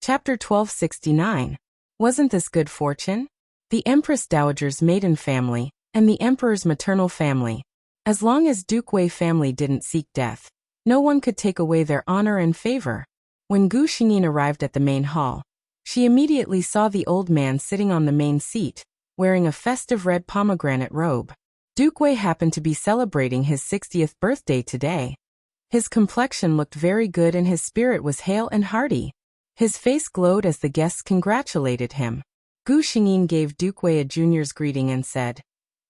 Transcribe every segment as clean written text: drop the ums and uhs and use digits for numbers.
Chapter 1269. Wasn't this good fortune? The Empress Dowager's maiden family, and the Emperor's maternal family. As long as Duke Wei family didn't seek death, no one could take away their honor and favor. When Gu Xingyin arrived at the main hall, she immediately saw the old man sitting on the main seat, wearing a festive red pomegranate robe. Duke Wei happened to be celebrating his 60th birthday today. His complexion looked very good and his spirit was hale and hearty. His face glowed as the guests congratulated him. Gu Xingyin gave Duke Wei a junior's greeting and said,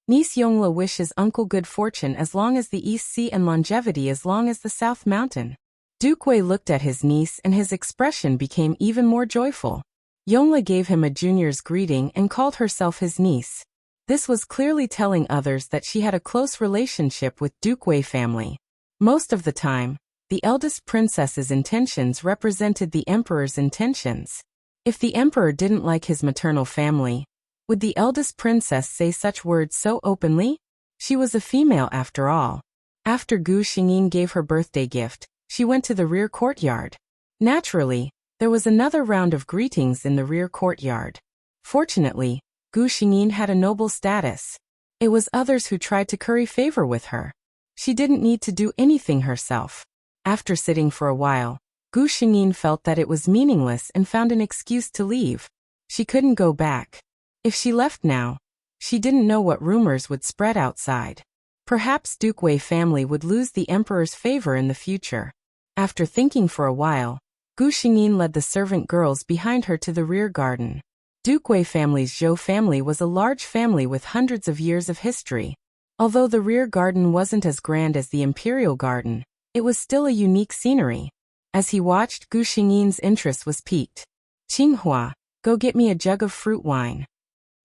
"Niece Yongla wishes uncle good fortune as long as the East Sea and longevity as long as the South Mountain." Duke Wei looked at his niece and his expression became even more joyful. Yongla gave him a junior's greeting and called herself his niece. This was clearly telling others that she had a close relationship with Duke Wei family. Most of the time, the eldest princess's intentions represented the emperor's intentions. If the emperor didn't like his maternal family, would the eldest princess say such words so openly? She was a female after all. After Gu Xingyin gave her birthday gift, she went to the rear courtyard. Naturally, there was another round of greetings in the rear courtyard. Fortunately, Gu Xingyin had a noble status. It was others who tried to curry favor with her. She didn't need to do anything herself. After sitting for a while, Gu Xingyin felt that it was meaningless and found an excuse to leave. She couldn't go back. If she left now, she didn't know what rumors would spread outside. Perhaps Duke Wei family would lose the emperor's favor in the future. After thinking for a while, Gu Xingyin led the servant girls behind her to the rear garden. Duke Wei family's Zhou family was a large family with hundreds of years of history. Although the rear garden wasn't as grand as the imperial garden, it was still a unique scenery. As he watched, Gu Xingyin's interest was piqued. "Qinghua, go get me a jug of fruit wine."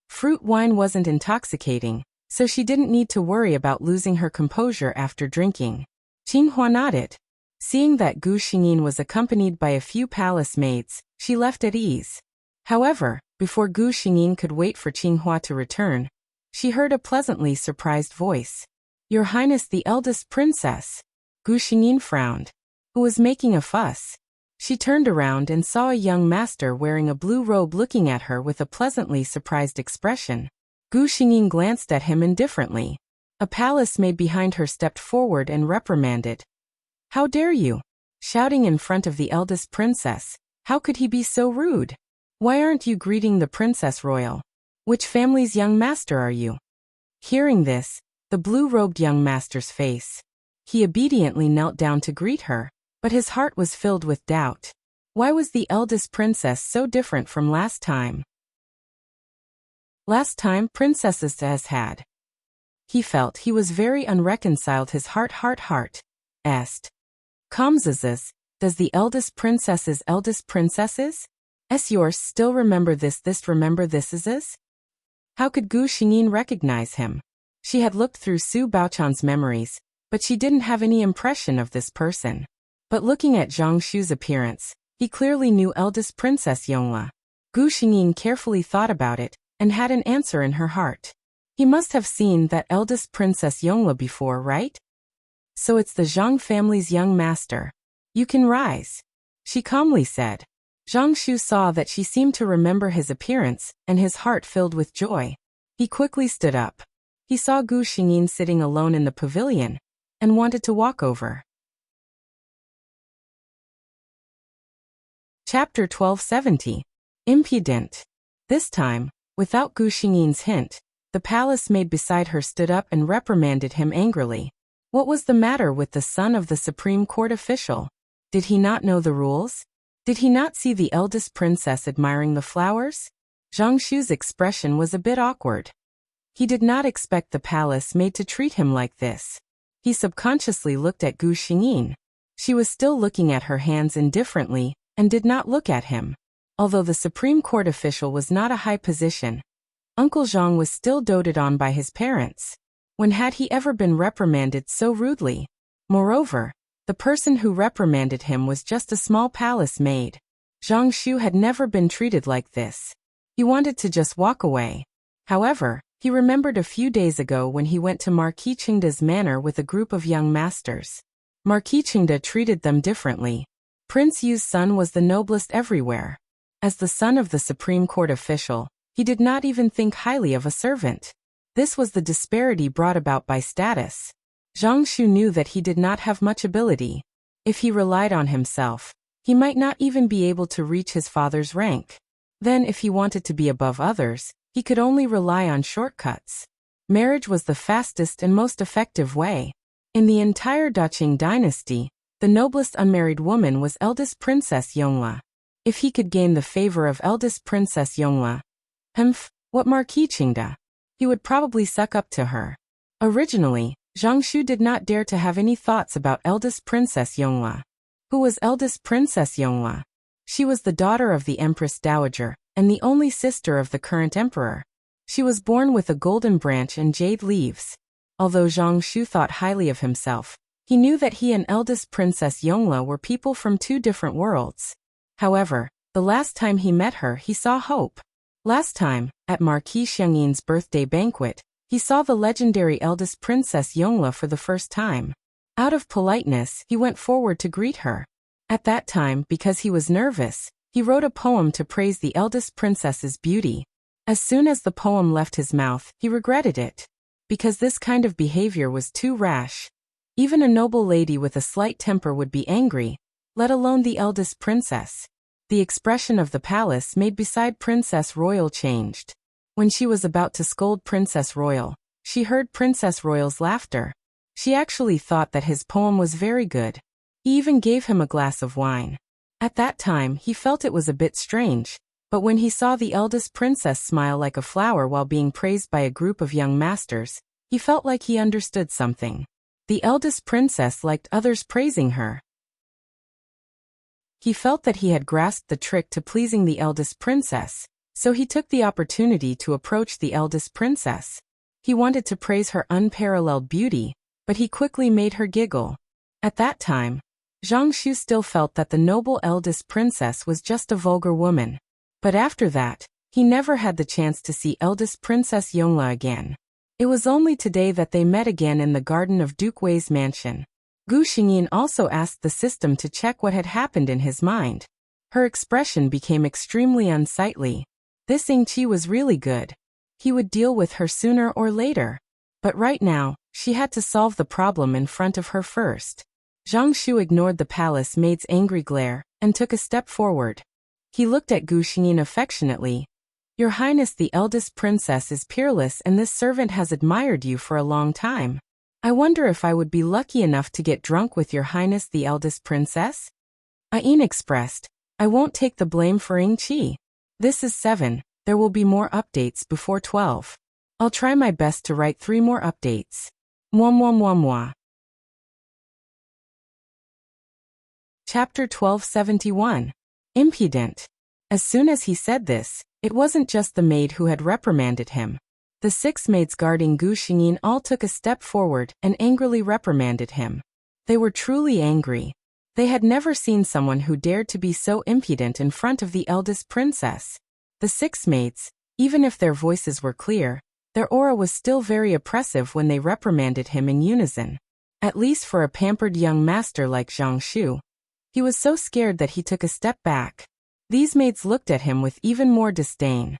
Fruit wine wasn't intoxicating, so she didn't need to worry about losing her composure after drinking. Qinghua nodded. Seeing that Gu Xingyin was accompanied by a few palace maids, she left at ease. However, before Gu Xingyin could wait for Qinghua to return, she heard a pleasantly surprised voice. "Your Highness the eldest princess." Gu Xingyin frowned. Who was making a fuss? She turned around and saw a young master wearing a blue robe looking at her with a pleasantly surprised expression. Gu Xingyin glanced at him indifferently. A palace maid behind her stepped forward and reprimanded. "How dare you?" Shouting in front of the eldest princess. How could he be so rude? "Why aren't you greeting the princess royal? Which family's young master are you?" Hearing this, the blue-robed young master's face. He obediently knelt down to greet her, but his heart was filled with doubt. Why was the eldest princess so different from last time? Last time princesses has had. He felt he was very unreconciled. His heart asked. "Comzazes, does the eldest princess's eldest princesses? Yours still remember this remember this is? How could Gu Xingyin recognize him? She had looked through Su Baochan's memories, but she didn't have any impression of this person. But looking at Zhang Xu's appearance, he clearly knew eldest princess Yongla. Gu Xingyin carefully thought about it, and had an answer in her heart. He must have seen that eldest princess Yongla before, right? So it's the Zhang family's young master. "You can rise," she calmly said. Zhang Xu saw that she seemed to remember his appearance, and his heart filled with joy. He quickly stood up. He saw Gu Xingyin sitting alone in the pavilion, and wanted to walk over. Chapter 1270. Impudent. This time, without Gu Xingyin's hint, the palace maid beside her stood up and reprimanded him angrily. What was the matter with the son of the Supreme Court official? Did he not know the rules? Did he not see the eldest princess admiring the flowers? Zhang Xu's expression was a bit awkward. He did not expect the palace maid to treat him like this. He subconsciously looked at Gu Xingyin. She was still looking at her hands indifferently, and did not look at him. Although the Supreme Court official was not a high position, Uncle Zhang was still doted on by his parents. When had he ever been reprimanded so rudely? Moreover, the person who reprimanded him was just a small palace maid. Zhang Xu had never been treated like this. He wanted to just walk away. However, he remembered a few days ago when he went to Marquis Qingda's manor with a group of young masters. Marquis Qingda treated them differently. Prince Yu's son was the noblest everywhere. As the son of the Supreme Court official, he did not even think highly of a servant. This was the disparity brought about by status. Zhang Shu knew that he did not have much ability. If he relied on himself, he might not even be able to reach his father's rank. Then if he wanted to be above others, he could only rely on shortcuts. Marriage was the fastest and most effective way. In the entire Daqing dynasty, the noblest unmarried woman was eldest Princess Yongle. If he could gain the favor of eldest Princess Yongle, what Marquis Qingda, he would probably suck up to her. Originally, Zhang Shu did not dare to have any thoughts about eldest Princess Yongle. Who was eldest Princess Yongle? She was the daughter of the Empress Dowager, and the only sister of the current emperor. She was born with a golden branch and jade leaves. Although Zhang Shu thought highly of himself, he knew that he and eldest Princess Yongle were people from two different worlds. However, the last time he met her, he saw hope. Last time, at Marquis Xiangyin's birthday banquet, he saw the legendary eldest Princess Yongle for the first time. Out of politeness, he went forward to greet her. At that time, because he was nervous, he wrote a poem to praise the eldest princess's beauty. As soon as the poem left his mouth, he regretted it. Because this kind of behavior was too rash. Even a noble lady with a slight temper would be angry, let alone the eldest princess. The expression of the palace made beside Princess Royal changed. When she was about to scold Princess Royal, she heard Princess Royal's laughter. She actually thought that his poem was very good. He even gave him a glass of wine. At that time, he felt it was a bit strange, but when he saw the eldest princess smile like a flower while being praised by a group of young masters, he felt like he understood something. The eldest princess liked others praising her. He felt that he had grasped the trick to pleasing the eldest princess, so he took the opportunity to approach the eldest princess. He wanted to praise her unparalleled beauty, but he quickly made her giggle. At that time, Zhang Shu still felt that the noble eldest princess was just a vulgar woman. But after that, he never had the chance to see eldest Princess Yongle again. It was only today that they met again in the garden of Duke Wei's mansion. Gu Xingyin also asked the system to check what had happened in his mind. Her expression became extremely unsightly. This Yingqi was really good. He would deal with her sooner or later. But right now, she had to solve the problem in front of her first. Zhang Shu ignored the palace maid's angry glare and took a step forward. He looked at Gu Xingyin affectionately. Your Highness, the eldest princess is peerless and this servant has admired you for a long time. I wonder if I would be lucky enough to get drunk with your Highness the eldest princess? Ain expressed, I won't take the blame for Yingqi. This is 7, there will be more updates before 12. I'll try my best to write 3 more updates. Moi. Chapter 1271. Impudent. As soon as he said this, it wasn't just the maid who had reprimanded him. The 6 maids guarding Gu Xingyin all took a step forward and angrily reprimanded him. They were truly angry. They had never seen someone who dared to be so impudent in front of the eldest princess. The 6 maids, even if their voices were clear, their aura was still very oppressive when they reprimanded him in unison. At least for a pampered young master like Zhang Shu. He was so scared that he took a step back. These maids looked at him with even more disdain.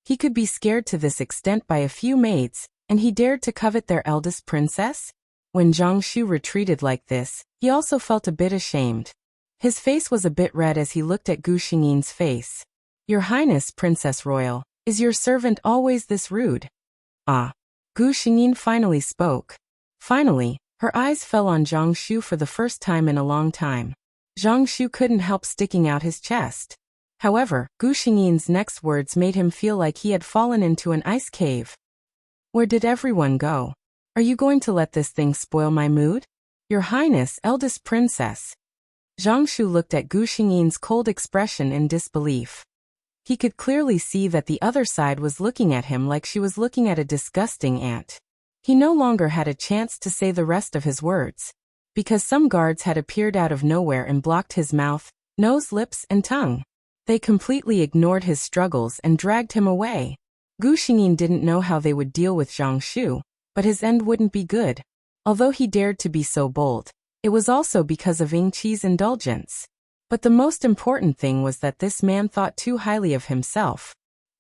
He could be scared to this extent by a few maids, and he dared to covet their eldest princess? When Zhang Shu retreated like this, he also felt a bit ashamed. His face was a bit red as he looked at Gu Xingyin's face. Your Highness, Princess Royal, is your servant always this rude? Ah. Gu Xingyin finally spoke. Finally, her eyes fell on Zhang Shu for the first time in a long time. Zhang Shu couldn't help sticking out his chest. However, Gu Xingyin's next words made him feel like he had fallen into an ice cave. Where did everyone go? Are you going to let this thing spoil my mood? Your Highness, eldest princess. Zhang Shu looked at Gu Xingyin's cold expression in disbelief. He could clearly see that the other side was looking at him like she was looking at a disgusting ant. He no longer had a chance to say the rest of his words. Because some guards had appeared out of nowhere and blocked his mouth, nose, lips, and tongue. They completely ignored his struggles and dragged him away. Gu Xingyin didn't know how they would deal with Zhang Shu, but his end wouldn't be good. Although he dared to be so bold, it was also because of Yingqi's indulgence. But the most important thing was that this man thought too highly of himself.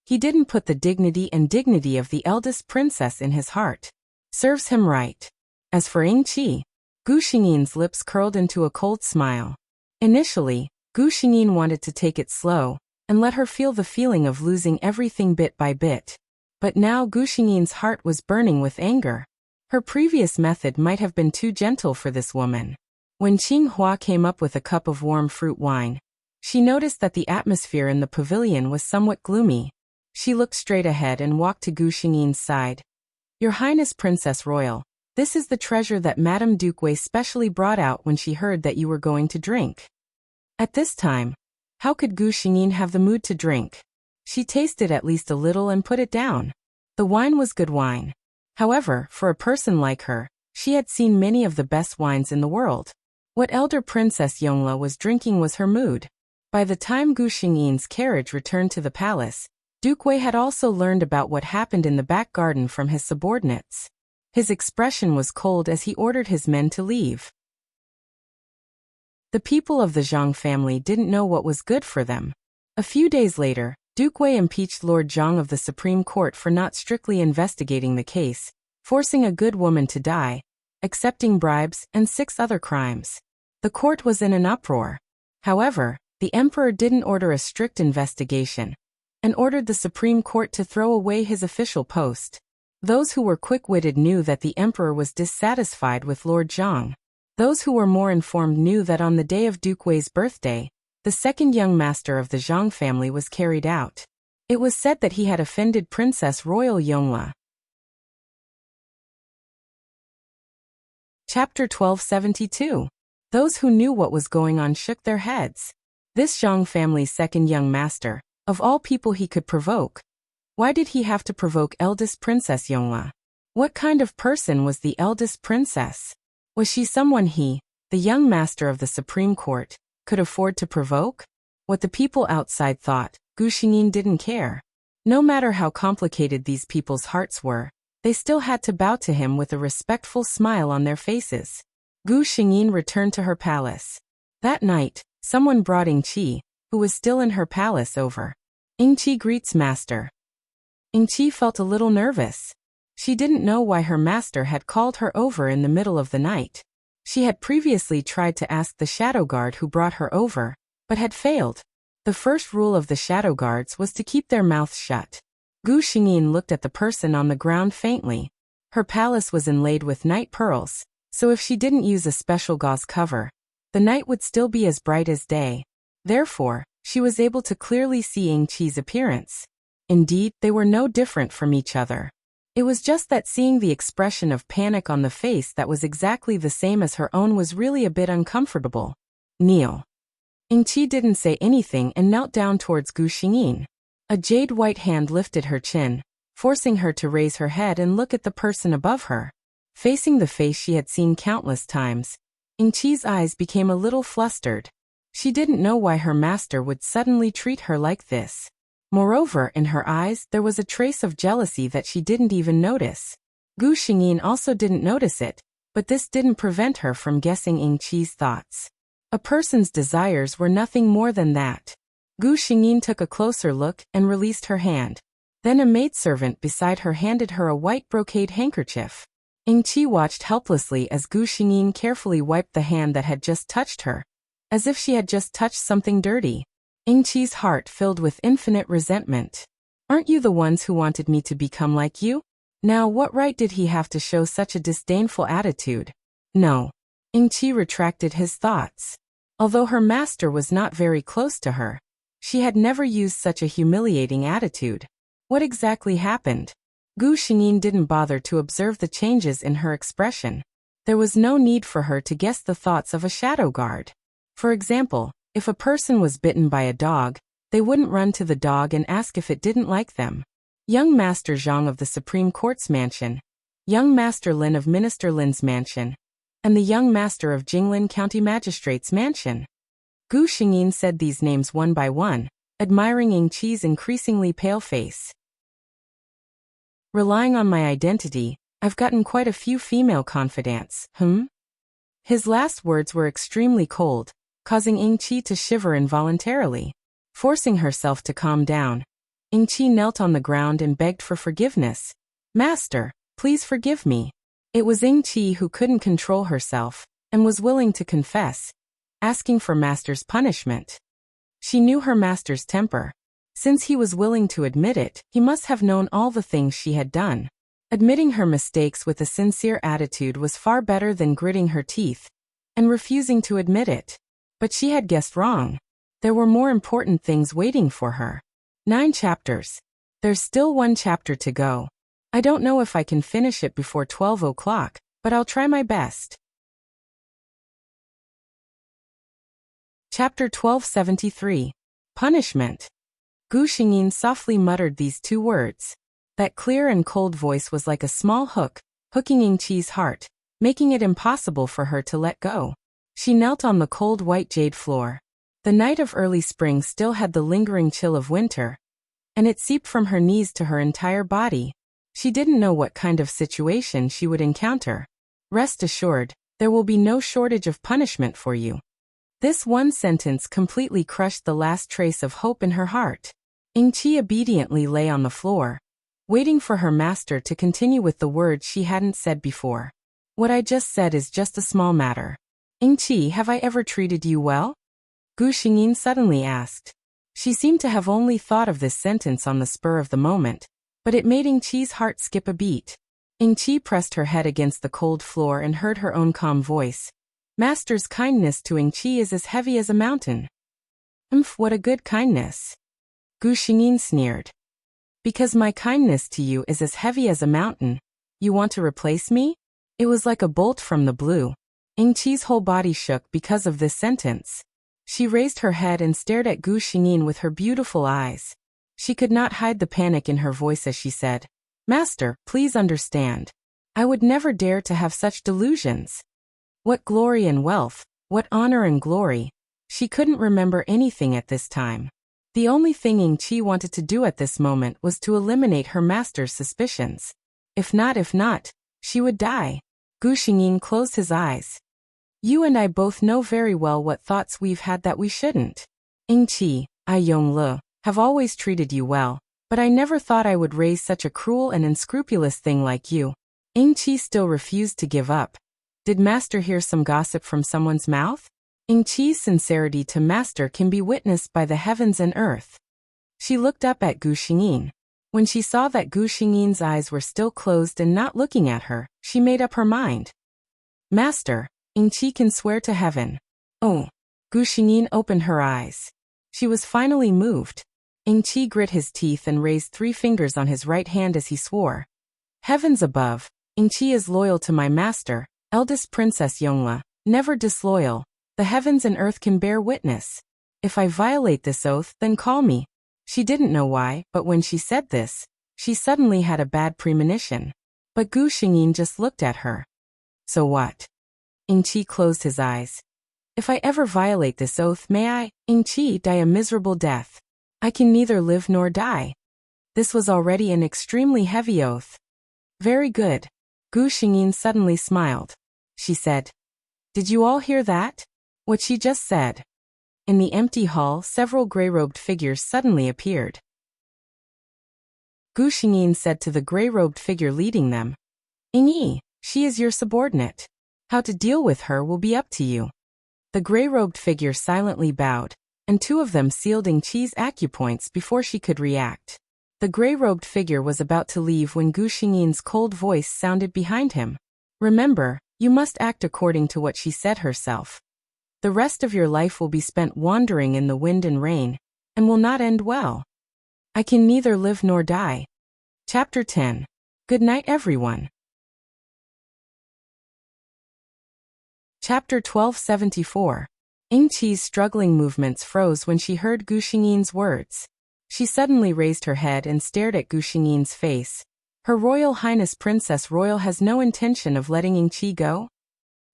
He didn't put the dignity of the eldest princess in his heart. Serves him right. As for Ying-chi, Gu Xingyin's lips curled into a cold smile. Initially, Gu Xingyin wanted to take it slow and let her feel the feeling of losing everything bit by bit. But now Gu Xingyin's heart was burning with anger. Her previous method might have been too gentle for this woman. When Qinghua came up with a cup of warm fruit wine, she noticed that the atmosphere in the pavilion was somewhat gloomy. She looked straight ahead and walked to Gu Xingyin's side. Your Highness Princess Royal, this is the treasure that Madame Duquet specially brought out when she heard that you were going to drink. At this time, how could Gu Xingyin have the mood to drink? She tasted at least a little and put it down. The wine was good wine. However, for a person like her, she had seen many of the best wines in the world. What elder Princess Yongla was drinking was her mood. By the time Gu Xingyin's carriage returned to the palace, Duke Wei had also learned about what happened in the back garden from his subordinates. His expression was cold as he ordered his men to leave. The people of the Zhang family didn't know what was good for them. A few days later, Duke Wei impeached Lord Zhang of the Supreme Court for not strictly investigating the case, forcing a good woman to die, accepting bribes, and 6 other crimes. The court was in an uproar. However, the emperor didn't order a strict investigation and ordered the Supreme Court to throw away his official post. Those who were quick-witted knew that the emperor was dissatisfied with Lord Zhang. Those who were more informed knew that on the day of Duke Wei's birthday, the second young master of the Zhang family was carried out. It was said that he had offended Princess Royal Yongla. Chapter 1272. Those who knew what was going on shook their heads. This Zhang family's second young master, of all people he could provoke. Why did he have to provoke eldest Princess Yongla? What kind of person was the eldest princess? Was she someone he, the young master of the Supreme Court, could afford to provoke? What the people outside thought, Gu Xingyin didn't care. No matter how complicated these people's hearts were, they still had to bow to him with a respectful smile on their faces. Gu Xingyin returned to her palace. That night, someone brought Ying-chi, who was still in her palace, over. Ying-chi greets master. Ying-chi felt a little nervous. She didn't know why her master had called her over in the middle of the night. She had previously tried to ask the shadow guard who brought her over, but had failed. The first rule of the shadow guards was to keep their mouths shut. Gu Xingyin looked at the person on the ground faintly. Her palace was inlaid with night pearls, so if she didn't use a special gauze cover, the night would still be as bright as day. Therefore, she was able to clearly see Ying-chi's appearance. Indeed, they were no different from each other. It was just that seeing the expression of panic on the face that was exactly the same as her own was really a bit uncomfortable. Kneel. Ying-chi didn't say anything and knelt down towards Gu Xingyin. A jade-white hand lifted her chin, forcing her to raise her head and look at the person above her. Facing the face she had seen countless times, Ying-chi's eyes became a little flustered. She didn't know why her master would suddenly treat her like this. Moreover, in her eyes, there was a trace of jealousy that she didn't even notice. Gu Xingyin also didn't notice it, but this didn't prevent her from guessing Ying-chi's thoughts. A person's desires were nothing more than that. Gu Xingyin took a closer look and released her hand. Then a maidservant beside her handed her a white brocade handkerchief. Ying-chi watched helplessly as Gu Xingyin carefully wiped the hand that had just touched her, as if she had just touched something dirty. Ying-chi's heart filled with infinite resentment. Aren't you the ones who wanted me to become like you? Now what right did he have to show such a disdainful attitude? No. Ying-chi retracted his thoughts. Although her master was not very close to her, she had never used such a humiliating attitude. What exactly happened? Gu Xingyin didn't bother to observe the changes in her expression. There was no need for her to guess the thoughts of a shadow guard. For example, if a person was bitten by a dog, they wouldn't run to the dog and ask if it didn't like them. Young Master Zhang of the Supreme Court's mansion, Young Master Lin of Minister Lin's mansion, and the Young Master of Jinglin County Magistrate's mansion. Gu Xingyin said these names one by one, admiring Ying-chi's increasingly pale face. Relying on my identity, I've gotten quite a few female confidants, His last words were extremely cold, causing Ying-Chi to shiver involuntarily. Forcing herself to calm down, Ying-Chi knelt on the ground and begged for forgiveness. "Master, please forgive me." It was Ying-Chi who couldn't control herself and was willing to confess, asking for Master's punishment. She knew her master's temper. Since he was willing to admit it, he must have known all the things she had done. Admitting her mistakes with a sincere attitude was far better than gritting her teeth and refusing to admit it. But she had guessed wrong. There were more important things waiting for her. 9 chapters. There's still 1 chapter to go. I don't know if I can finish it before 12 o'clock, but I'll try my best. Chapter 1273. Punishment. Gu Xingyin softly muttered these 2 words. That clear and cold voice was like a small hook, hooking Ying-Chi's heart, making it impossible for her to let go. She knelt on the cold white jade floor. The night of early spring still had the lingering chill of winter, and it seeped from her knees to her entire body. She didn't know what kind of situation she would encounter. Rest assured, there will be no shortage of punishment for you. This one sentence completely crushed the last trace of hope in her heart. Ying-Chi obediently lay on the floor, waiting for her master to continue with the words she hadn't said before. "What I just said is just a small matter. Ying-Chi, have I ever treated you well?" Gu Xingyin suddenly asked. She seemed to have only thought of this sentence on the spur of the moment, but it made Ying-Chi's heart skip a beat. Ying-Chi pressed her head against the cold floor and heard her own calm voice. "Master's kindness to Ying-Chi is as heavy as a mountain." What a good kindness." Gu Xingyin sneered. "Because my kindness to you is as heavy as a mountain, you want to replace me?" It was like a bolt from the blue. Ying-Chi's whole body shook because of this sentence. She raised her head and stared at Gu Xingyin with her beautiful eyes. She could not hide the panic in her voice as she said, "Master, please understand. I would never dare to have such delusions. What glory and wealth, what honor and glory." She couldn't remember anything at this time. The only thing Ying-Chi wanted to do at this moment was to eliminate her master's suspicions. If not, she would die. Gu Xingyin closed his eyes. "You and I both know very well what thoughts we've had that we shouldn't. Ying-Chi, I Yongle, have always treated you well, but I never thought I would raise such a cruel and unscrupulous thing like you." Ying-Chi still refused to give up. Did Master hear some gossip from someone's mouth? Ying-Chi's sincerity to Master can be witnessed by the heavens and earth. She looked up at Gu Xingyin. When she saw that Gu Xingyin's eyes were still closed and not looking at her, she made up her mind. "Master, Ying-Chi can swear to heaven." "Oh." Gu Xingyin opened her eyes. She was finally moved. Ying-Chi grit his teeth and raised 3 fingers on his right hand as he swore. "Heavens above, Ying-Chi is loyal to my master, eldest Princess Yongle, never disloyal. The heavens and earth can bear witness. If I violate this oath, then call me." She didn't know why, but when she said this, she suddenly had a bad premonition. But Gu Xingyin just looked at her. "So what?" Ying-Chi closed his eyes. "If I ever violate this oath, may I, Ying-Chi, die a miserable death. I can neither live nor die." This was already an extremely heavy oath. "Very good." Gu Xingyin suddenly smiled. She said, "Did you all hear that? What she just said?" In the empty hall, several gray-robed figures suddenly appeared. Gu Xingyin said to the gray-robed figure leading them, "Ying-Yi, she is your subordinate. How to deal with her will be up to you." The gray-robed figure silently bowed, and 2 of them sealed Ying-Chi's acupoints before she could react. The gray-robed figure was about to leave when Gu Xingyin's cold voice sounded behind him. "Remember, you must act according to what she said herself. The rest of your life will be spent wandering in the wind and rain, and will not end well. I can neither live nor die." Chapter 10. Good night, everyone. Chapter 1274. Ying-Chi's struggling movements froze when she heard Gu Xingyin's words. She suddenly raised her head and stared at Gu Xingyin's face. Her Royal Highness Princess Royal has no intention of letting Ying-Chi go?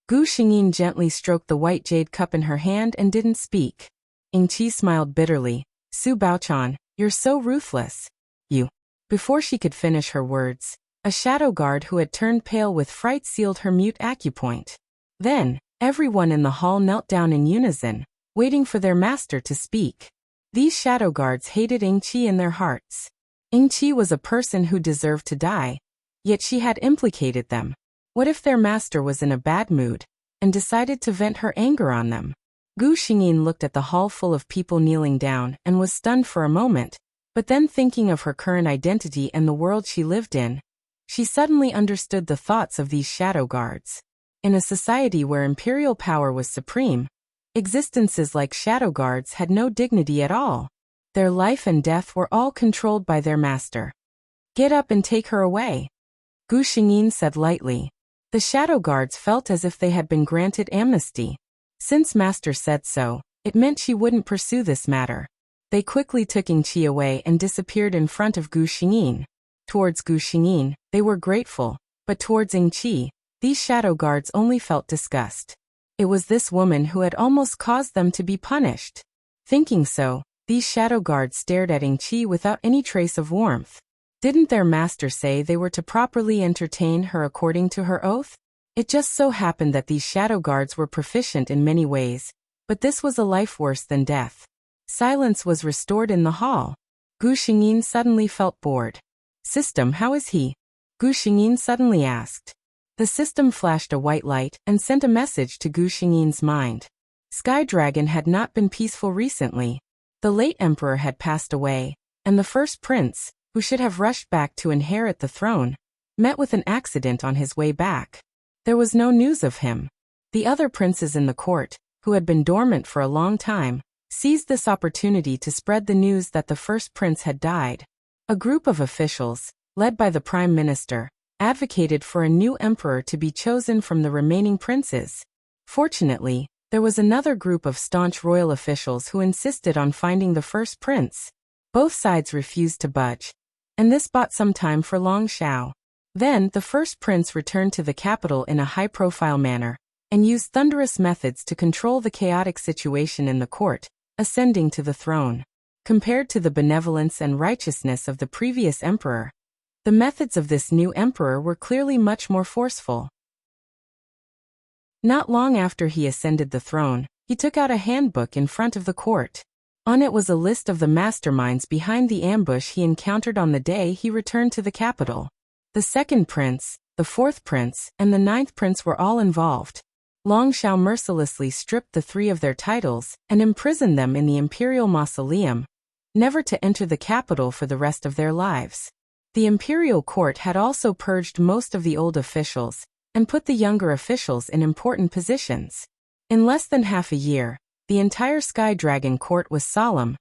Gu Xingyin gently stroked the white jade cup in her hand and didn't speak. Ying-Chi smiled bitterly. "Su Baochan, you're so ruthless. You." Before she could finish her words, a shadow guard who had turned pale with fright sealed her mute acupoint. Then, everyone in the hall knelt down in unison, waiting for their master to speak. These shadow guards hated Ingqi in their hearts. Ingqi was a person who deserved to die, yet she had implicated them. What if their master was in a bad mood and decided to vent her anger on them? Gu Xingyin looked at the hall full of people kneeling down and was stunned for a moment, but then thinking of her current identity and the world she lived in, she suddenly understood the thoughts of these shadow guards. In a society where imperial power was supreme, existences like shadow guards had no dignity at all. Their life and death were all controlled by their master. "Get up and take her away," Gu Xingyin said lightly. The shadow guards felt as if they had been granted amnesty. Since master said so, it meant she wouldn't pursue this matter. They quickly took Ingqi away and disappeared in front of Gu Xingyin. Towards Gu Xingyin, they were grateful, but towards Ingqi, these shadow guards only felt disgust. It was this woman who had almost caused them to be punished. Thinking so, these shadow guards stared at Ingqi without any trace of warmth. Didn't their master say they were to properly entertain her according to her oath? It just so happened that these shadow guards were proficient in many ways, but this was a life worse than death. Silence was restored in the hall. Gu Xingyin suddenly felt bored. "System, how is he?" Gu Xingyin suddenly asked. The system flashed a white light and sent a message to Gu Xingyin's mind. Sky Dragon had not been peaceful recently. The late emperor had passed away, and the first prince, who should have rushed back to inherit the throne, met with an accident on his way back. There was no news of him. The other princes in the court, who had been dormant for a long time, seized this opportunity to spread the news that the first prince had died. A group of officials, led by the prime minister, advocated for a new emperor to be chosen from the remaining princes. Fortunately, there was another group of staunch royal officials who insisted on finding the first prince. Both sides refused to budge, and this bought some time for Long Shao. Then, the first prince returned to the capital in a high-profile manner, and used thunderous methods to control the chaotic situation in the court, ascending to the throne. Compared to the benevolence and righteousness of the previous emperor, the methods of this new emperor were clearly much more forceful. Not long after he ascended the throne, he took out a handbook in front of the court. On it was a list of the masterminds behind the ambush he encountered on the day he returned to the capital. The second prince, the fourth prince, and the ninth prince were all involved. Long Shao mercilessly stripped the three of their titles and imprisoned them in the imperial mausoleum, never to enter the capital for the rest of their lives. The imperial court had also purged most of the old officials and put the younger officials in important positions. In less than half a year, the entire Sky Dragon court was solemn,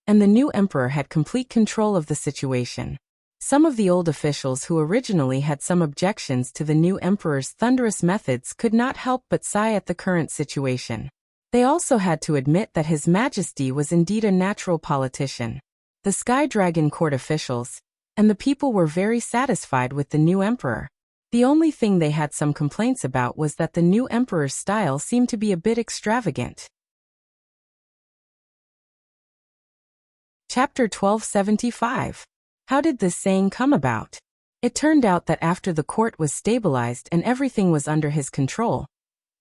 and the new emperor had complete control of the situation. Some of the old officials who originally had some objections to the new emperor's thunderous methods could not help but sigh at the current situation. They also had to admit that His Majesty was indeed a natural politician. The Sky Dragon court officials and the people were very satisfied with the new emperor. The only thing they had some complaints about was that the new emperor's style seemed to be a bit extravagant. Chapter 1275. How did this saying come about? It turned out that after the court was stabilized and everything was under his control,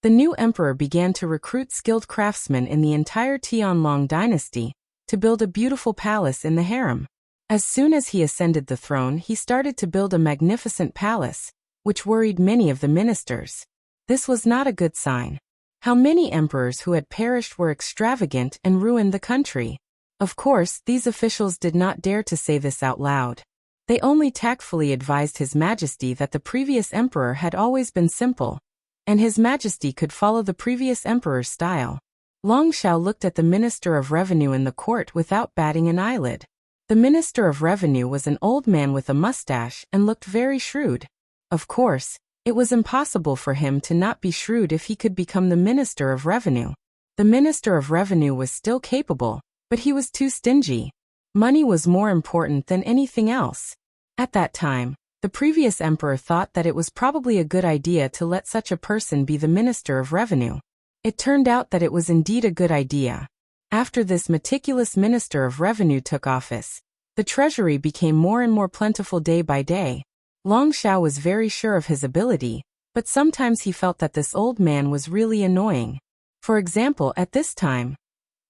the new emperor began to recruit skilled craftsmen in the entire Tianlong dynasty to build a beautiful palace in the harem. As soon as he ascended the throne, he started to build a magnificent palace, which worried many of the ministers. This was not a good sign. How many emperors who had perished were extravagant and ruined the country? Of course, these officials did not dare to say this out loud. They only tactfully advised His Majesty that the previous emperor had always been simple, and His Majesty could follow the previous emperor's style. Long Shao looked at the Minister of Revenue in the court without batting an eyelid. The Minister of Revenue was an old man with a mustache and looked very shrewd. Of course, it was impossible for him to not be shrewd if he could become the Minister of Revenue. The Minister of Revenue was still capable, but he was too stingy. Money was more important than anything else. At that time, the previous emperor thought that it was probably a good idea to let such a person be the Minister of Revenue. It turned out that it was indeed a good idea. After this meticulous Minister of Revenue took office, the treasury became more and more plentiful day by day. Long Shao was very sure of his ability, but sometimes he felt that this old man was really annoying. For example, at this time,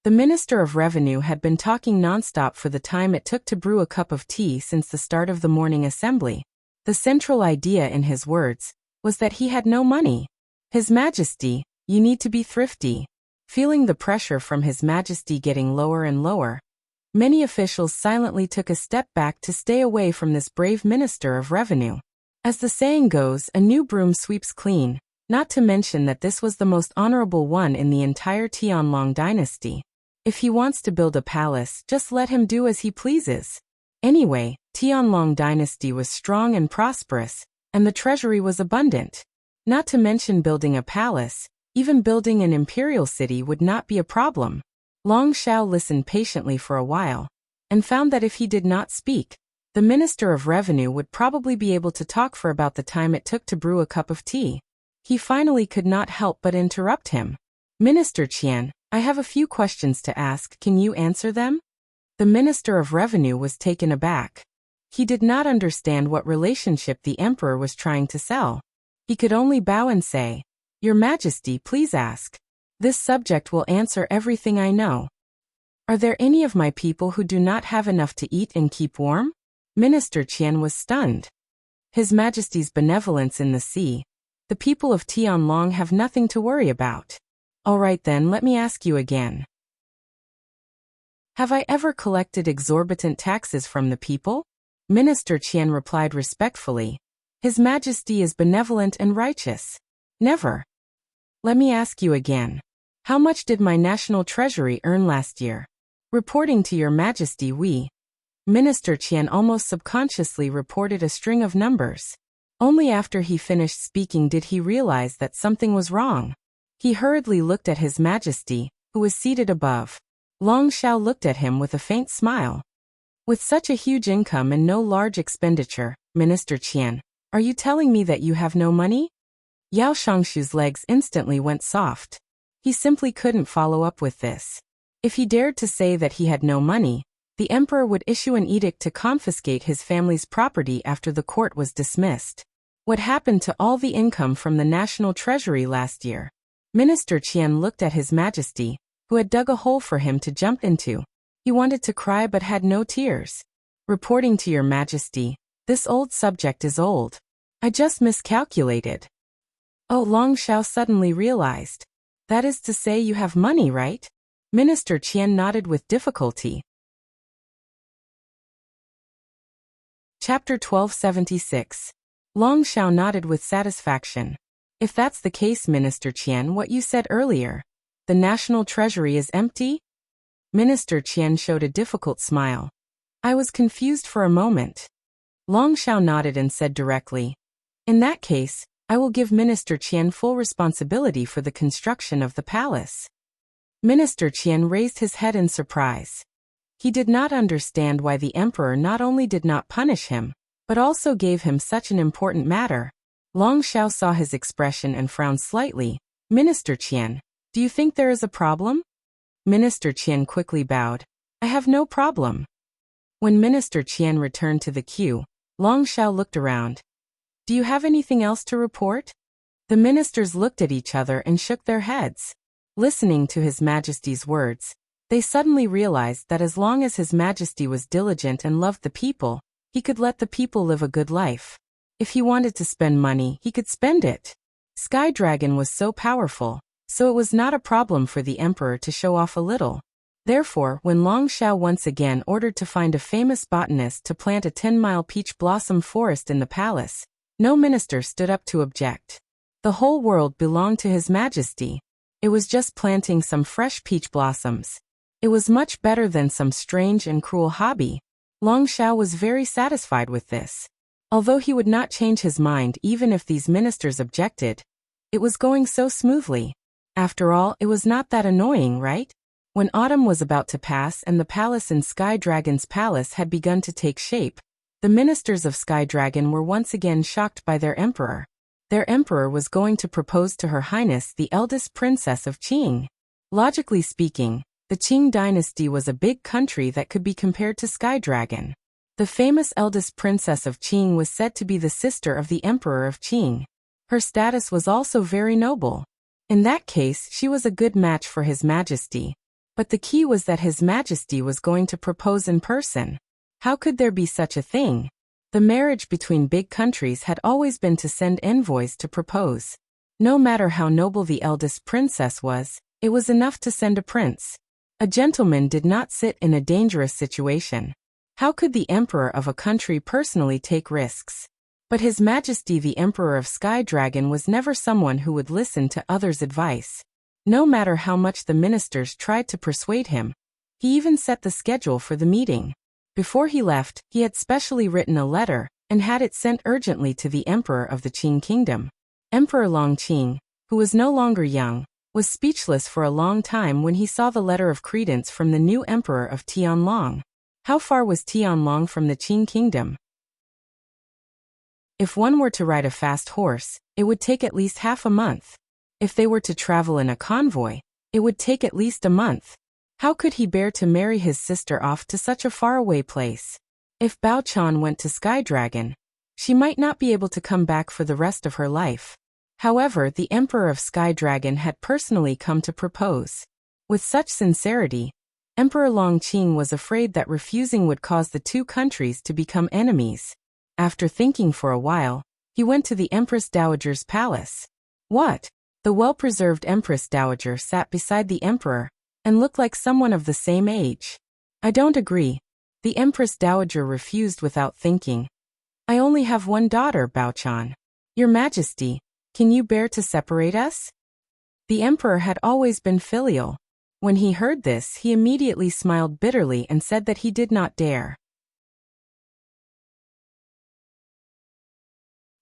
The Minister of Revenue had been talking nonstop for the time it took to brew a cup of tea since the start of the morning assembly. The central idea in his words was that he had no money. His Majesty, you need to be thrifty. Feeling the pressure from His Majesty getting lower and lower, many officials silently took a step back to stay away from this brave Minister of Revenue. As the saying goes, a new broom sweeps clean, not to mention that this was the most honorable one in the entire Tianlong dynasty. If he wants to build a palace, just let him do as he pleases. Anyway, Tianlong dynasty was strong and prosperous, and the treasury was abundant. Not to mention building a palace, even building an imperial city would not be a problem. Long Shao listened patiently for a while, and found that if he did not speak, the Minister of Revenue would probably be able to talk for about the time it took to brew a cup of tea. He finally could not help but interrupt him. Minister Qian, I have a few questions to ask, can you answer them? The Minister of Revenue was taken aback. He did not understand what relationship the Emperor was trying to sell. He could only bow and say, Your Majesty, please ask. This subject will answer everything I know. Are there any of my people who do not have enough to eat and keep warm? Minister Qian was stunned. His Majesty's benevolence in the sea. The people of Tianlong have nothing to worry about. All right then, let me ask you again. Have I ever collected exorbitant taxes from the people? Minister Qian replied respectfully. His Majesty is benevolent and righteous. Never. Let me ask you again. How much did my national treasury earn last year? Reporting to Your Majesty we. Minister Qian almost subconsciously reported a string of numbers. Only after he finished speaking did he realize that something was wrong. He hurriedly looked at His Majesty, who was seated above. Long Shao looked at him with a faint smile. With such a huge income and no large expenditure, Minister Qian, are you telling me that you have no money? Yao Shangshu's legs instantly went soft. He simply couldn't follow up with this. If he dared to say that he had no money, the Emperor would issue an edict to confiscate his family's property after the court was dismissed. What happened to all the income from the national treasury last year? Minister Qian looked at His Majesty, who had dug a hole for him to jump into. He wanted to cry but had no tears. Reporting to Your Majesty, this old subject is old. I just miscalculated. Oh, Long Shao suddenly realized. That is to say you have money, right? Minister Qian nodded with difficulty. Chapter 1276. Long Shao nodded with satisfaction. If that's the case, Minister Qian, what you said earlier, the national treasury is empty? Minister Qian showed a difficult smile. I was confused for a moment. Long Shao nodded and said directly, In that case, I will give Minister Qian full responsibility for the construction of the palace. Minister Qian raised his head in surprise. He did not understand why the Emperor not only did not punish him, but also gave him such an important matter. Long Shao saw his expression and frowned slightly. Minister Qian, do you think there is a problem? Minister Qian quickly bowed. I have no problem. When Minister Qian returned to the queue, Long Shao looked around. Do you have anything else to report? The ministers looked at each other and shook their heads. Listening to His Majesty's words, they suddenly realized that as long as His Majesty was diligent and loved the people, he could let the people live a good life. If he wanted to spend money, he could spend it. Sky Dragon was so powerful, so it was not a problem for the Emperor to show off a little. Therefore, when Long Shao once again ordered to find a famous botanist to plant a 10-mile peach blossom forest in the palace, no minister stood up to object. The whole world belonged to His Majesty. It was just planting some fresh peach blossoms. It was much better than some strange and cruel hobby. Long Shao was very satisfied with this. Although he would not change his mind even if these ministers objected, it was going so smoothly. After all, it was not that annoying, right? When autumn was about to pass and the palace in Sky Dragon's palace had begun to take shape, the ministers of Sky Dragon were once again shocked by their emperor. Their emperor was going to propose to Her Highness the eldest princess of Qing. Logically speaking, the Qing dynasty was a big country that could be compared to Sky Dragon. The famous eldest princess of Qing was said to be the sister of the emperor of Qing. Her status was also very noble. In that case, she was a good match for His Majesty. But the key was that His Majesty was going to propose in person. How could there be such a thing? The marriage between big countries had always been to send envoys to propose. No matter how noble the eldest princess was, it was enough to send a prince. A gentleman did not sit in a dangerous situation. How could the emperor of a country personally take risks? But His Majesty the Emperor of Sky Dragon was never someone who would listen to others' advice. No matter how much the ministers tried to persuade him, he even set the schedule for the meeting. Before he left, he had specially written a letter and had it sent urgently to the Emperor of the Qing Kingdom. Emperor Longqing, who was no longer young, was speechless for a long time when he saw the letter of credence from the new Emperor of Tianlong. How far was Tianlong from the Qing Kingdom? If one were to ride a fast horse, it would take at least half a month. If they were to travel in a convoy, it would take at least a month. How could he bear to marry his sister off to such a faraway place? If Bao Chan went to Sky Dragon, she might not be able to come back for the rest of her life. However, the Emperor of Sky Dragon had personally come to propose. With such sincerity, Emperor Longqing was afraid that refusing would cause the two countries to become enemies. After thinking for a while, he went to the Empress Dowager's palace. What? The well-preserved Empress Dowager sat beside the Emperor and looked like someone of the same age. I don't agree. The Empress Dowager refused without thinking. I only have one daughter, Bao Chan. Your Majesty, can you bear to separate us? The Emperor had always been filial. When he heard this, he immediately smiled bitterly and said that he did not dare.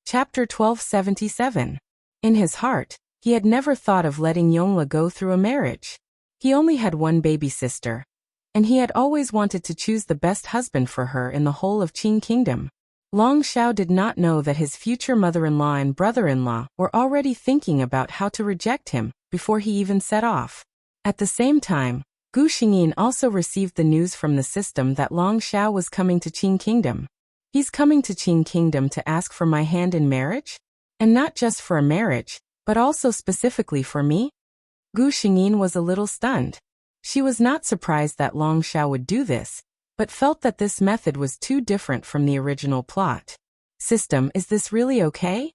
Chapter 1277. In his heart, he had never thought of letting Yongla go through a marriage. He only had one baby sister, and he had always wanted to choose the best husband for her in the whole of Qing Kingdom. Long Shao did not know that his future mother-in-law and brother-in-law were already thinking about how to reject him before he even set off. At the same time, Gu Xingyin also received the news from the system that Long Shao was coming to Qing Kingdom. He's coming to Qing Kingdom to ask for my hand in marriage? And not just for a marriage, but also specifically for me? Gu Xingyin was a little stunned. She was not surprised that Long Shao would do this, but felt that this method was too different from the original plot. System, is this really okay?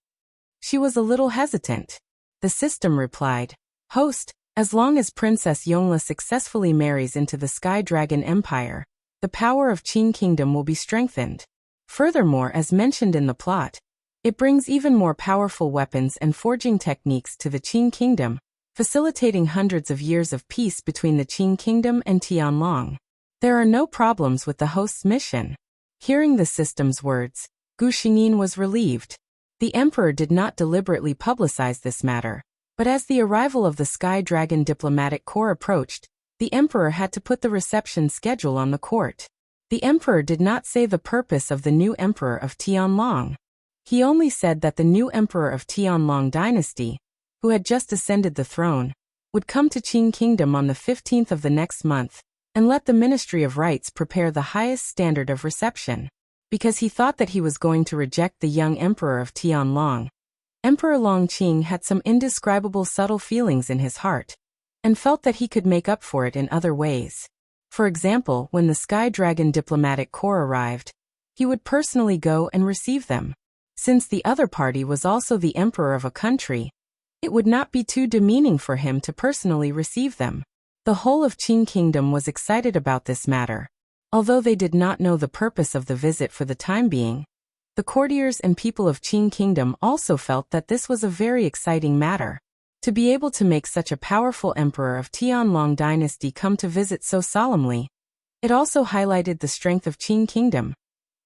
She was a little hesitant. The system replied, Host, as long as Princess Yongla successfully marries into the Sky Dragon Empire, the power of Qing Kingdom will be strengthened. Furthermore, as mentioned in the plot, it brings even more powerful weapons and forging techniques to the Qing Kingdom, facilitating hundreds of years of peace between the Qing Kingdom and Tianlong. There are no problems with the host's mission. Hearing the system's words, Gu Xingyin was relieved. The Emperor did not deliberately publicize this matter, but as the arrival of the Sky Dragon diplomatic corps approached, the Emperor had to put the reception schedule on the court. The Emperor did not say the purpose of the new Emperor of Tianlong. He only said that the new Emperor of Tianlong dynasty, who had just ascended the throne, would come to Qing Kingdom on the 15th of the next month, and let the Ministry of Rites prepare the highest standard of reception. Because he thought that he was going to reject the young Emperor of Tianlong, Emperor Longqing had some indescribable subtle feelings in his heart, and felt that he could make up for it in other ways. For example, when the Sky Dragon diplomatic corps arrived, he would personally go and receive them. Since the other party was also the emperor of a country, it would not be too demeaning for him to personally receive them. The whole of Qing Kingdom was excited about this matter. Although they did not know the purpose of the visit for the time being, the courtiers and people of Qing Kingdom also felt that this was a very exciting matter. To be able to make such a powerful emperor of Tianlong dynasty come to visit so solemnly, it also highlighted the strength of Qing Kingdom.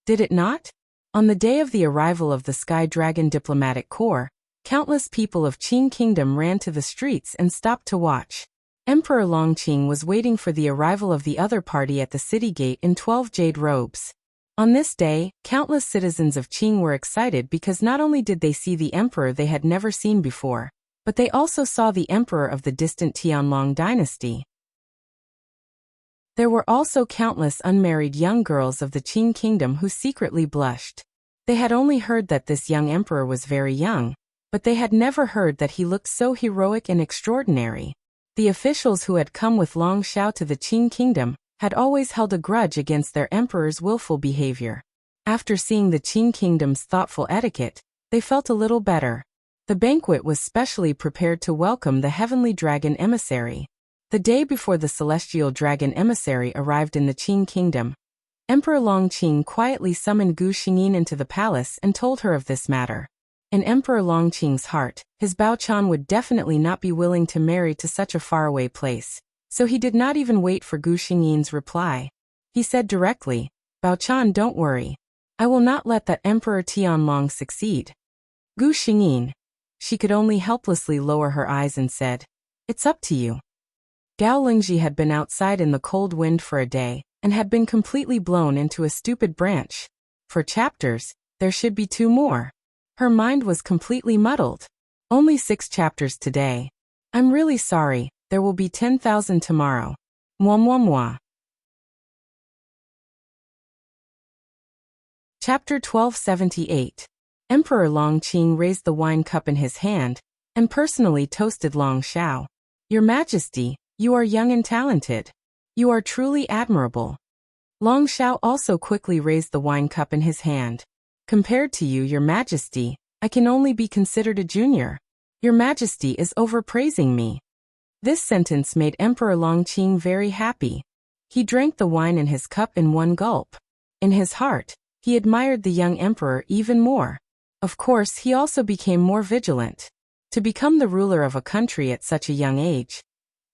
Did it not? On the day of the arrival of the Sky Dragon diplomatic corps, countless people of Qing Kingdom ran to the streets and stopped to watch. Emperor Longqing was waiting for the arrival of the other party at the city gate in 12 jade robes. On this day, countless citizens of Qing were excited because not only did they see the emperor they had never seen before, but they also saw the emperor of the distant Tianlong dynasty. There were also countless unmarried young girls of the Qing Kingdom who secretly blushed. They had only heard that this young emperor was very young, but they had never heard that he looked so heroic and extraordinary. The officials who had come with Long Xiao to the Qing kingdom had always held a grudge against their emperor's willful behavior. After seeing the Qing kingdom's thoughtful etiquette, they felt a little better. The banquet was specially prepared to welcome the heavenly dragon emissary. The day before the celestial dragon emissary arrived in the Qing kingdom, Emperor Longqing quietly summoned Gu Xingyin into the palace and told her of this matter. In Emperor Longqing's heart, his Baochan would definitely not be willing to marry to such a faraway place, so he did not even wait for Gu Xingyin's reply. He said directly, "Baochan, don't worry. I will not let that Emperor Tianlong succeed." Gu Xingyin. She could only helplessly lower her eyes and said, "It's up to you." Gao Lingji had been outside in the cold wind for a day, and had been completely blown into a stupid branch. For chapters, there should be 2 more. Her mind was completely muddled. Only 6 chapters today. I'm really sorry, there will be 10,000 tomorrow. Moi moi moi. Chapter 1278. Emperor Longqing raised the wine cup in his hand, and personally toasted Long Xiao. "Your Majesty, you are young and talented. You are truly admirable." Long Xiao also quickly raised the wine cup in his hand. "Compared to you, Your Majesty, I can only be considered a junior. Your Majesty is overpraising me." This sentence made Emperor Longqing very happy. He drank the wine in his cup in one gulp. In his heart, he admired the young emperor even more. Of course, he also became more vigilant. To become the ruler of a country at such a young age,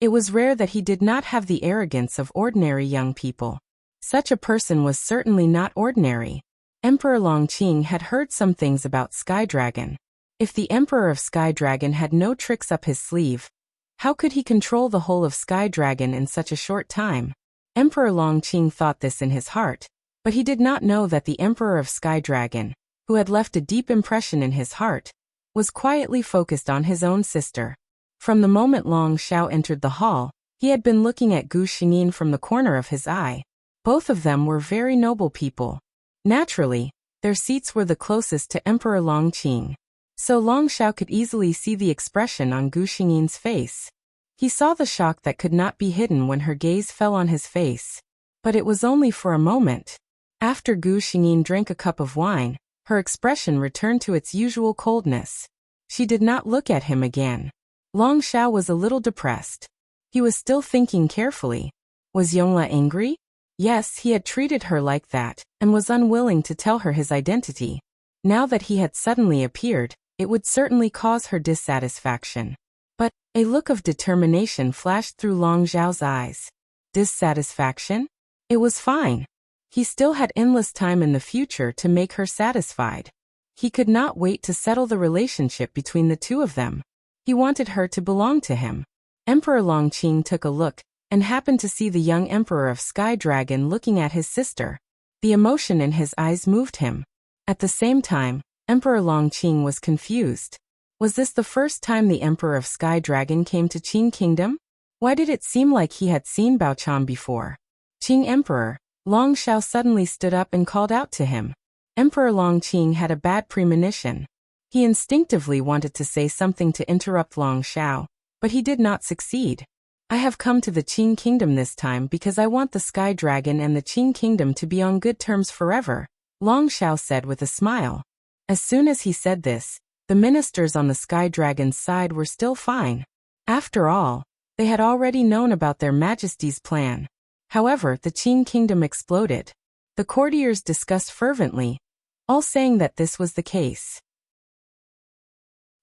it was rare that he did not have the arrogance of ordinary young people. Such a person was certainly not ordinary. Emperor Longqing had heard some things about Sky Dragon. If the Emperor of Sky Dragon had no tricks up his sleeve, how could he control the whole of Sky Dragon in such a short time? Emperor Longqing thought this in his heart, but he did not know that the Emperor of Sky Dragon, who had left a deep impression in his heart, was quietly focused on his own sister. From the moment Long Xiao entered the hall, he had been looking at Gu Xingyin from the corner of his eye. Both of them were very noble people. Naturally, their seats were the closest to Emperor Longqing, so Long Xiao could easily see the expression on Gu Xingyin's face. He saw the shock that could not be hidden when her gaze fell on his face. But it was only for a moment. After Gu Xingyin drank a cup of wine, her expression returned to its usual coldness. She did not look at him again. Long Xiao was a little depressed. He was still thinking carefully. Was Yongla angry? Yes, he had treated her like that, and was unwilling to tell her his identity. Now that he had suddenly appeared, it would certainly cause her dissatisfaction. But a look of determination flashed through Long Xiao's eyes. Dissatisfaction? It was fine. He still had endless time in the future to make her satisfied. He could not wait to settle the relationship between the two of them. He wanted her to belong to him. Emperor Longqing took a look, and happened to see the young Emperor of Sky Dragon looking at his sister. The emotion in his eyes moved him. At the same time, Emperor Longqing was confused. Was this the first time the Emperor of Sky Dragon came to Qing Kingdom? Why did it seem like he had seen Baochan before? "Qing Emperor." Long Xiao suddenly stood up and called out to him. Emperor Longqing had a bad premonition. He instinctively wanted to say something to interrupt Long Xiao, but he did not succeed. "I have come to the Qing Kingdom this time because I want the Sky Dragon and the Qing Kingdom to be on good terms forever," Long Xiao said with a smile. As soon as he said this, the ministers on the Sky Dragon's side were still fine. After all, they had already known about their Majesty's plan. However, the Qing Kingdom exploded. The courtiers discussed fervently, all saying that this was the case.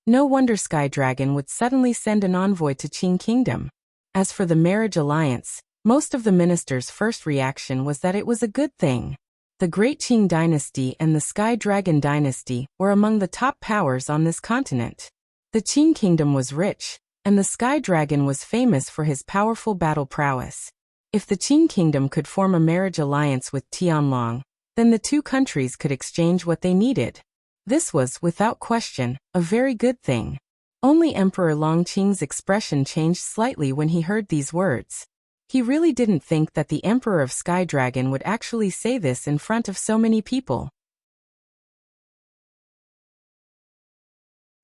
No wonder Sky Dragon would suddenly send an envoy to Qing Kingdom. As for the marriage alliance, most of the ministers' first reaction was that it was a good thing. The Great Qing Dynasty and the Sky Dragon Dynasty were among the top powers on this continent. The Qing Kingdom was rich, and the Sky Dragon was famous for his powerful battle prowess. If the Qing Kingdom could form a marriage alliance with Tianlong, then the two countries could exchange what they needed. This was, without question, a very good thing. Only Emperor Longqing's expression changed slightly when he heard these words. He really didn't think that the Emperor of Sky Dragon would actually say this in front of so many people.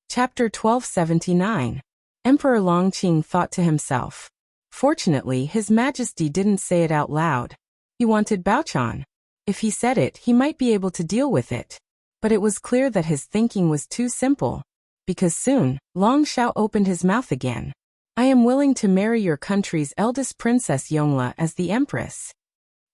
Chapter 1279. Emperor Longqing thought to himself. Fortunately, His Majesty didn't say it out loud. He wanted Baochan. If he said it, he might be able to deal with it. But it was clear that his thinking was too simple. Because soon, Long Shao opened his mouth again. I am willing to marry your country's eldest princess Yongle as the empress.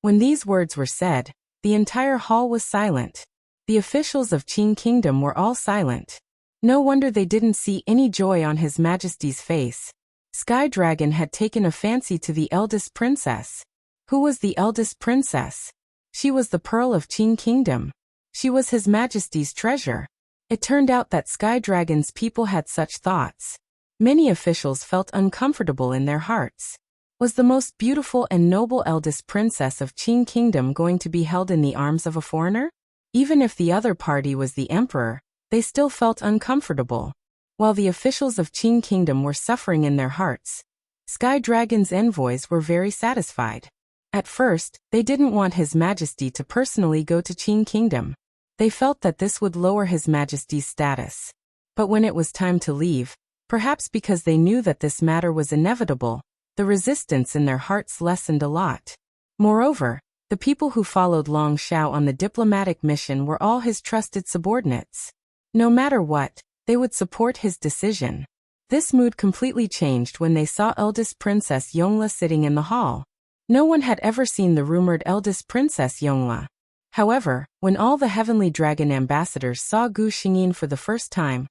When these words were said, the entire hall was silent. The officials of Qing Kingdom were all silent. No wonder they didn't see any joy on His Majesty's face. Sky Dragon had taken a fancy to the eldest princess. Who was the eldest princess? She was the pearl of Qing Kingdom. She was His Majesty's treasure. It turned out that Sky Dragon's people had such thoughts. Many officials felt uncomfortable in their hearts. Was the most beautiful and noble eldest princess of Qing Kingdom going to be held in the arms of a foreigner? Even if the other party was the emperor, they still felt uncomfortable. While the officials of Qing Kingdom were suffering in their hearts, Sky Dragon's envoys were very satisfied. At first, they didn't want His Majesty to personally go to Qing Kingdom. They felt that this would lower His Majesty's status. But when it was time to leave, perhaps because they knew that this matter was inevitable, the resistance in their hearts lessened a lot. Moreover, the people who followed Long Shao on the diplomatic mission were all his trusted subordinates. No matter what, they would support his decision. This mood completely changed when they saw eldest Princess Yongle sitting in the hall. No one had ever seen the rumored eldest Princess Yongle. However, when all the Heavenly Dragon ambassadors saw Gu Xingyin for the first time,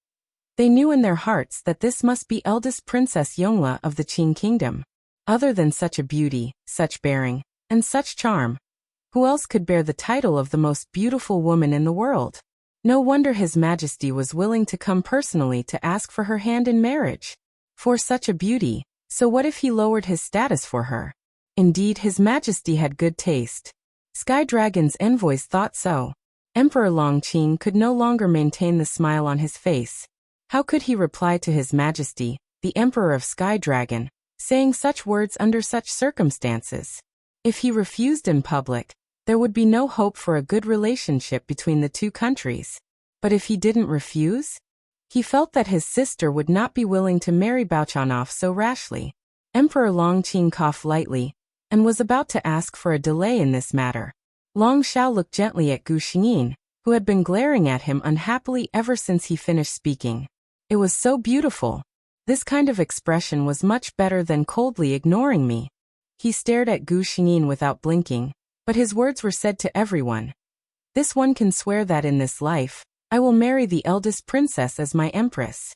they knew in their hearts that this must be eldest Princess Yongle of the Qing Kingdom. Other than such a beauty, such bearing, and such charm, who else could bear the title of the most beautiful woman in the world? No wonder His Majesty was willing to come personally to ask for her hand in marriage. For such a beauty, so what if he lowered his status for her? Indeed, His Majesty had good taste. Sky Dragon's envoys thought so. Emperor Longqing could no longer maintain the smile on his face. How could he reply to His Majesty, the Emperor of Sky Dragon, saying such words under such circumstances? If he refused in public, there would be no hope for a good relationship between the two countries. But if he didn't refuse? He felt that his sister would not be willing to marry Baochan off so rashly. Emperor Longqing coughed lightly, and was about to ask for a delay in this matter. Long Shao looked gently at Gu Xingyin, who had been glaring at him unhappily ever since he finished speaking. It was so beautiful. This kind of expression was much better than coldly ignoring me. He stared at Gu Xingyin without blinking, but his words were said to everyone. This one can swear that in this life, I will marry the eldest princess as my empress.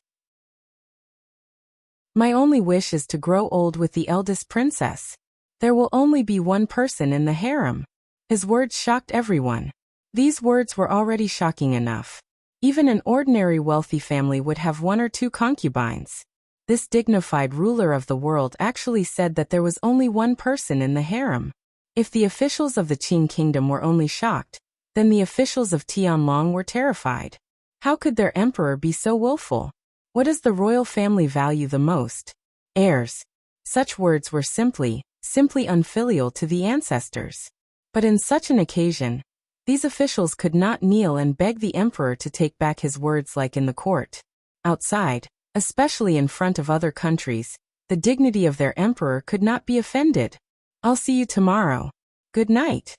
My only wish is to grow old with the eldest princess. There will only be one person in the harem. His words shocked everyone. These words were already shocking enough. Even an ordinary wealthy family would have one or two concubines. This dignified ruler of the world actually said that there was only one person in the harem. If the officials of the Qing Kingdom were only shocked, then the officials of Tianlong were terrified. How could their emperor be so willful? What does the royal family value the most? Heirs. Such words were simply unfilial to the ancestors. But in such an occasion, these officials could not kneel and beg the emperor to take back his words like in the court. Outside, especially in front of other countries, the dignity of their emperor could not be offended. I'll see you tomorrow. Good night.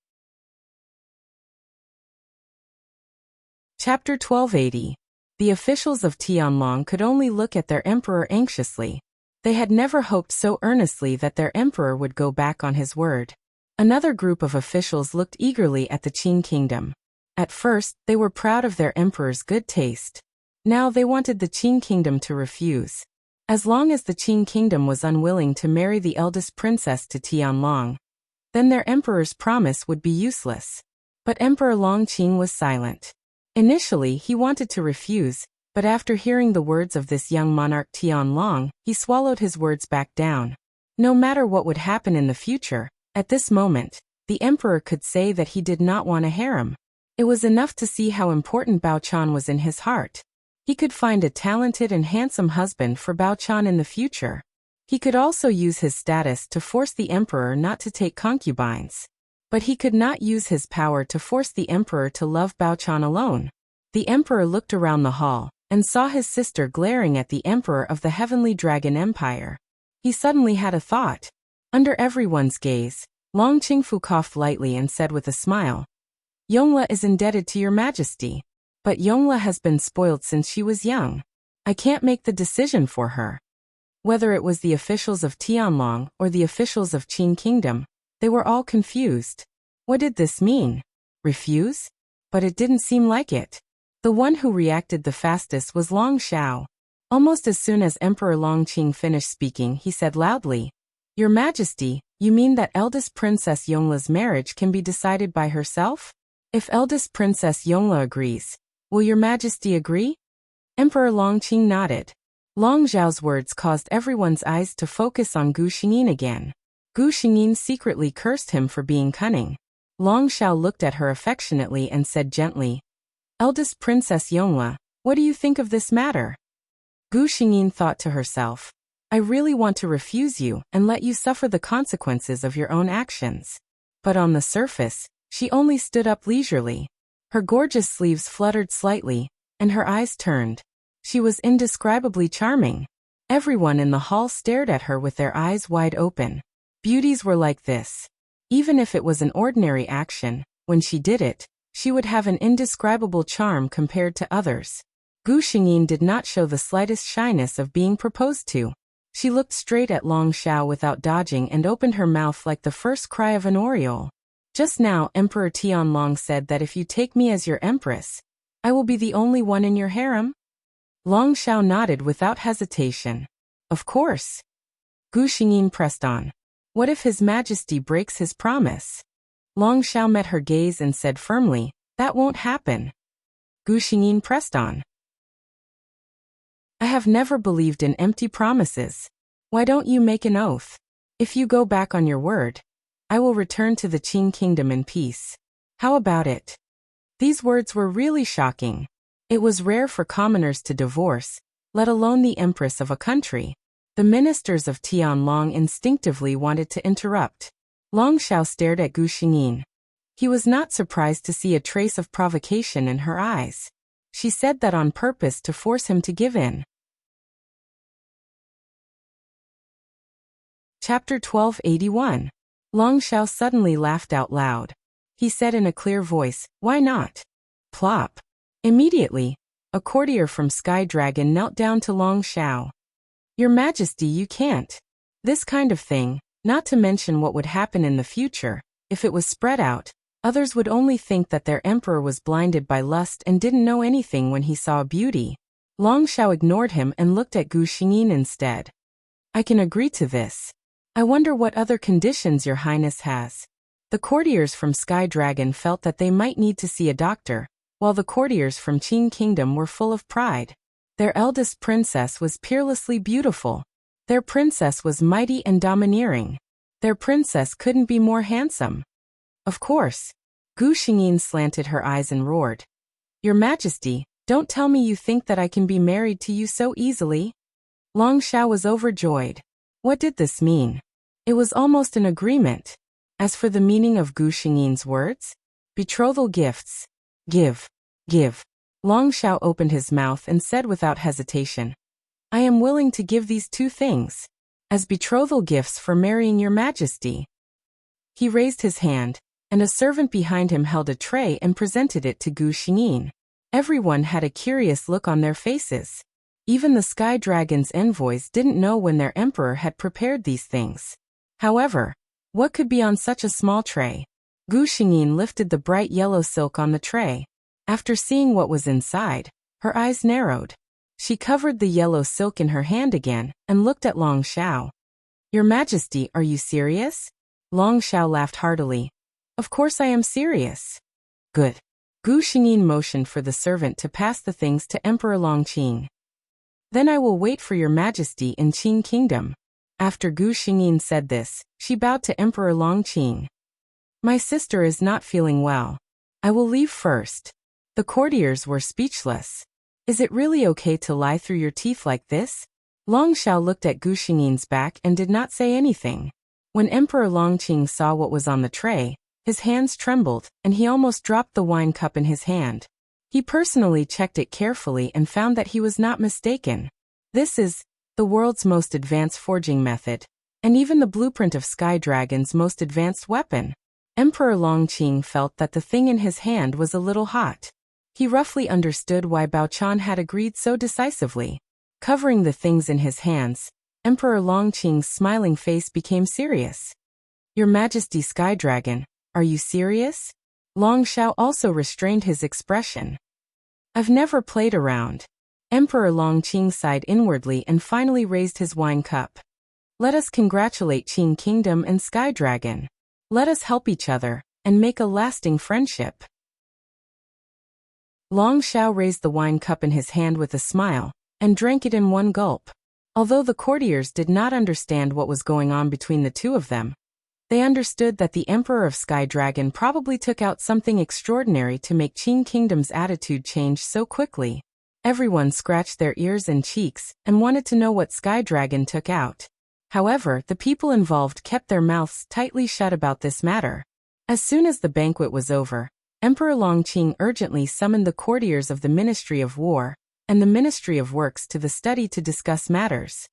Chapter 1280. The officials of Tianlong could only look at their emperor anxiously. They had never hoped so earnestly that their emperor would go back on his word. Another group of officials looked eagerly at the Qing Kingdom. At first, they were proud of their emperor's good taste. Now they wanted the Qing Kingdom to refuse. As long as the Qing Kingdom was unwilling to marry the eldest princess to Tianlong, then their emperor's promise would be useless. But Emperor Longqing was silent. Initially, he wanted to refuse, but after hearing the words of this young monarch Tianlong, he swallowed his words back down. No matter what would happen in the future, at this moment, the emperor could say that he did not want a harem. It was enough to see how important Baochan was in his heart. He could find a talented and handsome husband for Baochan in the future. He could also use his status to force the emperor not to take concubines. But he could not use his power to force the emperor to love Baochan alone. The emperor looked around the hall, and saw his sister glaring at the emperor of the Heavenly Dragon Empire. He suddenly had a thought. Under everyone's gaze, Long Qingfu coughed lightly and said with a smile, "Yongle is indebted to your majesty. But Yongle has been spoiled since she was young. I can't make the decision for her." Whether it was the officials of Tianlong or the officials of Qin Kingdom, they were all confused. What did this mean? Refuse? But it didn't seem like it. The one who reacted the fastest was Long Xiao. Almost as soon as Emperor Longqing finished speaking, he said loudly, "Your Majesty, you mean that eldest Princess Yongle's marriage can be decided by herself? If eldest Princess Yongle agrees, will your Majesty agree?" Emperor Longqing nodded. Long Xiao's words caused everyone's eyes to focus on Gu Xingyin again. Gu Xingyin secretly cursed him for being cunning. Long Xiao looked at her affectionately and said gently, "Eldest Princess Yongle, what do you think of this matter?" Gu Xingyin thought to herself, "I really want to refuse you and let you suffer the consequences of your own actions." But on the surface, she only stood up leisurely. Her gorgeous sleeves fluttered slightly, and her eyes turned. She was indescribably charming. Everyone in the hall stared at her with their eyes wide open. Beauties were like this. Even if it was an ordinary action, when she did it, she would have an indescribable charm compared to others. Gu Xingyin did not show the slightest shyness of being proposed to. She looked straight at Long Xiao without dodging and opened her mouth like the first cry of an oriole. "Just now Emperor Tianlong said that if you take me as your empress, I will be the only one in your harem?" Long Xiao nodded without hesitation. "Of course." Gu Xingyin pressed on. "What if His Majesty breaks his promise?" Long Xiao met her gaze and said firmly, "That won't happen." Gu Xingyin pressed on. "I have never believed in empty promises. Why don't you make an oath? If you go back on your word, I will return to the Qin Kingdom in peace. How about it?" These words were really shocking. It was rare for commoners to divorce, let alone the empress of a country. The ministers of Tianlong instinctively wanted to interrupt. Long Xiao stared at Gu Xingyin. He was not surprised to see a trace of provocation in her eyes. She said that on purpose to force him to give in. Chapter 1281. Long Xiao suddenly laughed out loud. He said in a clear voice, "Why not?" Plop. Immediately, a courtier from Sky Dragon knelt down to Long Xiao. "Your Majesty, you can't. This kind of thing, not to mention what would happen in the future, if it was spread out, others would only think that their emperor was blinded by lust and didn't know anything when he saw a beauty." Long Xiao ignored him and looked at Gu Xingyin instead. "I can agree to this. I wonder what other conditions your highness has." The courtiers from Sky Dragon felt that they might need to see a doctor, while the courtiers from Qin Kingdom were full of pride. Their eldest princess was peerlessly beautiful. Their princess was mighty and domineering. Their princess couldn't be more handsome. Of course. Gu Xingyin slanted her eyes and roared, "Your Majesty, don't tell me you think that I can be married to you so easily?" Long Xiao was overjoyed. What did this mean? It was almost an agreement. As for the meaning of Gu Xingyin's words, betrothal gifts. Give. Long Xiao opened his mouth and said without hesitation, "I am willing to give these two things as betrothal gifts for marrying your Majesty." He raised his hand, and a servant behind him held a tray and presented it to Gu Xingyin. Everyone had a curious look on their faces. Even the Sky Dragon's envoys didn't know when their emperor had prepared these things. However, what could be on such a small tray? Gu Xingyin lifted the bright yellow silk on the tray. After seeing what was inside, her eyes narrowed. She covered the yellow silk in her hand again and looked at Long Xiao. "Your Majesty, are you serious?" Long Xiao laughed heartily. "Of course I am serious." "Good." Gu Xingyin motioned for the servant to pass the things to Emperor Longqing. "Then I will wait for your Majesty in Qin Kingdom." After Gu Xingyin said this, she bowed to Emperor Longqing. "My sister is not feeling well. I will leave first." The courtiers were speechless. "Is it really okay to lie through your teeth like this?" Long Xiao looked at Gu Xingyin's back and did not say anything. When Emperor Longqing saw what was on the tray, his hands trembled, and he almost dropped the wine cup in his hand. He personally checked it carefully and found that he was not mistaken. This is the world's most advanced forging method, and even the blueprint of Sky Dragon's most advanced weapon. Emperor Longqing felt that the thing in his hand was a little hot. He roughly understood why Bao Chan had agreed so decisively. Covering the things in his hands, Emperor Longqing's smiling face became serious. Your Majesty Sky Dragon, are you serious? Long Xiao also restrained his expression. I've never played around. Emperor Longqing sighed inwardly and finally raised his wine cup. Let us congratulate Qing Kingdom and Sky Dragon. Let us help each other and make a lasting friendship. Long Xiao raised the wine cup in his hand with a smile and drank it in one gulp. Although the courtiers did not understand what was going on between the two of them, they understood that the Emperor of Sky Dragon probably took out something extraordinary to make Qing Kingdom's attitude change so quickly. Everyone scratched their ears and cheeks and wanted to know what Sky Dragon took out. However, the people involved kept their mouths tightly shut about this matter. As soon as the banquet was over, Emperor Longqing urgently summoned the courtiers of the Ministry of War and the Ministry of Works to the study to discuss matters.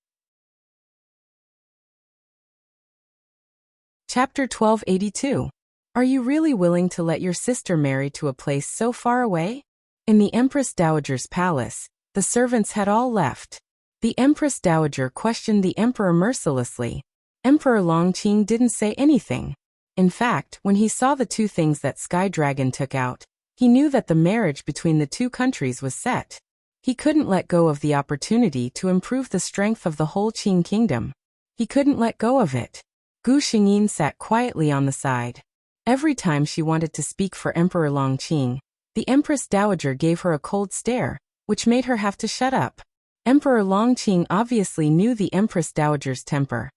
Chapter 1282. Are you really willing to let your sister marry to a place so far away? In the Empress Dowager's palace, the servants had all left. The Empress Dowager questioned the Emperor mercilessly. Emperor Longqing didn't say anything. In fact, when he saw the two things that Sky Dragon took out, he knew that the marriage between the two countries was set. He couldn't let go of the opportunity to improve the strength of the whole Qing Kingdom. He couldn't let go of it. Gu Xingyin sat quietly on the side. Every time she wanted to speak for Emperor Longqing, the Empress Dowager gave her a cold stare, which made her have to shut up. Emperor Longqing obviously knew the Empress Dowager's temper.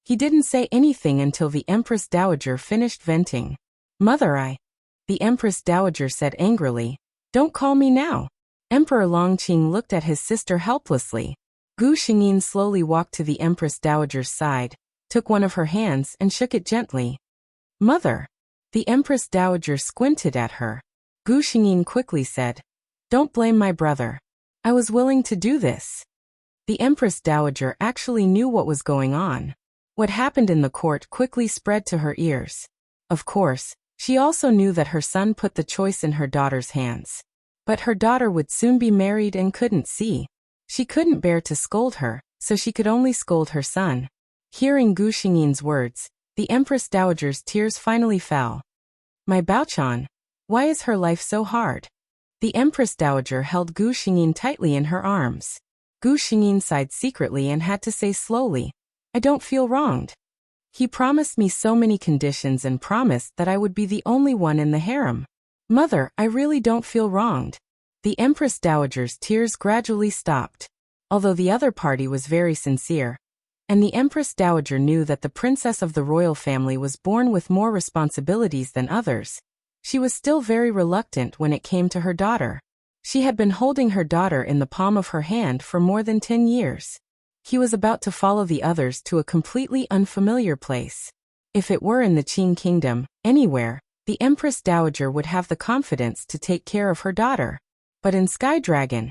He didn't say anything until the Empress Dowager finished venting. Mother, the Empress Dowager said angrily. Don't call me now. Emperor Longqing looked at his sister helplessly. Gu Xingyin slowly walked to the Empress Dowager's side, took one of her hands and shook it gently. Mother. The Empress Dowager squinted at her. Gu Xingyin quickly said, Don't blame my brother. I was willing to do this. The Empress Dowager actually knew what was going on. What happened in the court quickly spread to her ears. Of course, she also knew that her son put the choice in her daughter's hands. But her daughter would soon be married and couldn't see. She couldn't bear to scold her, so she could only scold her son. Hearing Gu Xingyin's words, the Empress Dowager's tears finally fell. My Baochan, why is her life so hard? The Empress Dowager held Gu Xingyin tightly in her arms. Gu Xingyin sighed secretly and had to say slowly, I don't feel wronged. He promised me so many conditions and promised that I would be the only one in the harem. Mother, I really don't feel wronged. The Empress Dowager's tears gradually stopped. Although the other party was very sincere, and the Empress Dowager knew that the princess of the royal family was born with more responsibilities than others, she was still very reluctant when it came to her daughter. She had been holding her daughter in the palm of her hand for more than 10 years. He was about to follow the others to a completely unfamiliar place. If it were in the Qing Kingdom, anywhere, the Empress Dowager would have the confidence to take care of her daughter. But in Sky Dragon,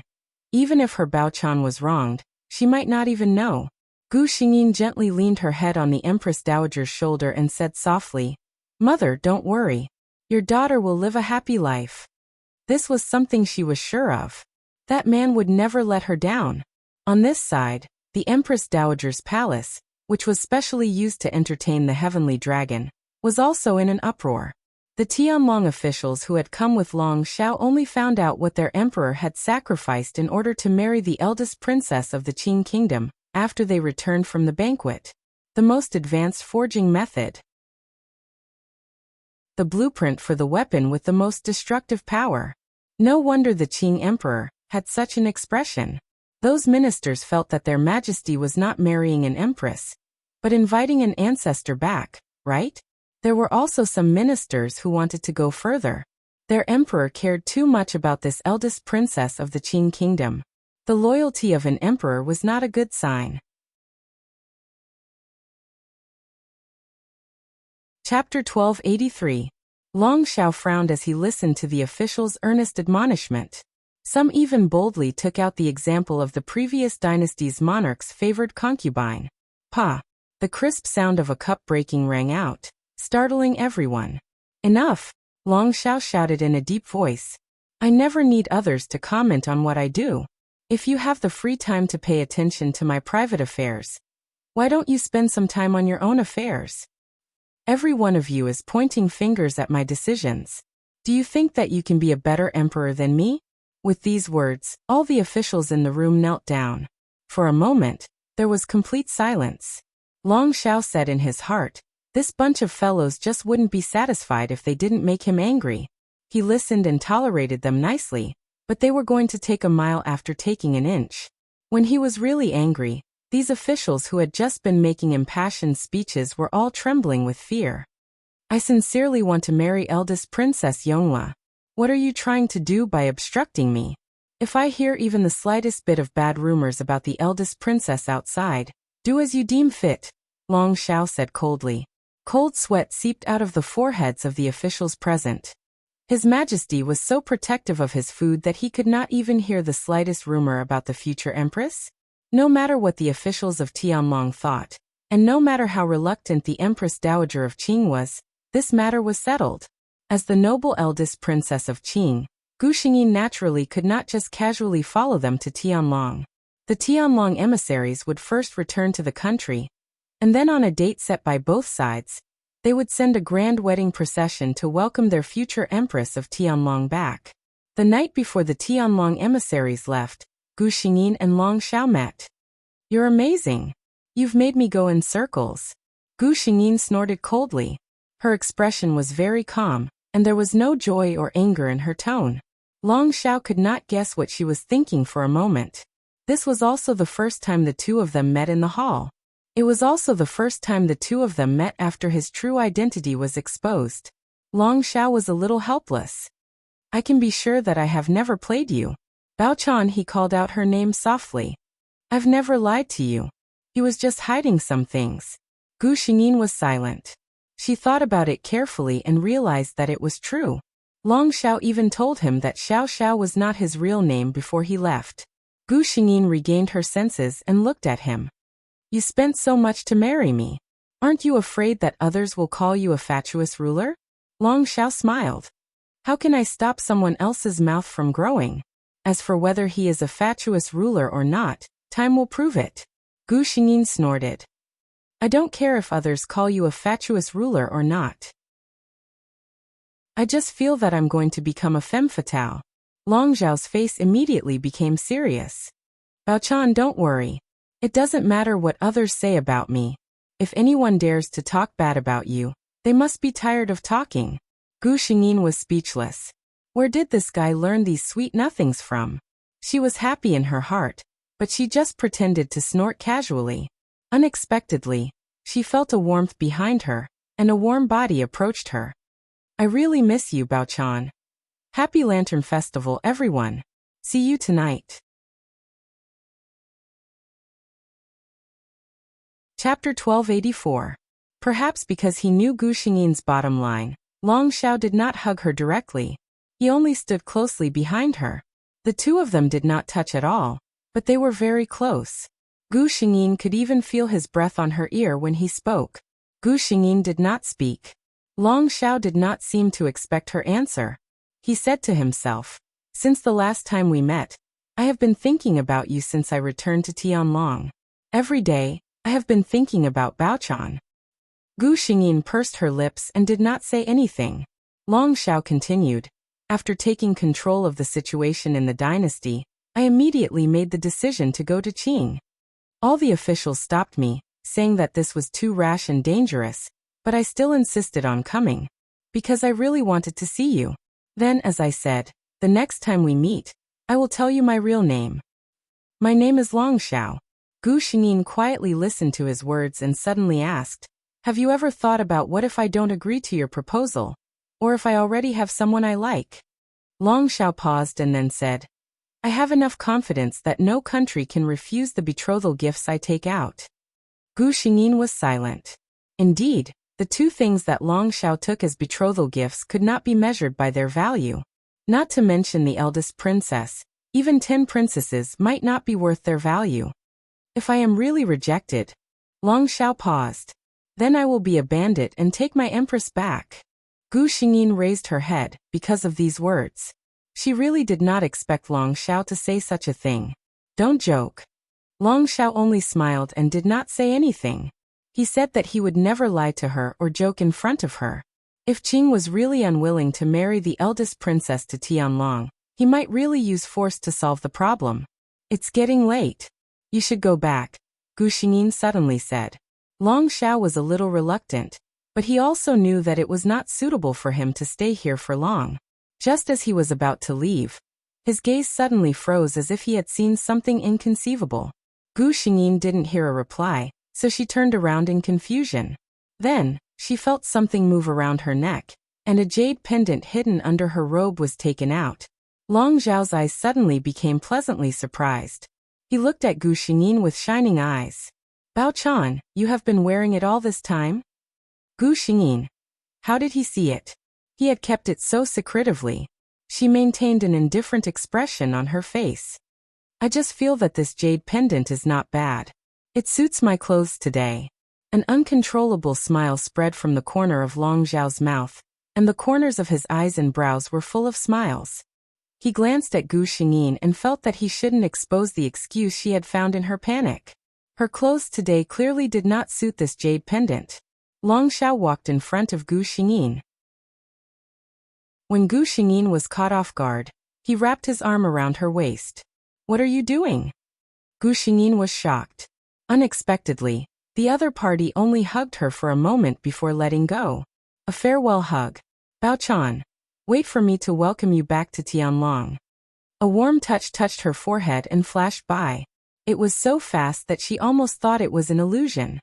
even if her Baochan was wronged, she might not even know. Gu Xingyin gently leaned her head on the Empress Dowager's shoulder and said softly, Mother, don't worry. Your daughter will live a happy life. This was something she was sure of. That man would never let her down. On this side, the Empress Dowager's palace, which was specially used to entertain the heavenly dragon, was also in an uproar. The Tianlong officials who had come with Long Xiao only found out what their emperor had sacrificed in order to marry the eldest princess of the Qing Kingdom, after they returned from the banquet. The most advanced forging method. The blueprint for the weapon with the most destructive power. No wonder the Qing emperor had such an expression. Those ministers felt that their majesty was not marrying an empress, but inviting an ancestor back, right? There were also some ministers who wanted to go further. Their emperor cared too much about this eldest princess of the Qing Kingdom. The loyalty of an emperor was not a good sign. Chapter 1283. Long Xiao frowned as he listened to the official's earnest admonishment. Some even boldly took out the example of the previous dynasty's monarch's favored concubine. Pa! The crisp sound of a cup breaking rang out, startling everyone. Enough! Long Xiao shouted in a deep voice. I never need others to comment on what I do. If you have the free time to pay attention to my private affairs, why don't you spend some time on your own affairs? Every one of you is pointing fingers at my decisions. Do you think that you can be a better emperor than me? With these words, all the officials in the room knelt down. For a moment, there was complete silence. Long Xiao said in his heart, this bunch of fellows just wouldn't be satisfied if they didn't make him angry. He listened and tolerated them nicely, but they were going to take a mile after taking an inch. When he was really angry, these officials who had just been making impassioned speeches were all trembling with fear. I sincerely want to marry eldest Princess Yonghua. What are you trying to do by obstructing me? If I hear even the slightest bit of bad rumors about the eldest princess outside, do as you deem fit, Long Xiao said coldly. Cold sweat seeped out of the foreheads of the officials present. His Majesty was so protective of his food that he could not even hear the slightest rumor about the future empress. No matter what the officials of Tianlong thought, and no matter how reluctant the Empress Dowager of Qing was, this matter was settled. As the noble eldest princess of Qing, Gu Xingyin naturally could not just casually follow them to Tianlong. The Tianlong emissaries would first return to the country, and then on a date set by both sides, they would send a grand wedding procession to welcome their future empress of Tianlong back. The night before the Tianlong emissaries left, Gu Xingyin and Long Xiao met. You're amazing. You've made me go in circles. Gu Xingyin snorted coldly. Her expression was very calm, and there was no joy or anger in her tone. Long Xiao could not guess what she was thinking for a moment. This was also the first time the two of them met in the hall. It was also the first time the two of them met after his true identity was exposed. Long Xiao was a little helpless. I can be sure that I have never played you. Bao Chan, he called out her name softly. I've never lied to you. He was just hiding some things. Gu Xingyin was silent. She thought about it carefully and realized that it was true. Long Xiao even told him that Xiao Xiao was not his real name before he left. Gu Xingyin regained her senses and looked at him. You spent so much to marry me. Aren't you afraid that others will call you a fatuous ruler? Long Xiao smiled. How can I stop someone else's mouth from growing? As for whether he is a fatuous ruler or not, time will prove it. Gu Xingyin snorted. I don't care if others call you a fatuous ruler or not. I just feel that I'm going to become a femme fatale. Long Xiao's face immediately became serious. Bao Chan, don't worry. It doesn't matter what others say about me. If anyone dares to talk bad about you, they must be tired of talking. Gu Xingyin was speechless. Where did this guy learn these sweet nothings from? She was happy in her heart, but she just pretended to snort casually. Unexpectedly, she felt a warmth behind her, and a warm body approached her. I really miss you, Bao Chan. Happy Lantern Festival, everyone. See you tonight. Chapter 1284. Perhaps because he knew Gu Xingyin's bottom line, Long Xiao did not hug her directly. He only stood closely behind her. The two of them did not touch at all, but they were very close. Gu Xingyin could even feel his breath on her ear when he spoke. Gu Xingyin did not speak. Long Xiao did not seem to expect her answer. He said to himself, since the last time we met, I have been thinking about you since I returned to Tianlong. Every day, I have been thinking about Bao Chan. Gu Xingyin pursed her lips and did not say anything. Long Xiao continued, after taking control of the situation in the dynasty, I immediately made the decision to go to Qing. All the officials stopped me, saying that this was too rash and dangerous, but I still insisted on coming, because I really wanted to see you. Then, as I said, the next time we meet, I will tell you my real name. My name is Long Xiao. Gu Xingyin quietly listened to his words and suddenly asked, have you ever thought about what if I don't agree to your proposal? Or if I already have someone I like? Long Xiao paused and then said, I have enough confidence that no country can refuse the betrothal gifts I take out. Gu Xingyin was silent. Indeed, The two things that Long Xiao took as betrothal gifts could not be measured by their value. Not to mention the eldest princess, even 10 princesses might not be worth their value. If I am really rejected, Long Xiao paused. Then I will be a bandit and take my empress back. Gu Xingyin raised her head because of these words. She really did not expect Long Xiao to say such a thing. Don't joke. Long Xiao only smiled and did not say anything. He said that he would never lie to her or joke in front of her. If Qing was really unwilling to marry the eldest princess to Tianlong, he might really use force to solve the problem. It's getting late. You should go back, Gu Xingyin suddenly said. Long Xiao was a little reluctant, but he also knew that it was not suitable for him to stay here for long. Just as he was about to leave, his gaze suddenly froze as if he had seen something inconceivable. Gu Xingyin didn't hear a reply, so she turned around in confusion. Then, she felt something move around her neck, and a jade pendant hidden under her robe was taken out. Long Xiao's eyes suddenly became pleasantly surprised. He looked at Gu Xingyin with shining eyes. Bao Chan, you have been wearing it all this time? Gu Xingyin. How did he see it? He had kept it so secretively. She maintained an indifferent expression on her face. I just feel that this jade pendant is not bad. It suits my clothes today. An uncontrollable smile spread from the corner of Long Xiao's mouth, and the corners of his eyes and brows were full of smiles. He glanced at Gu Xingyin and felt that he shouldn't expose the excuse she had found in her panic. Her clothes today clearly did not suit this jade pendant. Long Xiao walked in front of Gu Xingyin. When Gu Xingyin was caught off guard, he wrapped his arm around her waist. What are you doing? Gu Xingyin was shocked. Unexpectedly, the other party only hugged her for a moment before letting go. A farewell hug. Bao Chan, wait for me to welcome you back to Tianlong. A warm touch touched her forehead and flashed by. It was so fast that she almost thought it was an illusion.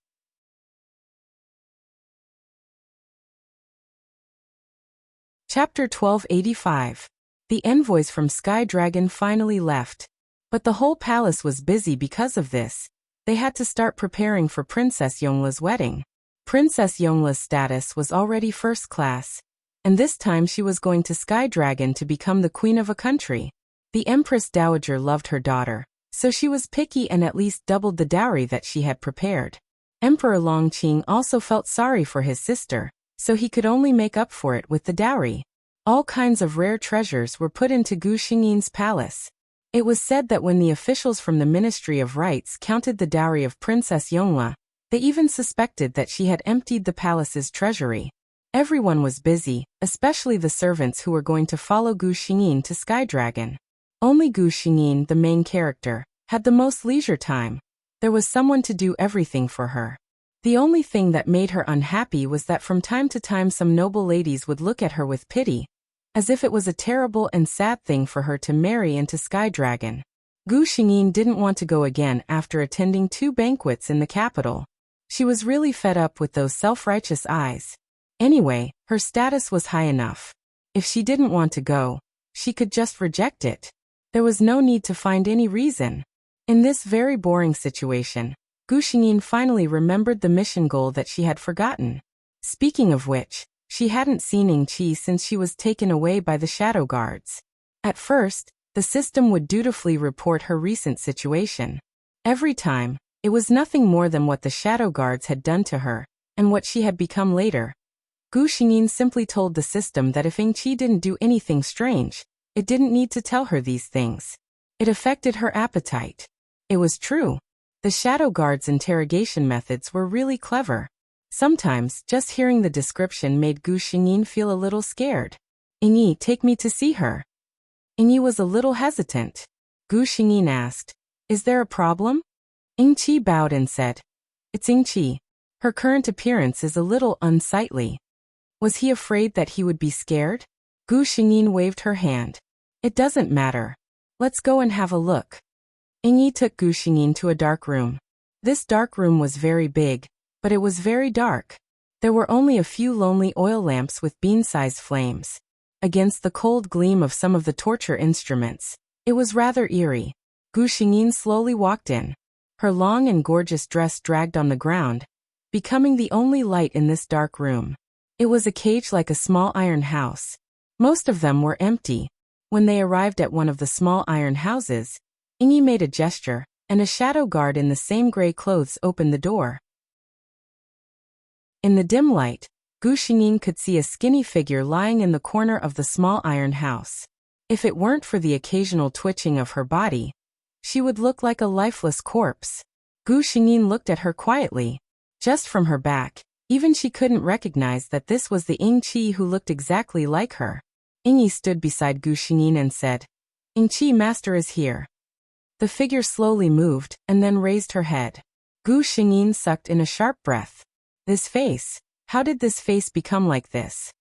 Chapter 1285. The envoys from Sky Dragon finally left. But the whole palace was busy because of this. They had to start preparing for Princess Yongla's wedding. Princess Yongla's status was already first class, and this time she was going to Sky Dragon to become the queen of a country. The Empress Dowager loved her daughter, so she was picky and at least doubled the dowry that she had prepared. Emperor Longqing also felt sorry for his sister, so he could only make up for it with the dowry. All kinds of rare treasures were put into Gu Xingyin's palace. It was said that when the officials from the Ministry of Rites counted the dowry of Princess Yongla, they even suspected that she had emptied the palace's treasury. Everyone was busy, especially the servants who were going to follow Gu Xingyin to Sky Dragon. Only Gu Xingyin, the main character, had the most leisure time. There was someone to do everything for her. The only thing that made her unhappy was that from time to time some noble ladies would look at her with pity, as if it was a terrible and sad thing for her to marry into Sky Dragon. Gu Xingyin didn't want to go again after attending 2 banquets in the capital. She was really fed up with those self-righteous eyes. Anyway, her status was high enough. If she didn't want to go, she could just reject it. There was no need to find any reason. In this very boring situation, Gu Xingyin finally remembered the mission goal that she had forgotten. Speaking of which, she hadn't seen Ying Qi since she was taken away by the shadow guards. At first, the system would dutifully report her recent situation. Every time, it was nothing more than what the shadow guards had done to her, and what she had become later. Gu Xingyin simply told the system that if Ying Qi didn't do anything strange, it didn't need to tell her these things. It affected her appetite. It was true. The shadow guards' interrogation methods were really clever. Sometimes, just hearing the description made Gu Xingyin feel a little scared. Yingyi, take me to see her. Yingyi was a little hesitant. Gu Xingyin asked, is there a problem? Ying Qi bowed and said, it's Ying Qi. Her current appearance is a little unsightly. Was he afraid that he would be scared? Gu Xingyin waved her hand. It doesn't matter. Let's go and have a look. Yingyi took Gu Xingyin to a dark room. This dark room was very big, but it was very dark. There were only a few lonely oil lamps with bean-sized flames. Against the cold gleam of some of the torture instruments, it was rather eerie. Gu Xingyin slowly walked in. Her long and gorgeous dress dragged on the ground, becoming the only light in this dark room. It was a cage like a small iron house. Most of them were empty. When they arrived at one of the small iron houses, Ingi made a gesture, and a shadow guard in the same gray clothes opened the door. In the dim light, Gu Xingyin could see a skinny figure lying in the corner of the small iron house. If it weren't for the occasional twitching of her body, she would look like a lifeless corpse. Gu Xingyin looked at her quietly. Just from her back, even she couldn't recognize that this was the Ing Chi who looked exactly like her. Ingi stood beside Gu Xingyin and said, "Ing Chi, master is here." The figure slowly moved and then raised her head. Gu Xingyin sucked in a sharp breath. This face, how did this face become like this?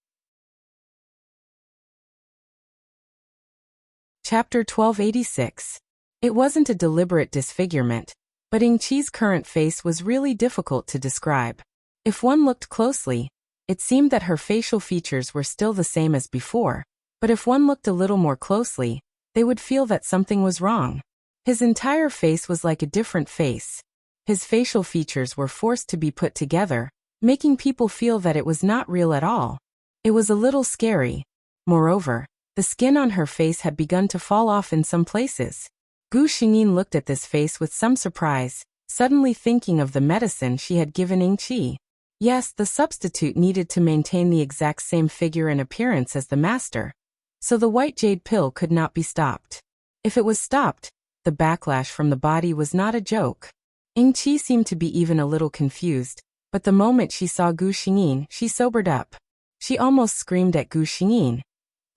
Chapter 1286. It wasn't a deliberate disfigurement, but Ing Chi's current face was really difficult to describe. If one looked closely, it seemed that her facial features were still the same as before, but if one looked a little more closely, they would feel that something was wrong. His entire face was like a different face. His facial features were forced to be put together, making people feel that it was not real at all. It was a little scary. Moreover, the skin on her face had begun to fall off in some places. Gu Xingyin looked at this face with some surprise, suddenly thinking of the medicine she had given Ing Chi. Yes, the substitute needed to maintain the exact same figure and appearance as the master, so the white jade pill could not be stopped. If it was stopped, the backlash from the body was not a joke. Ing Chi seemed to be even a little confused, but the moment she saw Gu Xingyin, she sobered up. She almost screamed at Gu Xingyin.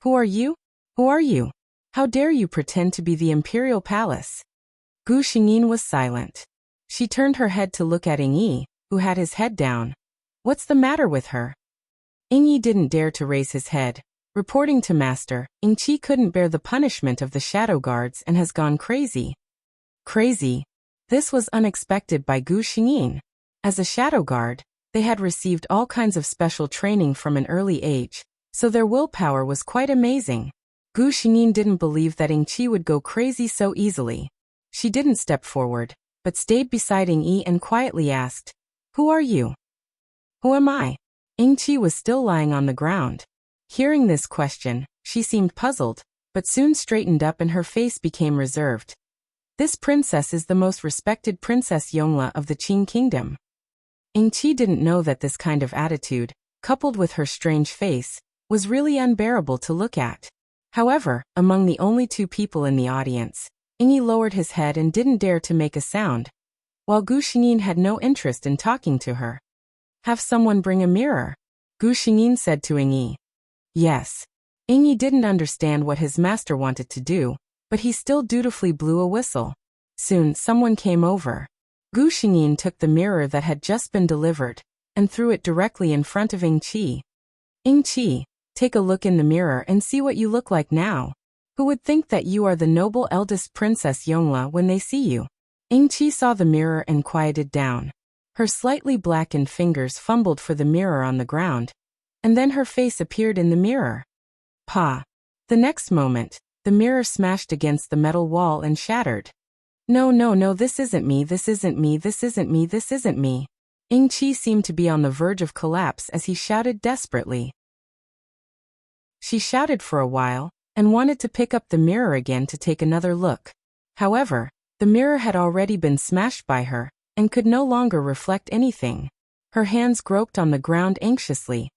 "Who are you? Who are you? How dare you pretend to be the imperial palace?" Gu Xingyin was silent. She turned her head to look at Ing Yi, who had his head down. What's the matter with her? Ing Yi didn't dare to raise his head. Reporting to master, Ing Chi couldn't bear the punishment of the shadow guards and has gone crazy. Crazy? This was unexpected by Gu Xingyin. As a shadow guard, they had received all kinds of special training from an early age, so their willpower was quite amazing. Gu Xingyin didn't believe that Ing Chi would go crazy so easily. She didn't step forward, but stayed beside Ing Yi and quietly asked, "Who are you?" "Who am I?" Ing Chi was still lying on the ground. Hearing this question, she seemed puzzled, but soon straightened up and her face became reserved. "This princess is the most respected Princess Yongla of the Qing Kingdom." Ing Chi didn't know that this kind of attitude, coupled with her strange face, was really unbearable to look at. However, among the only two people in the audience, Ing Yi lowered his head and didn't dare to make a sound, while Gu Xingyin had no interest in talking to her. "Have someone bring a mirror," Gu Xingyin said to Ing Yi. Yes. Ing Yi didn't understand what his master wanted to do, but he still dutifully blew a whistle. Soon someone came over. Gu Xingyin took the mirror that had just been delivered, and threw it directly in front of Ing Chi. "Ing Chi, take a look in the mirror and see what you look like now. Who would think that you are the noble eldest Princess Yongla when they see you?" Ing Chi saw the mirror and quieted down. Her slightly blackened fingers fumbled for the mirror on the ground, and then her face appeared in the mirror. Pa! The next moment, the mirror smashed against the metal wall and shattered. No, this isn't me, this isn't me, this isn't me, this isn't me. Ing Chi seemed to be on the verge of collapse as he shouted desperately. She shouted for a while, and wanted to pick up the mirror again to take another look. However, the mirror had already been smashed by her, and could no longer reflect anything. Her hands groped on the ground anxiously,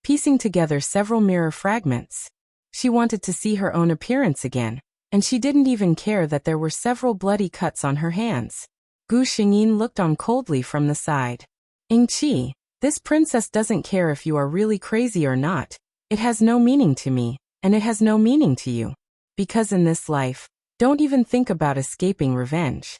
piecing together several mirror fragments. She wanted to see her own appearance again, and she didn't even care that there were several bloody cuts on her hands. Gu Xingyin looked on coldly from the side. "Ing Chi, this princess doesn't care if you are really crazy or not. It has no meaning to me, and it has no meaning to you. Because in this life, don't even think about escaping revenge."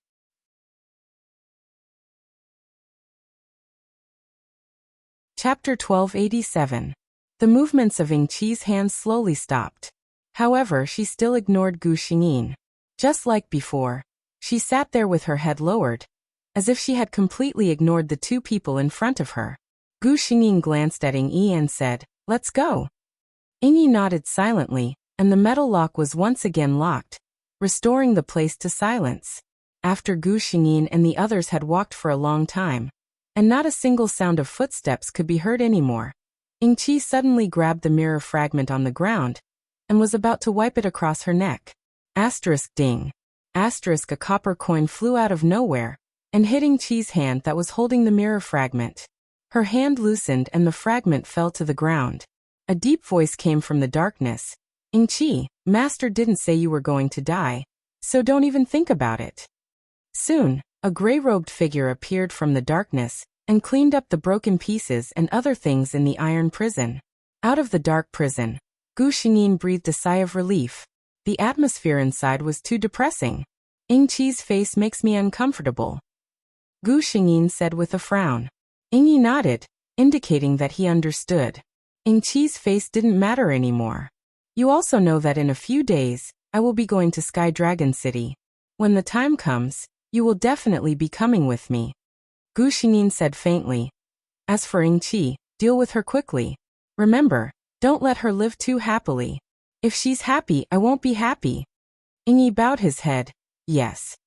Chapter 1287. The movements of Ing Chi's hands slowly stopped. However, she still ignored Gu Xingyin. Just like before, she sat there with her head lowered, as if she had completely ignored the two people in front of her. Gu Xingyin glanced at Ing Yi and said, "Let's go." Ing Yi nodded silently, and the metal lock was once again locked, restoring the place to silence. After Gu Xingyin and the others had walked for a long time, and not a single sound of footsteps could be heard anymore. Ing-chi suddenly grabbed the mirror fragment on the ground and was about to wipe it across her neck. Asterisk ding. Asterisk a copper coin flew out of nowhere and hit Ing-chi's hand that was holding the mirror fragment. Her hand loosened and the fragment fell to the ground. A deep voice came from the darkness. Ing-chi, Master didn't say you were going to die, so don't even think about it. Soon, a gray-robed figure appeared from the darkness and cleaned up the broken pieces and other things in the iron prison. Out of the dark prison, Gu Xingyin breathed a sigh of relief. The atmosphere inside was too depressing. Ing-chi's face makes me uncomfortable, Gu Xingyin said with a frown. Ing-yi nodded, indicating that he understood. Ing-chi's face didn't matter anymore. You also know that in a few days, I will be going to Sky Dragon City. When the time comes, you will definitely be coming with me. Gu Xingyin said faintly. As for Ing-chi, deal with her quickly. Remember, don't let her live too happily. If she's happy, I won't be happy. Ing-yi bowed his head. Yes.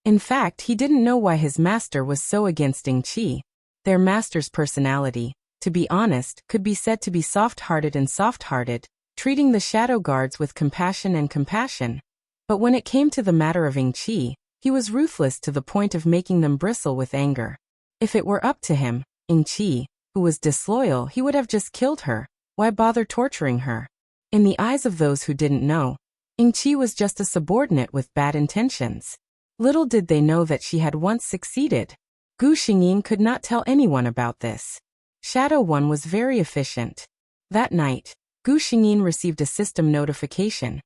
In fact, he didn't know why his master was so against Ing-chi. Their master's personality, to be honest, could be said to be soft-hearted and soft-hearted, treating the shadow guards with compassion and compassion. But when it came to the matter of Ing-chi, he was ruthless to the point of making them bristle with anger. If it were up to him, Ing-chi, who was disloyal, he would have just killed her. Why bother torturing her? In the eyes of those who didn't know, Ing-chi was just a subordinate with bad intentions. Little did they know that she had once succeeded. Gu Xingyin could not tell anyone about this. Shadow One was very efficient. That night, Gu Xingyin received a system notification.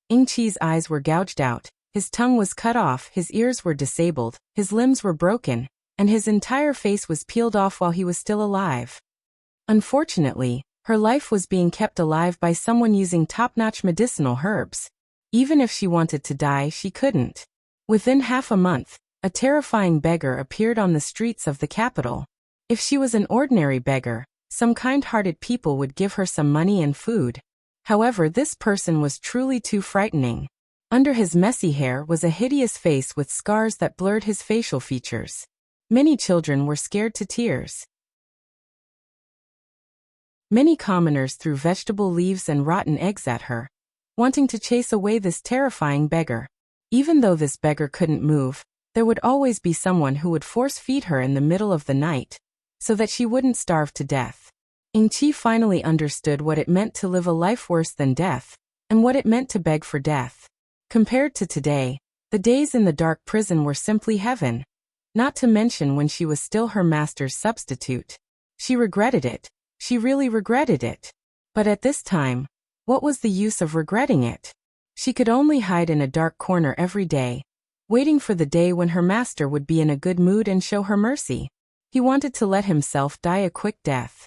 Ing-chi's eyes were gouged out, his tongue was cut off, his ears were disabled, his limbs were broken, and his entire face was peeled off while he was still alive. Unfortunately, her life was being kept alive by someone using top-notch medicinal herbs. Even if she wanted to die, she couldn't. Within half a month, a terrifying beggar appeared on the streets of the capital. If she was an ordinary beggar, some kind-hearted people would give her some money and food. However, this person was truly too frightening. Under his messy hair was a hideous face with scars that blurred his facial features. Many children were scared to tears. Many commoners threw vegetable leaves and rotten eggs at her, wanting to chase away this terrifying beggar. Even though this beggar couldn't move, there would always be someone who would force-feed her in the middle of the night, so that she wouldn't starve to death. Ing-chi finally understood what it meant to live a life worse than death, and what it meant to beg for death. Compared to today, the days in the dark prison were simply heaven, not to mention when she was still her master's substitute. She regretted it. She really regretted it. But at this time, what was the use of regretting it? She could only hide in a dark corner every day, waiting for the day when her master would be in a good mood and show her mercy. He wanted to let himself die a quick death.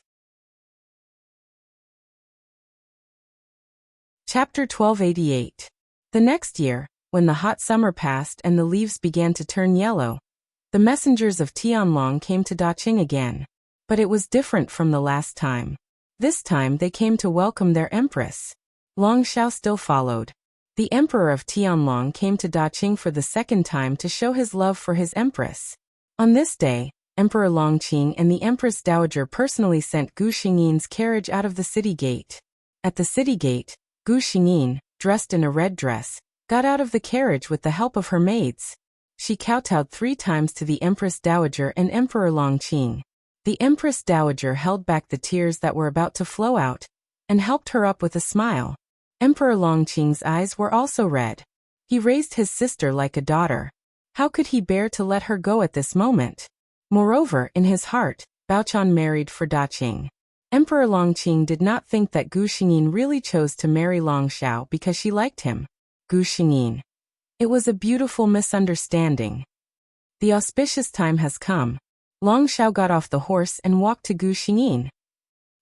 Chapter 1288. The next year, when the hot summer passed and the leaves began to turn yellow, the messengers of Tianlong came to Daqing again. But it was different from the last time. This time they came to welcome their empress. Long Xiao still followed. The emperor of Tianlong came to Daqing for the second time to show his love for his empress. On this day, Emperor Longqing and the Empress Dowager personally sent Gu Xingyin's carriage out of the city gate. At the city gate, Gu Xingyin, dressed in a red dress, got out of the carriage with the help of her maids. She kowtowed 3 times to the Empress Dowager and Emperor Longqing. The Empress Dowager held back the tears that were about to flow out, and helped her up with a smile. Emperor Longqing's eyes were also red. He raised his sister like a daughter. How could he bear to let her go at this moment? Moreover, in his heart, Baochan married for Daqing. Emperor Longqing did not think that Gu Xingyin really chose to marry Long Xiao because she liked him. Gu Xingyin. It was a beautiful misunderstanding. The auspicious time has come. Long Xiao got off the horse and walked to Gu Xingyin.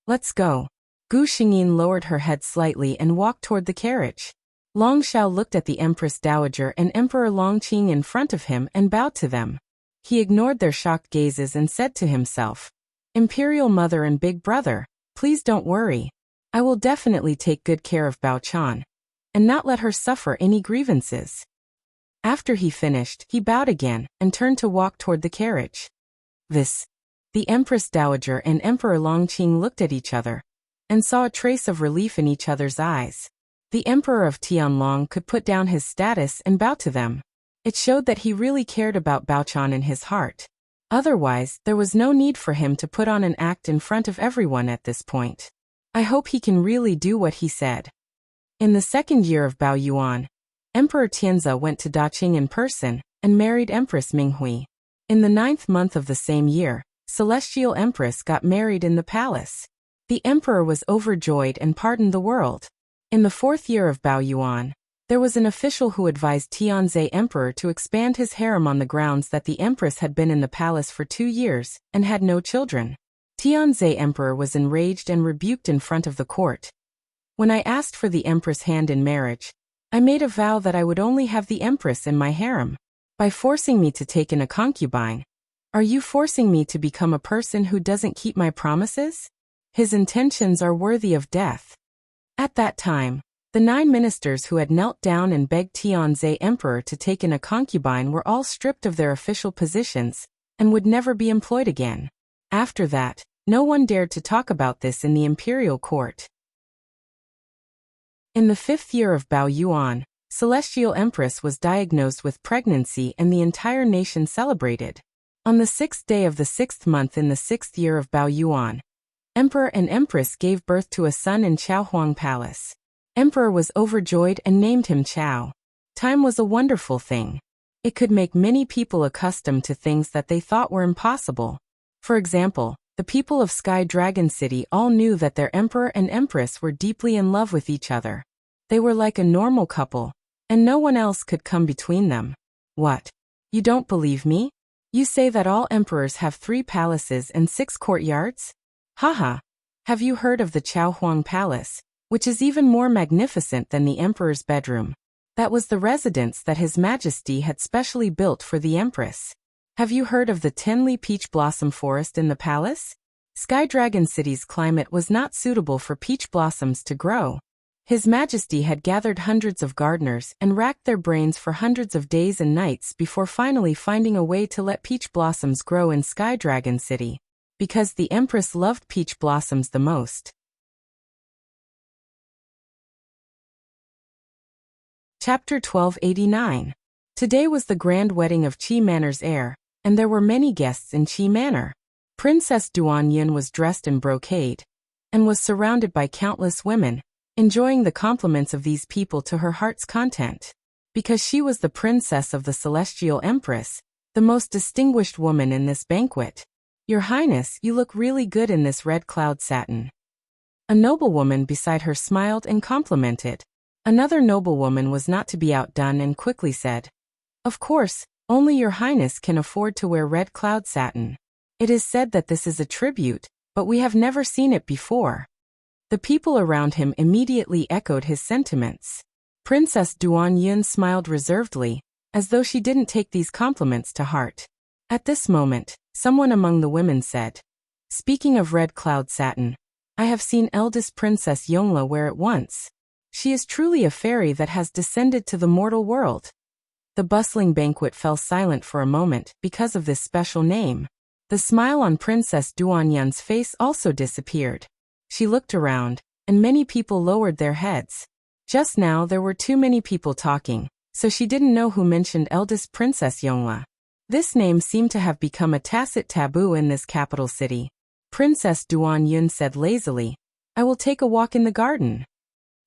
Let's go. Gu Xingyin lowered her head slightly and walked toward the carriage. Long Xiao looked at the Empress Dowager and Emperor Longqing in front of him and bowed to them. He ignored their shocked gazes and said to himself, Imperial Mother and Big Brother, please don't worry. I will definitely take good care of Baochan, and not let her suffer any grievances. After he finished, he bowed again and turned to walk toward the carriage. The The Empress Dowager and Emperor Longqing looked at each other and saw a trace of relief in each other's eyes. The Emperor of Tianlong could put down his status and bow to them. It showed that he really cared about Baochan in his heart. Otherwise, there was no need for him to put on an act in front of everyone at this point. I hope he can really do what he said. In the second year of Bao Yuan, Emperor Tianzi went to Daqing in person and married Empress Minghui. In the 9th month of the same year, Celestial Empress got married in the palace. The emperor was overjoyed and pardoned the world. In the 4th year of Bao Yuan, there was an official who advised Tianzi Emperor to expand his harem on the grounds that the empress had been in the palace for 2 years and had no children. Tianzi Emperor was enraged and rebuked in front of the court. When I asked for the empress' hand in marriage, I made a vow that I would only have the empress in my harem. By forcing me to take in a concubine, are you forcing me to become a person who doesn't keep my promises? His intentions are worthy of death. At that time, the 9 ministers who had knelt down and begged Tianzi Emperor to take in a concubine were all stripped of their official positions and would never be employed again. After that, no one dared to talk about this in the imperial court. In the 5th year of Bao Yuan, Celestial Empress was diagnosed with pregnancy and the entire nation celebrated. On the 6th day of the 6th month in the 6th year of Bao Yuan, Emperor and Empress gave birth to a son in Chaohuang Palace. Emperor was overjoyed and named him Chao. Time was a wonderful thing. It could make many people accustomed to things that they thought were impossible. For example, the people of Sky Dragon City all knew that their emperor and empress were deeply in love with each other. They were like a normal couple, and no one else could come between them. What? You don't believe me? You say that all emperors have 3 palaces and 6 courtyards? Haha. Have you heard of the Chaohuang Palace, which is even more magnificent than the emperor's bedroom? That was the residence that His Majesty had specially built for the empress. Have you heard of the Tenli peach blossom forest in the palace? Sky Dragon City's climate was not suitable for peach blossoms to grow. His Majesty had gathered hundreds of gardeners and racked their brains for hundreds of days and nights before finally finding a way to let peach blossoms grow in Sky Dragon City, because the Empress loved peach blossoms the most. Chapter 1289. Today was the grand wedding of Qi Manor's heir, and there were many guests in Qi Manor. Princess Duan Yun was dressed in brocade and was surrounded by countless women, enjoying the compliments of these people to her heart's content. Because she was the princess of the Celestial Empress, the most distinguished woman in this banquet. Your Highness, you look really good in this red cloud satin. A noblewoman beside her smiled and complimented. Another noblewoman was not to be outdone and quickly said, "Of course, only Your Highness can afford to wear red cloud satin. It is said that this is a tribute, but we have never seen it before." The people around him immediately echoed his sentiments. Princess Duan Yun smiled reservedly, as though she didn't take these compliments to heart. At this moment, someone among the women said, "Speaking of red cloud satin, I have seen eldest Princess Yongla wear it once. She is truly a fairy that has descended to the mortal world." The bustling banquet fell silent for a moment because of this special name. The smile on Princess Duan Yun's face also disappeared. She looked around, and many people lowered their heads. Just now there were too many people talking, so she didn't know who mentioned eldest Princess Yongla. This name seemed to have become a tacit taboo in this capital city. Princess Duan Yun said lazily, "I will take a walk in the garden."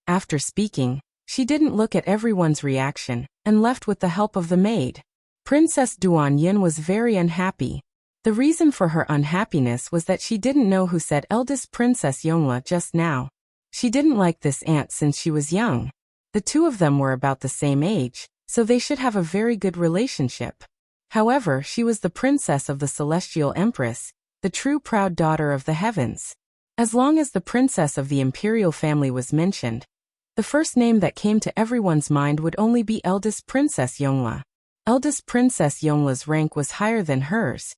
After speaking, she didn't look at everyone's reaction, and left with the help of the maid. Princess Duan Yun was very unhappy. The reason for her unhappiness was that she didn't know who said eldest Princess Yongla just now. She didn't like this aunt since she was young. The two of them were about the same age, so they should have a very good relationship. However, she was the princess of the Celestial Empress, the true proud daughter of the heavens. As long as the princess of the imperial family was mentioned, the first name that came to everyone's mind would only be eldest Princess Yongla. Eldest Princess Yongla's rank was higher than hers.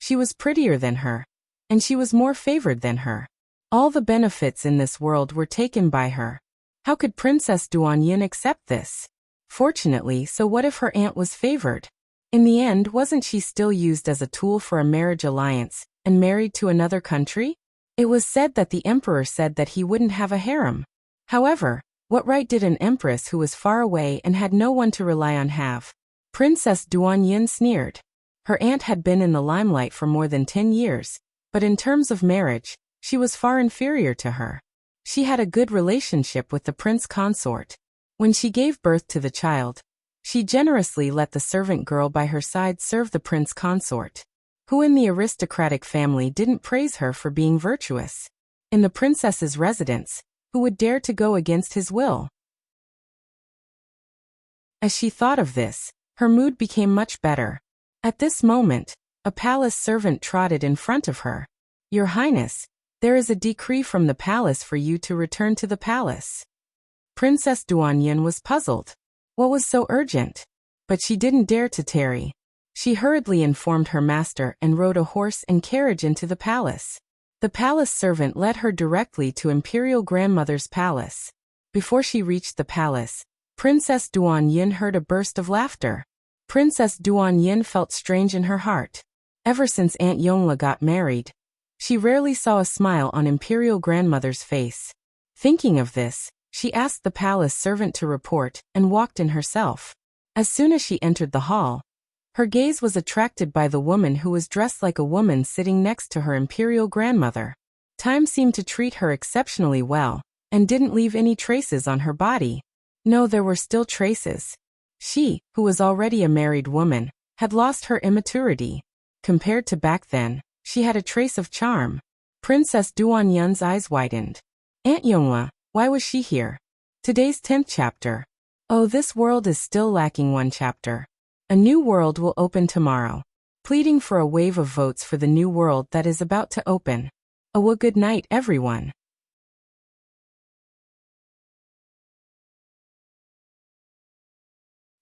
She was prettier than her, and she was more favored than her. All the benefits in this world were taken by her. How could Princess Duan Yun accept this? Fortunately, so what if her aunt was favored? In the end, wasn't she still used as a tool for a marriage alliance, and married to another country? It was said that the emperor said that he wouldn't have a harem. However, what right did an empress who was far away and had no one to rely on have? Princess Duanyin sneered. Her aunt had been in the limelight for more than 10 years, but in terms of marriage, she was far inferior to her. She had a good relationship with the prince consort. When she gave birth to the child, she generously let the servant girl by her side serve the prince consort, who in the aristocratic family didn't praise her for being virtuous. In the princess's residence, who would dare to go against his will? As she thought of this, her mood became much better. At this moment, a palace servant trotted in front of her. "Your Highness, there is a decree from the palace for you to return to the palace." Princess Duanyin was puzzled. What was so urgent? But she didn't dare to tarry. She hurriedly informed her master and rode a horse and carriage into the palace. The palace servant led her directly to Imperial Grandmother's palace. Before she reached the palace, Princess Duanyin heard a burst of laughter. Princess Duanyin felt strange in her heart. Ever since Aunt Yongla got married, she rarely saw a smile on Imperial Grandmother's face. Thinking of this, she asked the palace servant to report and walked in herself. As soon as she entered the hall, her gaze was attracted by the woman who was dressed like a woman sitting next to her Imperial Grandmother. Time seemed to treat her exceptionally well, and didn't leave any traces on her body. No, there were still traces. She, who was already a married woman, had lost her immaturity. Compared to back then, she had a trace of charm. Princess Duanyun's eyes widened. Aunt Yongla, why was she here? Today's 10th chapter. Oh, this world is still lacking one chapter. A new world will open tomorrow. Pleading for a wave of votes for the new world that is about to open. Oh, good night, everyone.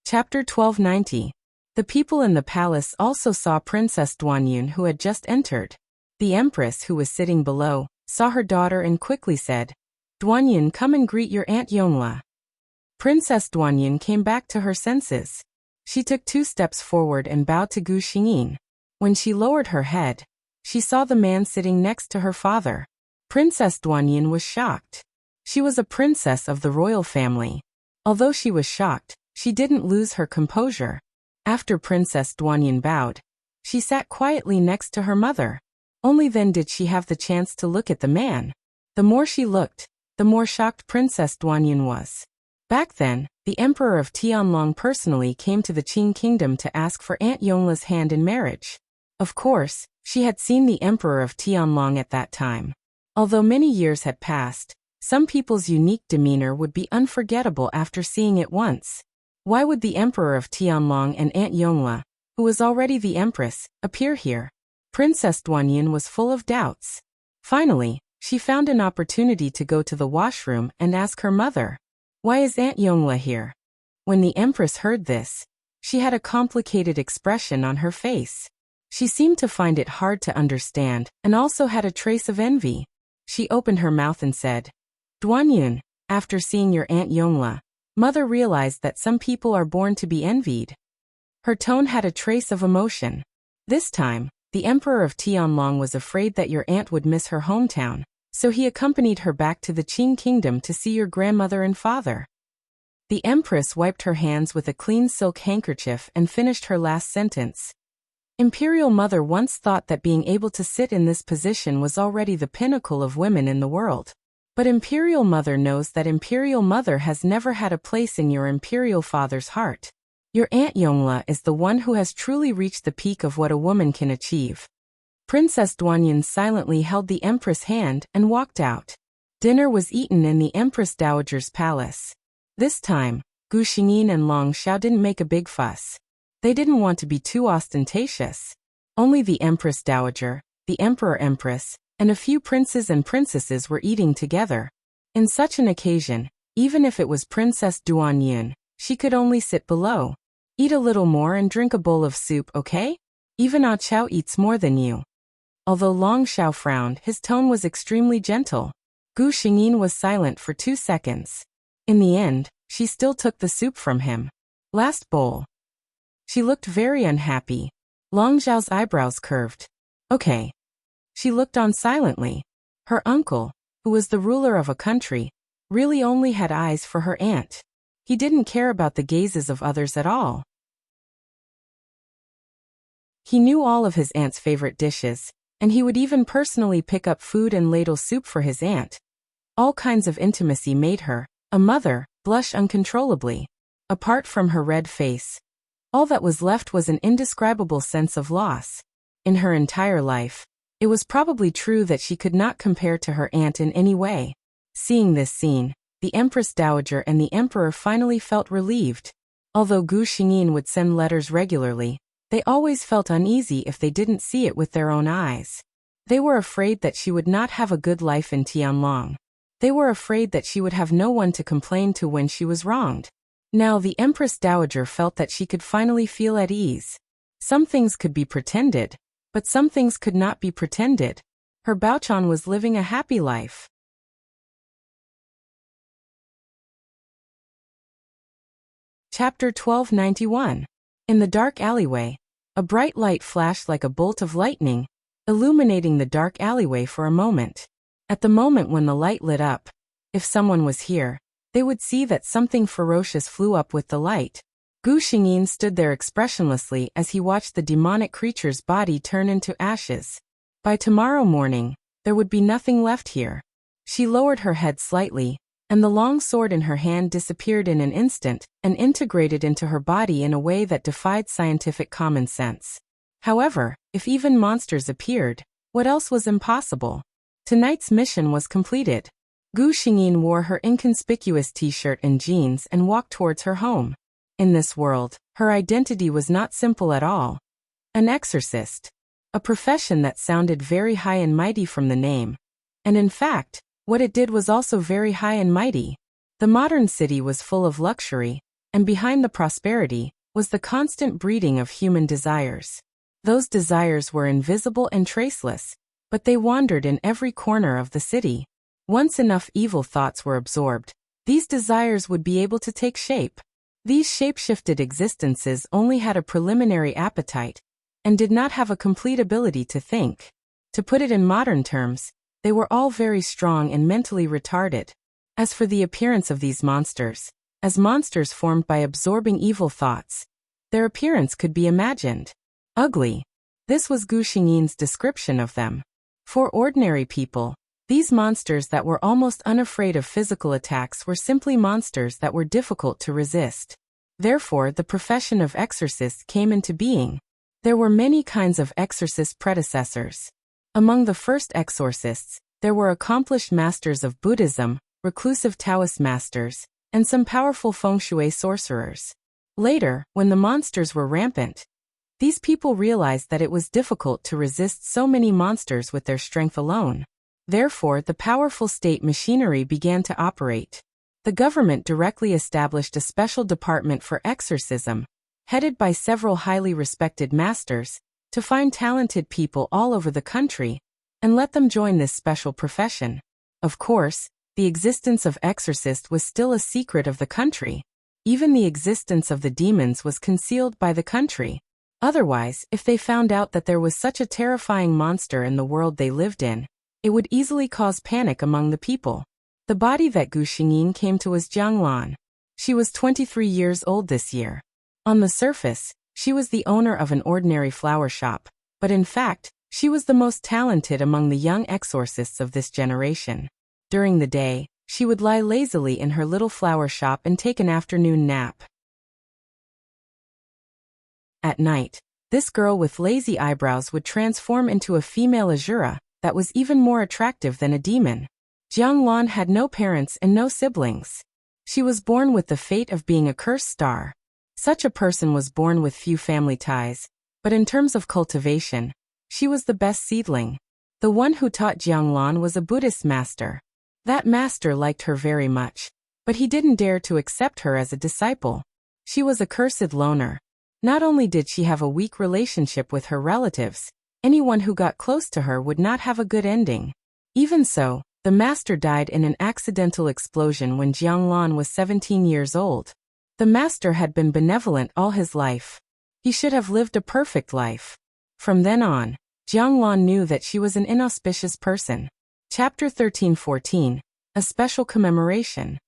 Chapter 1290. The people in the palace also saw Princess Duanyun, who had just entered. The empress, who was sitting below, saw her daughter and quickly said, "Duanyun, come and greet your Aunt Yongla." Princess Duanyun came back to her senses. She took 2 steps forward and bowed to Gu Xingyin. When she lowered her head, she saw the man sitting next to her father. Princess Duanyun was shocked. She was a princess of the royal family. Although she was shocked, she didn't lose her composure. After Princess Duanyun bowed, she sat quietly next to her mother. Only then did she have the chance to look at the man. The more she looked, the more shocked Princess Duanyun was. Back then, the Emperor of Tianlong personally came to the Qing kingdom to ask for Aunt Yongla's hand in marriage. Of course, she had seen the Emperor of Tianlong at that time. Although many years had passed, some people's unique demeanor would be unforgettable after seeing it once. Why would the Emperor of Tianlong and Aunt Yongla, who was already the Empress, appear here? Princess Duanyun was full of doubts. Finally, she found an opportunity to go to the washroom and ask her mother, "Why is Aunt Yongla here?" When the Empress heard this, she had a complicated expression on her face. She seemed to find it hard to understand and also had a trace of envy. She opened her mouth and said, "Duanyun, after seeing your Aunt Yongla, Mother realized that some people are born to be envied." Her tone had a trace of emotion. This time, the Emperor of Tianlong was afraid that your aunt would miss her hometown, so he accompanied her back to the Qing kingdom to see your grandmother and father. The Empress wiped her hands with a clean silk handkerchief and finished her last sentence. Imperial Mother once thought that being able to sit in this position was already the pinnacle of women in the world. But Imperial Mother knows that Imperial Mother has never had a place in your Imperial Father's heart. Your Aunt Yongla is the one who has truly reached the peak of what a woman can achieve. Princess Duanyun silently held the Empress' hand and walked out. Dinner was eaten in the Empress Dowager's palace. This time, Gu Xingyin and Long Xiao didn't make a big fuss. They didn't want to be too ostentatious. Only the Empress Dowager, the Emperor Empress, and a few princes and princesses were eating together. In such an occasion, even if it was Princess Duanyun, she could only sit below. Eat a little more and drink a bowl of soup, okay? Even Ah Chao eats more than you. Although Long Xiao frowned, his tone was extremely gentle. Gu Xingyin was silent for 2 seconds. In the end, she still took the soup from him. Last bowl. She looked very unhappy. Long Xiao's eyebrows curved. Okay. She looked on silently. Her uncle, who was the ruler of a country, really only had eyes for her aunt. He didn't care about the gazes of others at all. He knew all of his aunt's favorite dishes, and he would even personally pick up food and ladle soup for his aunt. All kinds of intimacy made her, a mother, blush uncontrollably. Apart from her red face, all that was left was an indescribable sense of loss. In her entire life, it was probably true that she could not compare to her aunt in any way. Seeing this scene, the Empress Dowager and the Emperor finally felt relieved. Although Gu Xingyin would send letters regularly, they always felt uneasy if they didn't see it with their own eyes. They were afraid that she would not have a good life in Tianlong. They were afraid that she would have no one to complain to when she was wronged. Now the Empress Dowager felt that she could finally feel at ease. Some things could be pretended, but some things could not be pretended. Her Baochan was living a happy life. Chapter 1291. In the dark alleyway, a bright light flashed like a bolt of lightning, illuminating the dark alleyway for a moment. At the moment when the light lit up, if someone was here, they would see that something ferocious flew up with the light. Gu Xingyin stood there expressionlessly as he watched the demonic creature's body turn into ashes. By tomorrow morning, there would be nothing left here. She lowered her head slightly, and the long sword in her hand disappeared in an instant and integrated into her body in a way that defied scientific common sense. However, if even monsters appeared, what else was impossible? Tonight's mission was completed. Gu Xingyin wore her inconspicuous t-shirt and jeans and walked towards her home. In this world, her identity was not simple at all. An exorcist. A profession that sounded very high and mighty from the name. And in fact, what it did was also very high and mighty. The modern city was full of luxury, and behind the prosperity was the constant breeding of human desires. Those desires were invisible and traceless, but they wandered in every corner of the city. Once enough evil thoughts were absorbed, these desires would be able to take shape. These shape-shifted existences only had a preliminary appetite, and did not have a complete ability to think. To put it in modern terms, they were all very strong and mentally retarded. As for the appearance of these monsters, as monsters formed by absorbing evil thoughts, their appearance could be imagined. Ugly. This was Gu Xingyin's description of them. For ordinary people, these monsters that were almost unafraid of physical attacks were simply monsters that were difficult to resist. Therefore, the profession of exorcist came into being. There were many kinds of exorcist predecessors. Among the first exorcists, there were accomplished masters of Buddhism, reclusive Taoist masters, and some powerful feng shui sorcerers. Later, when the monsters were rampant, these people realized that it was difficult to resist so many monsters with their strength alone. Therefore, the powerful state machinery began to operate. The government directly established a special department for exorcism, headed by several highly respected masters, to find talented people all over the country, and let them join this special profession. Of course, the existence of exorcists was still a secret of the country. Even the existence of the demons was concealed by the country. Otherwise, if they found out that there was such a terrifying monster in the world they lived in, it would easily cause panic among the people. The body that Gu Xingyin came to was Jiang Lan. She was 23 years old this year. On the surface, she was the owner of an ordinary flower shop, but in fact, she was the most talented among the young exorcists of this generation. During the day, she would lie lazily in her little flower shop and take an afternoon nap. At night, this girl with lazy eyebrows would transform into a female Azura that was even more attractive than a demon. Jiang Lan had no parents and no siblings. She was born with the fate of being a cursed star. Such a person was born with few family ties, but in terms of cultivation, she was the best seedling. The one who taught Jiang Lan was a Buddhist master. That master liked her very much, but he didn't dare to accept her as a disciple. She was a cursed loner. Not only did she have a weak relationship with her relatives, anyone who got close to her would not have a good ending. Even so, the master died in an accidental explosion when Jiang Lan was 17 years old. The master had been benevolent all his life. He should have lived a perfect life. From then on, Jianglan knew that she was an inauspicious person. Chapter 1314. A Special Commemoration.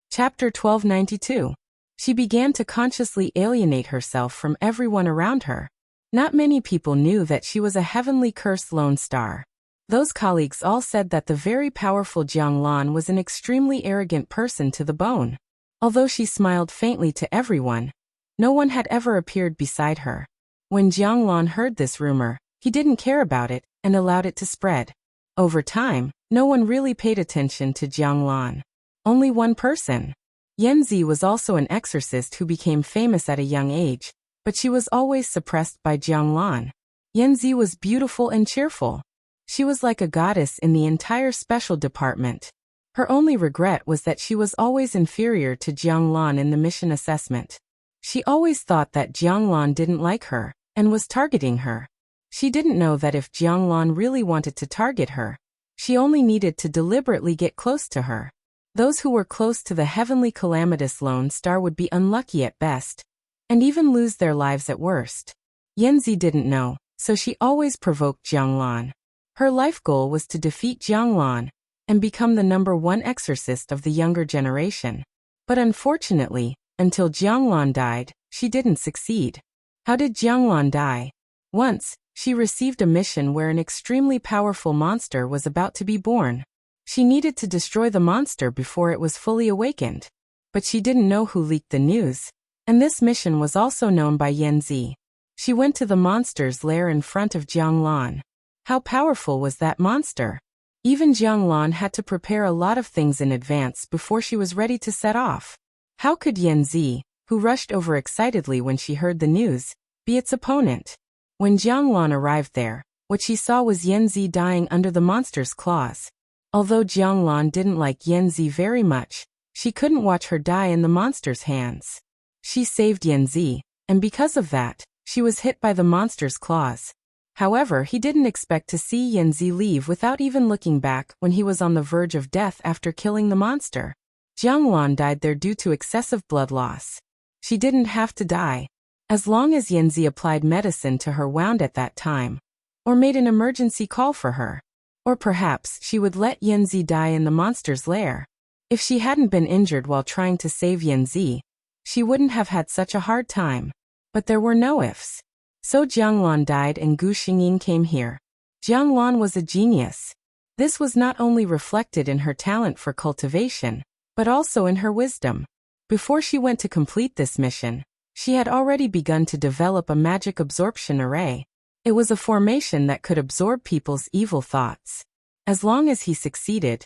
Chapter 1292. She began to consciously alienate herself from everyone around her. Not many people knew that she was a heavenly cursed lone star. Those colleagues all said that the very powerful Jianglan was an extremely arrogant person to the bone. Although she smiled faintly to everyone, no one had ever appeared beside her. When Jianglan heard this rumor, he didn't care about it and allowed it to spread. Over time, no one really paid attention to Jianglan. Only one person. Yanzi was also an exorcist who became famous at a young age, but she was always suppressed by Jianglan. Yanzi was beautiful and cheerful. She was like a goddess in the entire special department. Her only regret was that she was always inferior to Jianglan in the mission assessment. She always thought that Jianglan didn't like her and was targeting her. She didn't know that if Jianglan really wanted to target her, she only needed to deliberately get close to her. Those who were close to the heavenly calamitous lone star would be unlucky at best, and even lose their lives at worst. Yanzi didn't know, so she always provoked Jianglan. Her life goal was to defeat Jianglan and become the #1 exorcist of the younger generation. But unfortunately, until Jianglan died, she didn't succeed. How did Jianglan die? Once, she received a mission where an extremely powerful monster was about to be born. She needed to destroy the monster before it was fully awakened. But she didn't know who leaked the news, and this mission was also known by Yanzi. She went to the monster's lair in front of Jianglan. How powerful was that monster? Even Jianglan had to prepare a lot of things in advance before she was ready to set off. How could Yanzi, who rushed overexcitedly when she heard the news, be its opponent? When Jianglan arrived there, what she saw was Yanzi dying under the monster's claws. Although Jianglan didn't like Yanzi very much, she couldn't watch her die in the monster's hands. She saved Yanzi, and because of that, she was hit by the monster's claws. However, he didn't expect to see Yanzi leave without even looking back when he was on the verge of death after killing the monster. Jianglan died there due to excessive blood loss. She didn't have to die. As long as Yanzi applied medicine to her wound at that time, or made an emergency call for her. Or perhaps she would let Yanzi die in the monster's lair. If she hadn't been injured while trying to save Yanzi, she wouldn't have had such a hard time. But there were no ifs. So Jianglan died and Gu Xingyin came here. Jianglan was a genius. This was not only reflected in her talent for cultivation, but also in her wisdom. Before she went to complete this mission, she had already begun to develop a magic absorption array. It was a formation that could absorb people's evil thoughts. As long as he succeeded,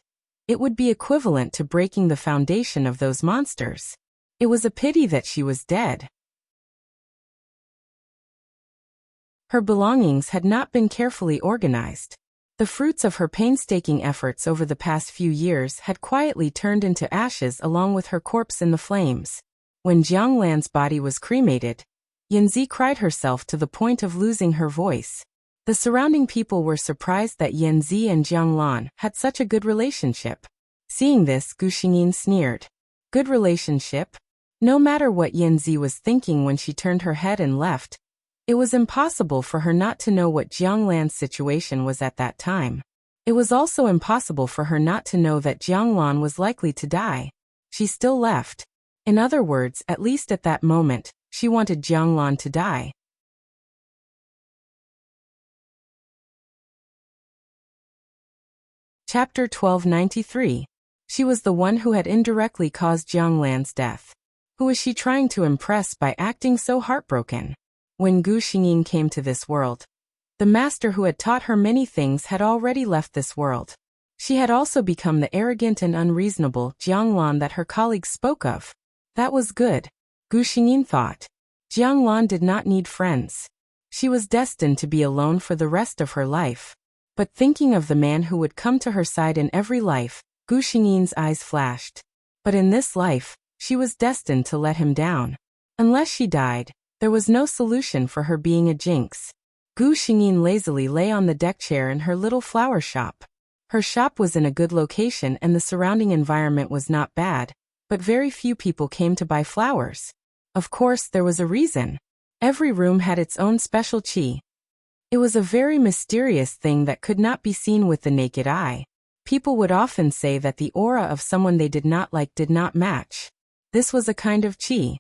it would be equivalent to breaking the foundation of those monsters. It was a pity that she was dead. Her belongings had not been carefully organized. The fruits of her painstaking efforts over the past few years had quietly turned into ashes along with her corpse in the flames. When Jianglan's body was cremated, Yanzi cried herself to the point of losing her voice. The surrounding people were surprised that Yanzi and Jianglan had such a good relationship. Seeing this, Gu Xingyin sneered. Good relationship? No matter what Yanzi was thinking when she turned her head and left, it was impossible for her not to know what Jianglan's situation was at that time. It was also impossible for her not to know that Jianglan was likely to die. She still left. In other words, at least at that moment, she wanted Jianglan to die. Chapter 1293. She was the one who had indirectly caused Jianglan's death. Who was she trying to impress by acting so heartbroken? When Gu Xingyin came to this world, the master who had taught her many things had already left this world. She had also become the arrogant and unreasonable Jianglan that her colleagues spoke of. That was good, Gu Xingyin thought. Jianglan did not need friends. She was destined to be alone for the rest of her life. But thinking of the man who would come to her side in every life, Gu Xingyin's eyes flashed. But in this life, she was destined to let him down. Unless she died, there was no solution for her being a jinx. Gu Xingyin lazily lay on the deck chair in her little flower shop. Her shop was in a good location and the surrounding environment was not bad, but very few people came to buy flowers. Of course, there was a reason. Every room had its own special qi. It was a very mysterious thing that could not be seen with the naked eye. People would often say that the aura of someone they did not like did not match. This was a kind of qi.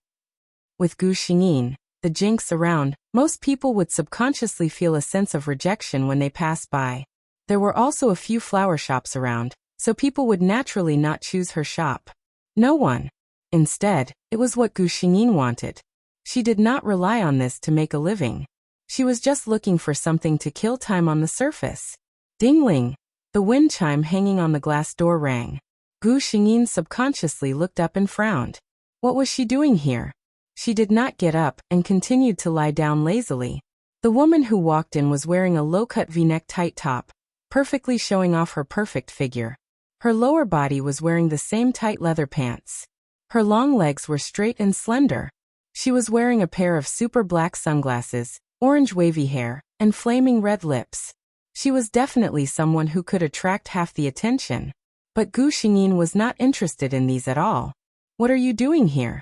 With Gu Xingyin, the jinx around, most people would subconsciously feel a sense of rejection when they passed by. There were also a few flower shops around, so people would naturally not choose her shop. No one. Instead, it was what Gu Xingyin wanted. She did not rely on this to make a living. She was just looking for something to kill time on the surface. Ding-ling! The wind chime hanging on the glass door rang. Gu Xingyin subconsciously looked up and frowned. What was she doing here? She did not get up and continued to lie down lazily. The woman who walked in was wearing a low-cut V-neck tight top, perfectly showing off her perfect figure. Her lower body was wearing the same tight leather pants. Her long legs were straight and slender. She was wearing a pair of super black sunglasses, orange wavy hair, and flaming red lips. She was definitely someone who could attract half the attention. But Gu Xingyin was not interested in these at all. What are you doing here?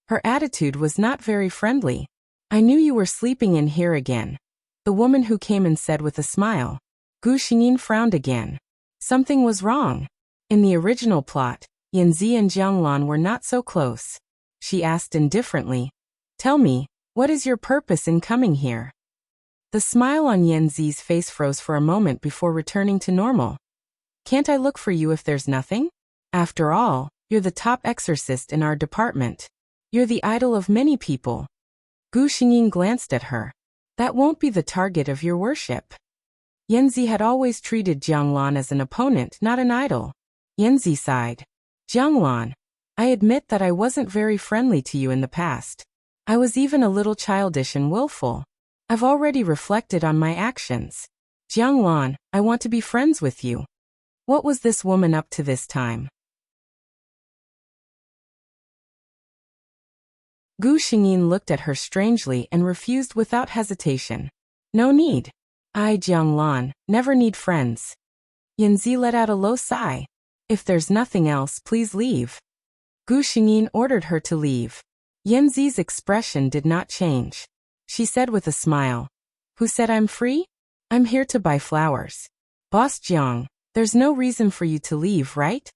Her attitude was not very friendly. I knew you were sleeping in here again. The woman who came in said with a smile. Gu Xingyin frowned again. Something was wrong. In the original plot, Yanzi and Jianglan were not so close. She asked indifferently. Tell me, what is your purpose in coming here? The smile on Yanzi's face froze for a moment before returning to normal. Can't I look for you if there's nothing? After all, you're the top exorcist in our department. You're the idol of many people. Gu Xingyin glanced at her. That won't be the target of your worship. Yanzi had always treated Jianglan as an opponent, not an idol. Yanzi sighed. Jianglan, I admit that I wasn't very friendly to you in the past. I was even a little childish and willful. I've already reflected on my actions. Jianglan, I want to be friends with you. What was this woman up to this time? Gu Xingyin looked at her strangely and refused without hesitation. No need. I, Jianglan, never need friends. Yanzi let out a low sigh. If there's nothing else, please leave. Gu Xingyin ordered her to leave. Yanzi's expression did not change. She said with a smile. Who said I'm free? I'm here to buy flowers. Boss Jiang, there's no reason for you to leave, right?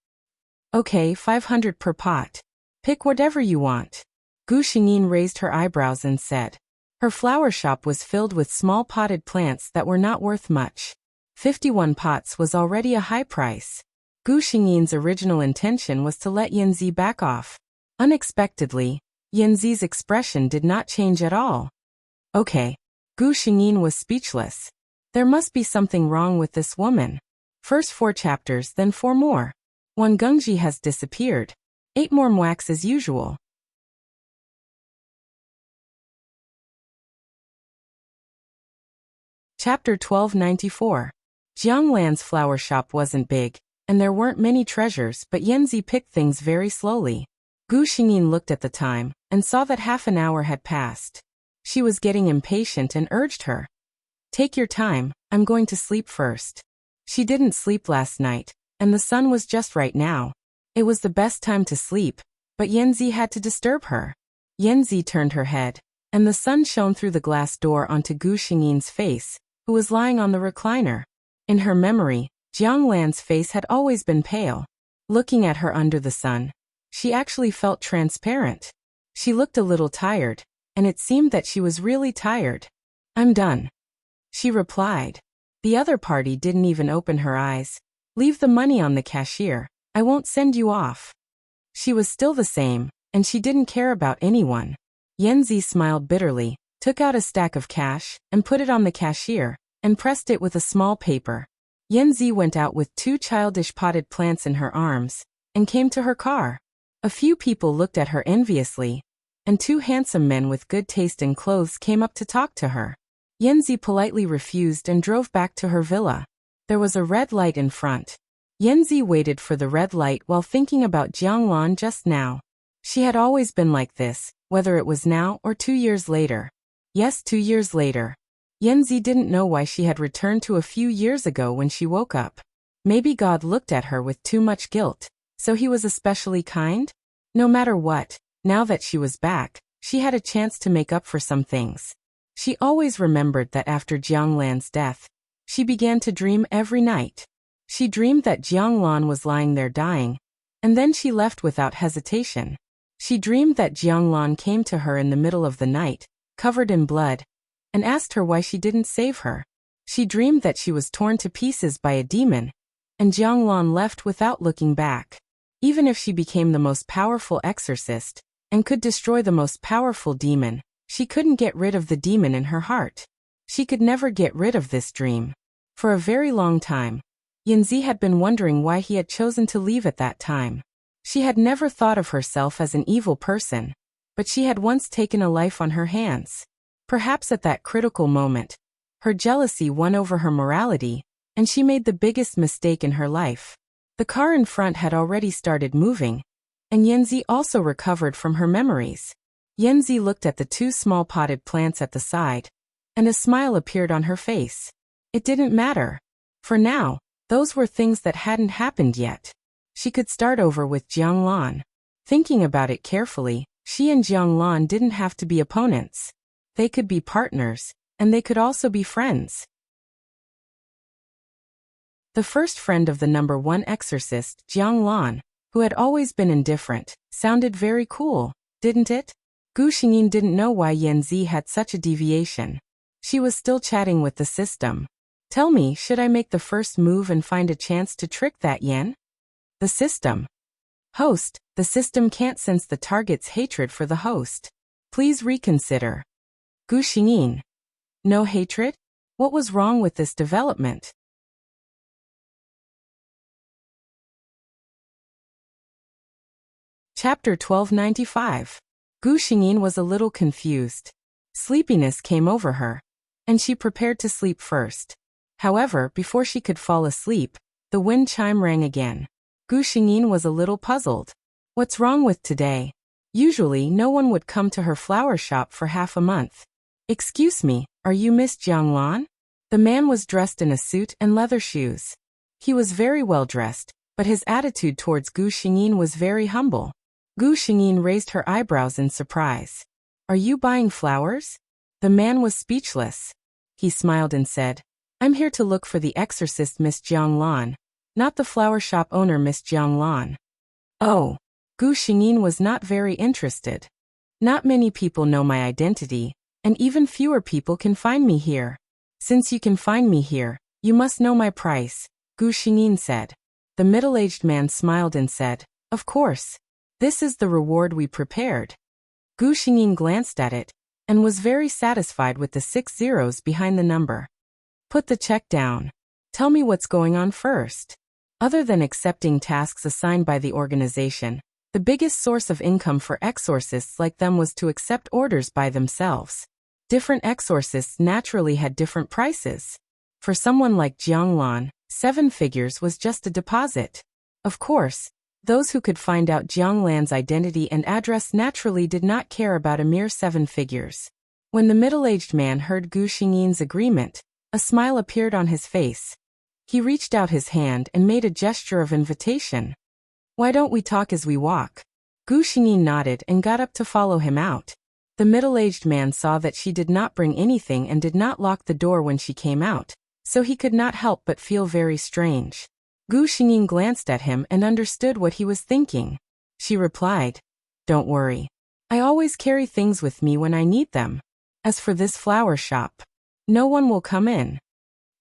Okay, 500 per pot. Pick whatever you want. Gu Xingyin raised her eyebrows and said. Her flower shop was filled with small potted plants that were not worth much. 51 pots was already a high price. Gu Xingyin's original intention was to let Yanzi back off. Unexpectedly, Yanzi's expression did not change at all. Okay. Gu Xingyin was speechless. There must be something wrong with this woman. First 4 chapters, then 4 more. 1 Gengji has disappeared. 8 more mwaks as usual. Chapter 1294. Jianglan's flower shop wasn't big, and there weren't many treasures, but Yanzi picked things very slowly. Gu Xingyin looked at the time, and saw that half an hour had passed. She was getting impatient and urged her. Take your time, I'm going to sleep first. She didn't sleep last night, and the sun was just right now. It was the best time to sleep, but Yanzi had to disturb her. Yanzi turned her head, and the sun shone through the glass door onto Gu Xingyin's face, who was lying on the recliner. In her memory, Jianglan's face had always been pale. Looking at her under the sun, she actually felt transparent. She looked a little tired, and it seemed that she was really tired. I'm done. She replied. The other party didn't even open her eyes. Leave the money on the cashier, I won't send you off. She was still the same, and she didn't care about anyone. Yanzi smiled bitterly, took out a stack of cash, and put it on the cashier, and pressed it with a small paper. Yanzi went out with 2 childish potted plants in her arms, and came to her car. A few people looked at her enviously, and 2 handsome men with good taste in clothes came up to talk to her. Yanzi politely refused and drove back to her villa. There was a red light in front. Yanzi waited for the red light while thinking about Jianglan just now. She had always been like this, whether it was now or 2 years later. Yes, 2 years later. Yanzi didn't know why she had returned to a few years ago when she woke up. Maybe God looked at her with too much guilt, so he was especially kind? No matter what, now that she was back, She had a chance to make up for some things. She always remembered that after Jianglan's death, she began to dream every night. She dreamed that Jianglan was lying there dying, and then she left without hesitation. She dreamed that Jianglan came to her in the middle of the night, covered in blood, and asked her why she didn't save her. She dreamed that she was torn to pieces by a demon, and Jianglan left without looking back. Even if she became the most powerful exorcist, and could destroy the most powerful demon, she couldn't get rid of the demon in her heart. She could never get rid of this dream. For a very long time, Yanzi had been wondering why he had chosen to leave at that time. She had never thought of herself as an evil person, but she had once taken a life on her hands. Perhaps at that critical moment, her jealousy won over her morality, and she made the biggest mistake in her life. The car in front had already started moving, and Yanzi also recovered from her memories. Yanzi looked at the two small potted plants at the side, and a smile appeared on her face. It didn't matter. For now, those were things that hadn't happened yet. She could start over with Jianglan. Thinking about it carefully, she and Jianglan didn't have to be opponents. They could be partners, and they could also be friends. The first friend of the number one exorcist, Jianglan, who had always been indifferent, sounded very cool, didn't it? Gu Xingyin didn't know why Yanzi had such a deviation. She was still chatting with the system. Tell me, should I make the first move and find a chance to trick that Yan? The system. Host, the system can't sense the target's hatred for the host. Please reconsider. Gu Xingyin. No hatred? What was wrong with this development? Chapter 1295. Gu Xingyin was a little confused. Sleepiness came over her, and she prepared to sleep first. However, before she could fall asleep, the wind chime rang again. Gu Xingyin was a little puzzled. What's wrong with today? Usually, no one would come to her flower shop for half a month. Excuse me, are you Miss Jianglan? The man was dressed in a suit and leather shoes. He was very well dressed, but his attitude towards Gu Xingyin was very humble. Gu Xingyin raised her eyebrows in surprise. Are you buying flowers? The man was speechless. He smiled and said, I'm here to look for the exorcist Miss Jianglan, not the flower shop owner Miss Jianglan. Oh. Gu Xingyin was not very interested. Not many people know my identity, and even fewer people can find me here. Since you can find me here, you must know my price, Gu Xingyin said. The middle-aged man smiled and said, Of course. This is the reward we prepared. Gu Xingyin glanced at it, and was very satisfied with the 6 zeros behind the number. Put the check down. Tell me what's going on first. Other than accepting tasks assigned by the organization, the biggest source of income for exorcists like them was to accept orders by themselves. Different exorcists naturally had different prices. For someone like Jianglan, 7 figures was just a deposit. Of course, those who could find out Jianglan's identity and address naturally did not care about a mere 7 figures. When the middle-aged man heard Gu Xingyin's agreement, a smile appeared on his face. He reached out his hand and made a gesture of invitation. Why don't we talk as we walk? Gu Xingyin nodded and got up to follow him out. The middle-aged man saw that she did not bring anything and did not lock the door when she came out, so he could not help but feel very strange. Gu Xingyin glanced at him and understood what he was thinking. She replied, Don't worry. I always carry things with me when I need them. As for this flower shop, no one will come in.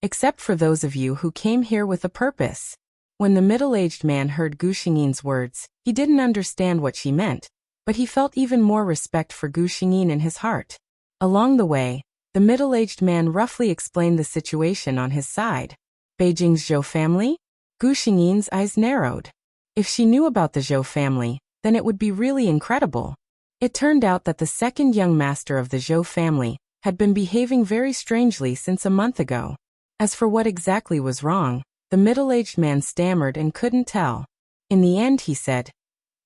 Except for those of you who came here with a purpose. When the middle-aged man heard Gu Xingyin's words, he didn't understand what she meant, but he felt even more respect for Gu Xingyin in his heart. Along the way, the middle-aged man roughly explained the situation on his side. Beijing's Zhou family? Gu Xingyin's eyes narrowed. If she knew about the Zhou family, then it would be really incredible. It turned out that the second young master of the Zhou family had been behaving very strangely since a month ago. As for what exactly was wrong, the middle-aged man stammered and couldn't tell. In the end he said,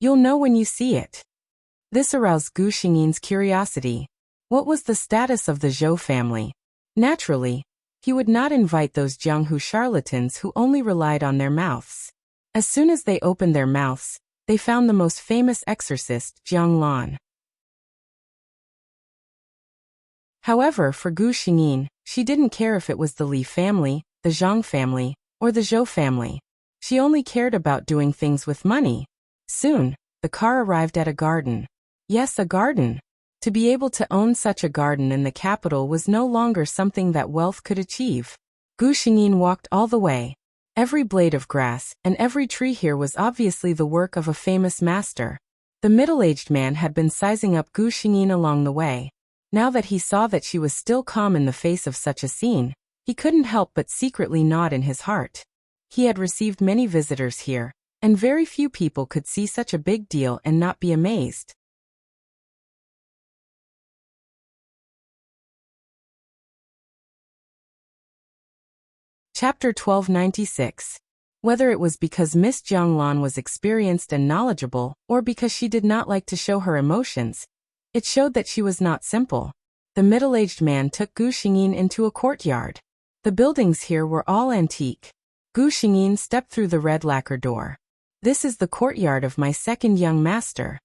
You'll know when you see it. This aroused Gu Xingyin's curiosity. What was the status of the Zhou family? Naturally, he would not invite those Jianghu charlatans who only relied on their mouths. As soon as they opened their mouths, they found the most famous exorcist, Jianglan. However, for Gu Xingyin, she didn't care if it was the Li family, the Zhang family, or the Zhou family. She only cared about doing things with money. Soon, the car arrived at a garden. Yes, a garden. To be able to own such a garden in the capital was no longer something that wealth could achieve. Gu Xingyin walked all the way. Every blade of grass and every tree here was obviously the work of a famous master. The middle-aged man had been sizing up Gu Xingyin along the way. Now that he saw that she was still calm in the face of such a scene, he couldn't help but secretly nod in his heart. He had received many visitors here, and very few people could see such a big deal and not be amazed. Chapter 1296. Whether it was because Miss Jianglan was experienced and knowledgeable, or because she did not like to show her emotions, it showed that she was not simple. The middle-aged man took Gu Xingyin into a courtyard. The buildings here were all antique. Gu Xingyin stepped through the red lacquer door. "This is the courtyard of my second young master,"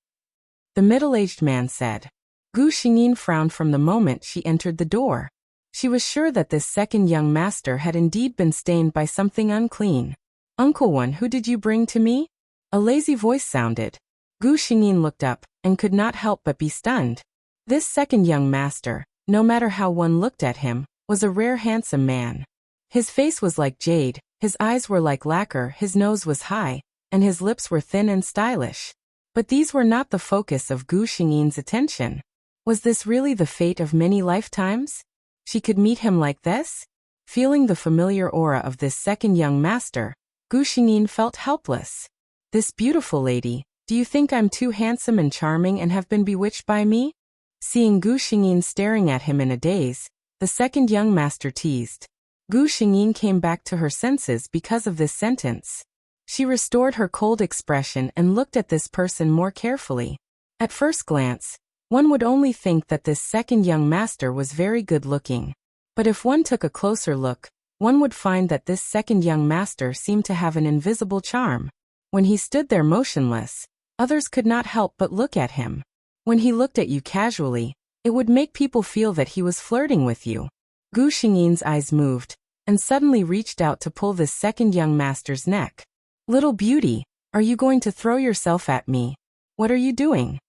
the middle-aged man said. Gu Xingyin frowned from the moment she entered the door. She was sure that this second young master had indeed been stained by something unclean. "Uncle One, who did you bring to me?" A lazy voice sounded. Gu Xingyin looked up, and could not help but be stunned. This second young master, no matter how one looked at him, was a rare handsome man. His face was like jade, his eyes were like lacquer, his nose was high, and his lips were thin and stylish. But these were not the focus of Gu Xingyin's attention. Was this really the fate of many lifetimes? She could meet him like this? Feeling the familiar aura of this second young master, Gu Xingyin felt helpless. "This beautiful lady, do you think I'm too handsome and charming and have been bewitched by me?" Seeing Gu Xingyin staring at him in a daze, the second young master teased. Gu Xingyin came back to her senses because of this sentence. She restored her cold expression and looked at this person more carefully. At first glance, one would only think that this second young master was very good-looking. But if one took a closer look, one would find that this second young master seemed to have an invisible charm. When he stood there motionless, others could not help but look at him. When he looked at you casually, it would make people feel that he was flirting with you. Gu Xingyin's eyes moved, and suddenly reached out to pull this second young master's neck. "Little beauty, are you going to throw yourself at me? What are you doing?"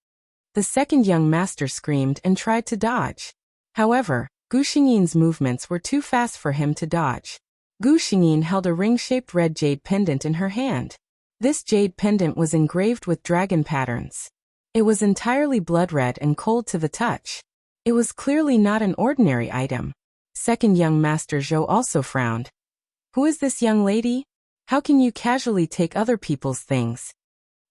The second young master screamed and tried to dodge. However, Gu Xingyin's movements were too fast for him to dodge. Gu Xingyin held a ring-shaped red jade pendant in her hand. This jade pendant was engraved with dragon patterns. It was entirely blood red and cold to the touch. It was clearly not an ordinary item. Second young master Zhou also frowned. "Who is this young lady? How can you casually take other people's things?"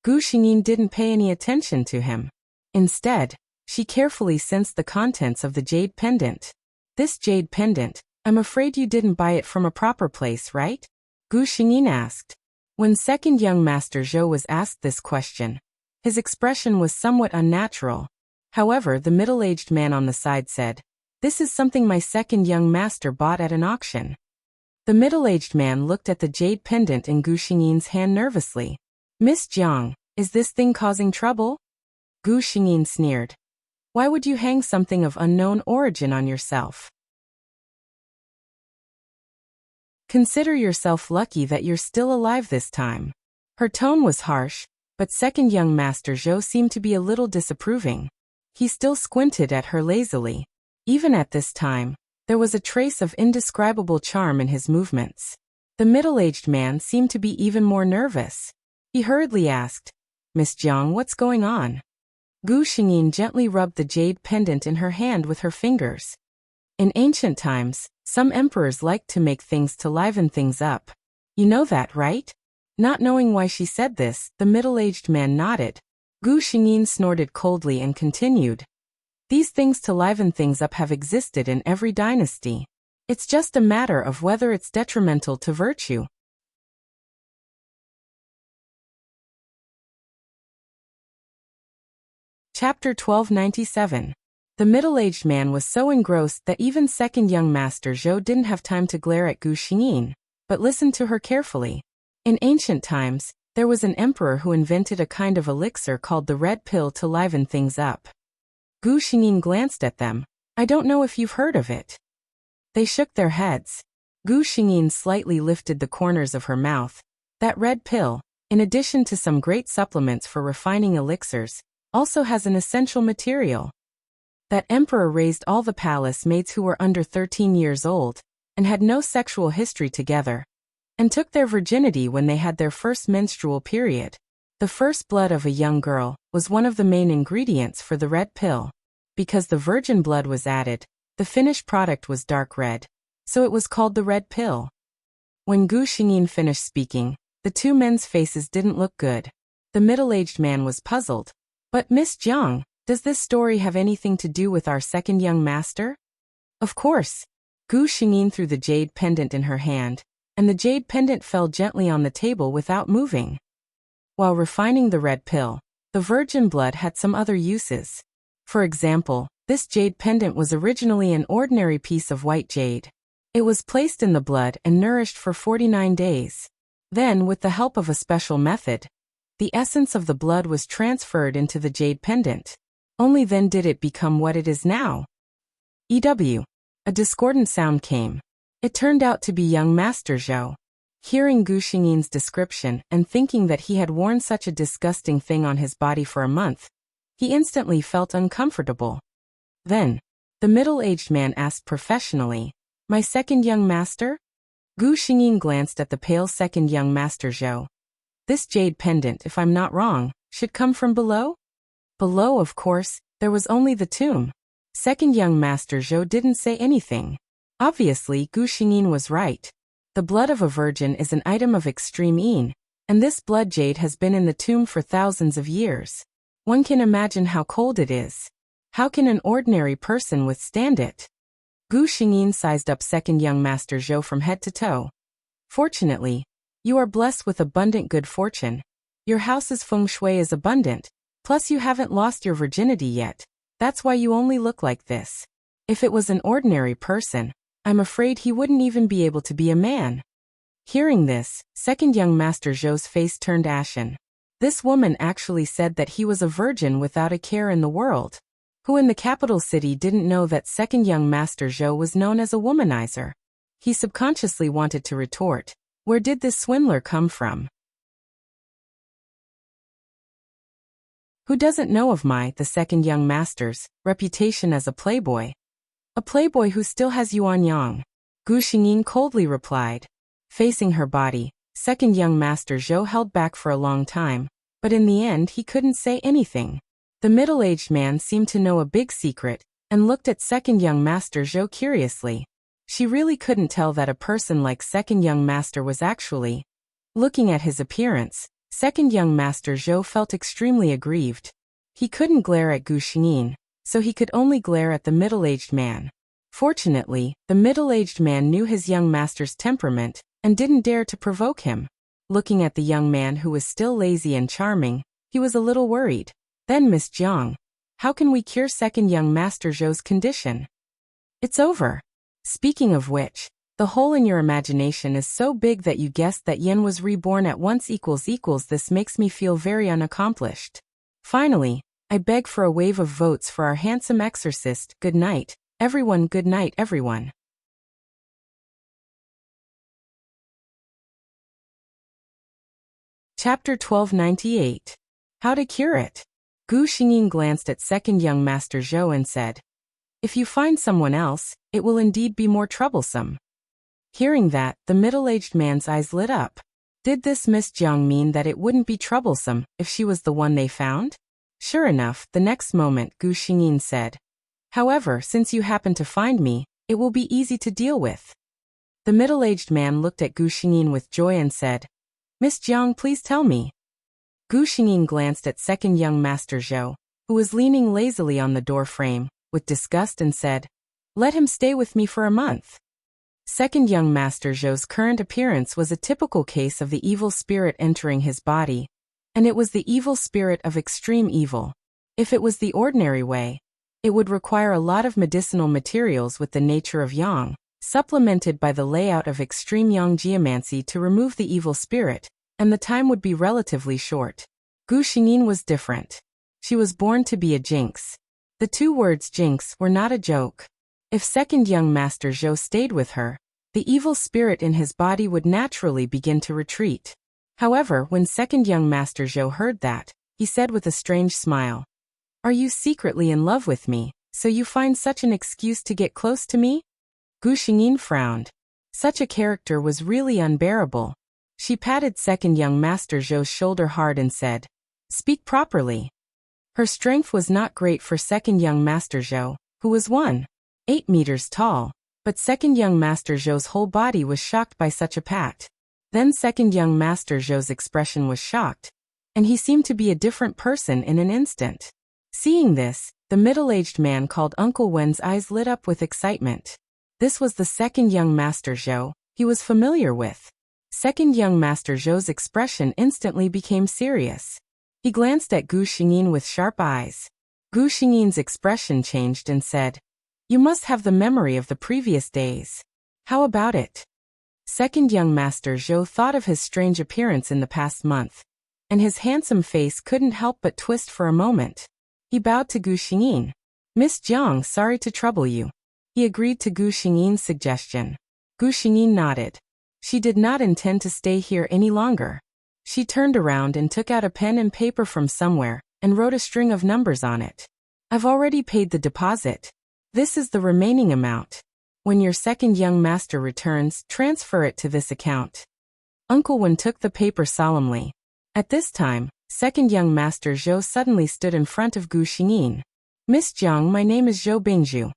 Gu Xingyin didn't pay any attention to him. Instead, she carefully sensed the contents of the jade pendant. "This jade pendant, I'm afraid you didn't buy it from a proper place, right?" Gu Xingyin asked. When second young master Zhou was asked this question, his expression was somewhat unnatural. However, the middle-aged man on the side said, "This is something my second young master bought at an auction." The middle-aged man looked at the jade pendant in Gu Xingyin's hand nervously. "Miss Jiang, is this thing causing trouble?" Gu Xingyin sneered. "Why would you hang something of unknown origin on yourself? Consider yourself lucky that you're still alive this time." Her tone was harsh, but second young master Zhou seemed to be a little disapproving. He still squinted at her lazily. Even at this time, there was a trace of indescribable charm in his movements. The middle-aged man seemed to be even more nervous. He hurriedly asked, "Miss Jiang, what's going on?" Gu Xingyin gently rubbed the jade pendant in her hand with her fingers. In ancient times, some emperors liked to make things to liven things up. You know that, right? Not knowing why she said this, the middle-aged man nodded. Gu Xingyin snorted coldly and continued. "These things to liven things up have existed in every dynasty. It's just a matter of whether it's detrimental to virtue." Chapter 1297. The middle-aged man was so engrossed that even second young master Zhou didn't have time to glare at Gu Xingyin, but listened to her carefully. In ancient times, there was an emperor who invented a kind of elixir called the red pill to liven things up. Gu Xingyin glanced at them, I don't know if you've heard of it. They shook their heads. Gu Xingyin slightly lifted the corners of her mouth. That red pill, in addition to some great supplements for refining elixirs, also has an essential material. That emperor raised all the palace maids who were under 13 years old, and had no sexual history together, and took their virginity when they had their first menstrual period. The first blood of a young girl was one of the main ingredients for the red pill. Because the virgin blood was added, the finished product was dark red, so it was called the red pill. When Gu Xingyin finished speaking, the two men's faces didn't look good. The middle-aged man was puzzled. But Miss Jiang, does this story have anything to do with our second young master? Of course. Gu Xingyin threw the jade pendant in her hand, and the jade pendant fell gently on the table without moving. While refining the red pill, the virgin blood had some other uses. For example, this jade pendant was originally an ordinary piece of white jade. It was placed in the blood and nourished for 49 days. Then, with the help of a special method, the essence of the blood was transferred into the jade pendant. Only then did it become what it is now. EW. A discordant sound came. It turned out to be young Master Zhou. Hearing Gu Xingyin's description and thinking that he had worn such a disgusting thing on his body for a month, he instantly felt uncomfortable. Then, the middle-aged man asked professionally, "My second young master?" Gu Xingyin glanced at the pale second young Master Zhou. "This jade pendant, if I'm not wrong, should come from below?" Below, of course, there was only the tomb. Second young Master Zhou didn't say anything. Obviously, Gu Xingyin was right. The blood of a virgin is an item of extreme yin, and this blood jade has been in the tomb for thousands of years. One can imagine how cold it is. How can an ordinary person withstand it? Gu Xingyin sized up second young Master Zhou from head to toe. "Fortunately, you are blessed with abundant good fortune. Your house's feng shui is abundant, plus you haven't lost your virginity yet. That's why you only look like this. If it was an ordinary person, I'm afraid he wouldn't even be able to be a man." Hearing this, second young Master Zhou's face turned ashen. This woman actually said that he was a virgin without a care in the world. Who in the capital city didn't know that second young Master Zhou was known as a womanizer? He subconsciously wanted to retort, "Where did this swindler come from? Who doesn't know of the second young master's, reputation as a playboy? A playboy who still has Yuan Yang?" Gu Xingyin coldly replied. Facing her body, second young Master Zhou held back for a long time, but in the end he couldn't say anything. The middle-aged man seemed to know a big secret, and looked at second young Master Zhou curiously. She really couldn't tell that a person like second young master was actually. Looking at his appearance, second young Master Zhou felt extremely aggrieved. He couldn't glare at Gu Xingyin, so he could only glare at the middle-aged man. Fortunately, the middle-aged man knew his young master's temperament, and didn't dare to provoke him. Looking at the young man who was still lazy and charming, he was a little worried. "Then Miss Jiang, how can we cure second young Master Zhou's condition?" "It's over. Speaking of which, the hole in your imagination is so big that you guessed that yen was reborn at once equals. This makes me feel very unaccomplished. Finally, I beg for a wave of votes for our handsome exorcist. Good night, everyone. Good night, everyone." Chapter 1298. How to Cure It. Gu Xingyin glanced at second young Master Zhou and said, "If you find someone else, it will indeed be more troublesome." Hearing that, the middle-aged man's eyes lit up. Did this Miss Jiang mean that it wouldn't be troublesome if she was the one they found? Sure enough, the next moment Gu Xingyin said, "However, since you happen to find me, it will be easy to deal with." The middle-aged man looked at Gu Xingyin with joy and said, "Miss Jiang, please tell me." Gu Xingyin glanced at second young Master Zhou, who was leaning lazily on the door frame, with disgust and said, "Let him stay with me for a month." Second young Master Zhou's current appearance was a typical case of the evil spirit entering his body, and it was the evil spirit of extreme evil. If it was the ordinary way, it would require a lot of medicinal materials with the nature of yang, supplemented by the layout of extreme yang geomancy to remove the evil spirit, and the time would be relatively short. Gu Xingyin was different. She was born to be a jinx. The two words jinx were not a joke. If second young Master Zhou stayed with her, the evil spirit in his body would naturally begin to retreat. However, when second young Master Zhou heard that, he said with a strange smile, "Are you secretly in love with me, so you find such an excuse to get close to me?" Gu Xingyin frowned. Such a character was really unbearable. She patted second young Master Zhou's shoulder hard and said, "Speak properly." Her strength was not great for second young Master Zhou, who was 1.8 meters tall, but second young Master Zhou's whole body was shocked by such a pat. Then second young Master Zhou's expression was shocked, and he seemed to be a different person in an instant. Seeing this, the middle-aged man called Uncle Wen's eyes lit up with excitement. This was the second young Master Zhou he was familiar with. Second young Master Zhou's expression instantly became serious. He glanced at Gu Xingyin with sharp eyes. Gu Xingyin's expression changed and said, "You must have the memory of the previous days. How about it?" Second young Master Zhou thought of his strange appearance in the past month, and his handsome face couldn't help but twist for a moment. He bowed to Gu Xingyin. "Miss Jiang, sorry to trouble you." He agreed to Gu Xingyin's suggestion. Gu Xingyin nodded. She did not intend to stay here any longer. She turned around and took out a pen and paper from somewhere, and wrote a string of numbers on it. "I've already paid the deposit. This is the remaining amount. When your second young master returns, transfer it to this account." Uncle Wen took the paper solemnly. At this time, second young Master Zhou suddenly stood in front of Gu Xingyin. "Miss Jiang, my name is Zhou Bingzhu."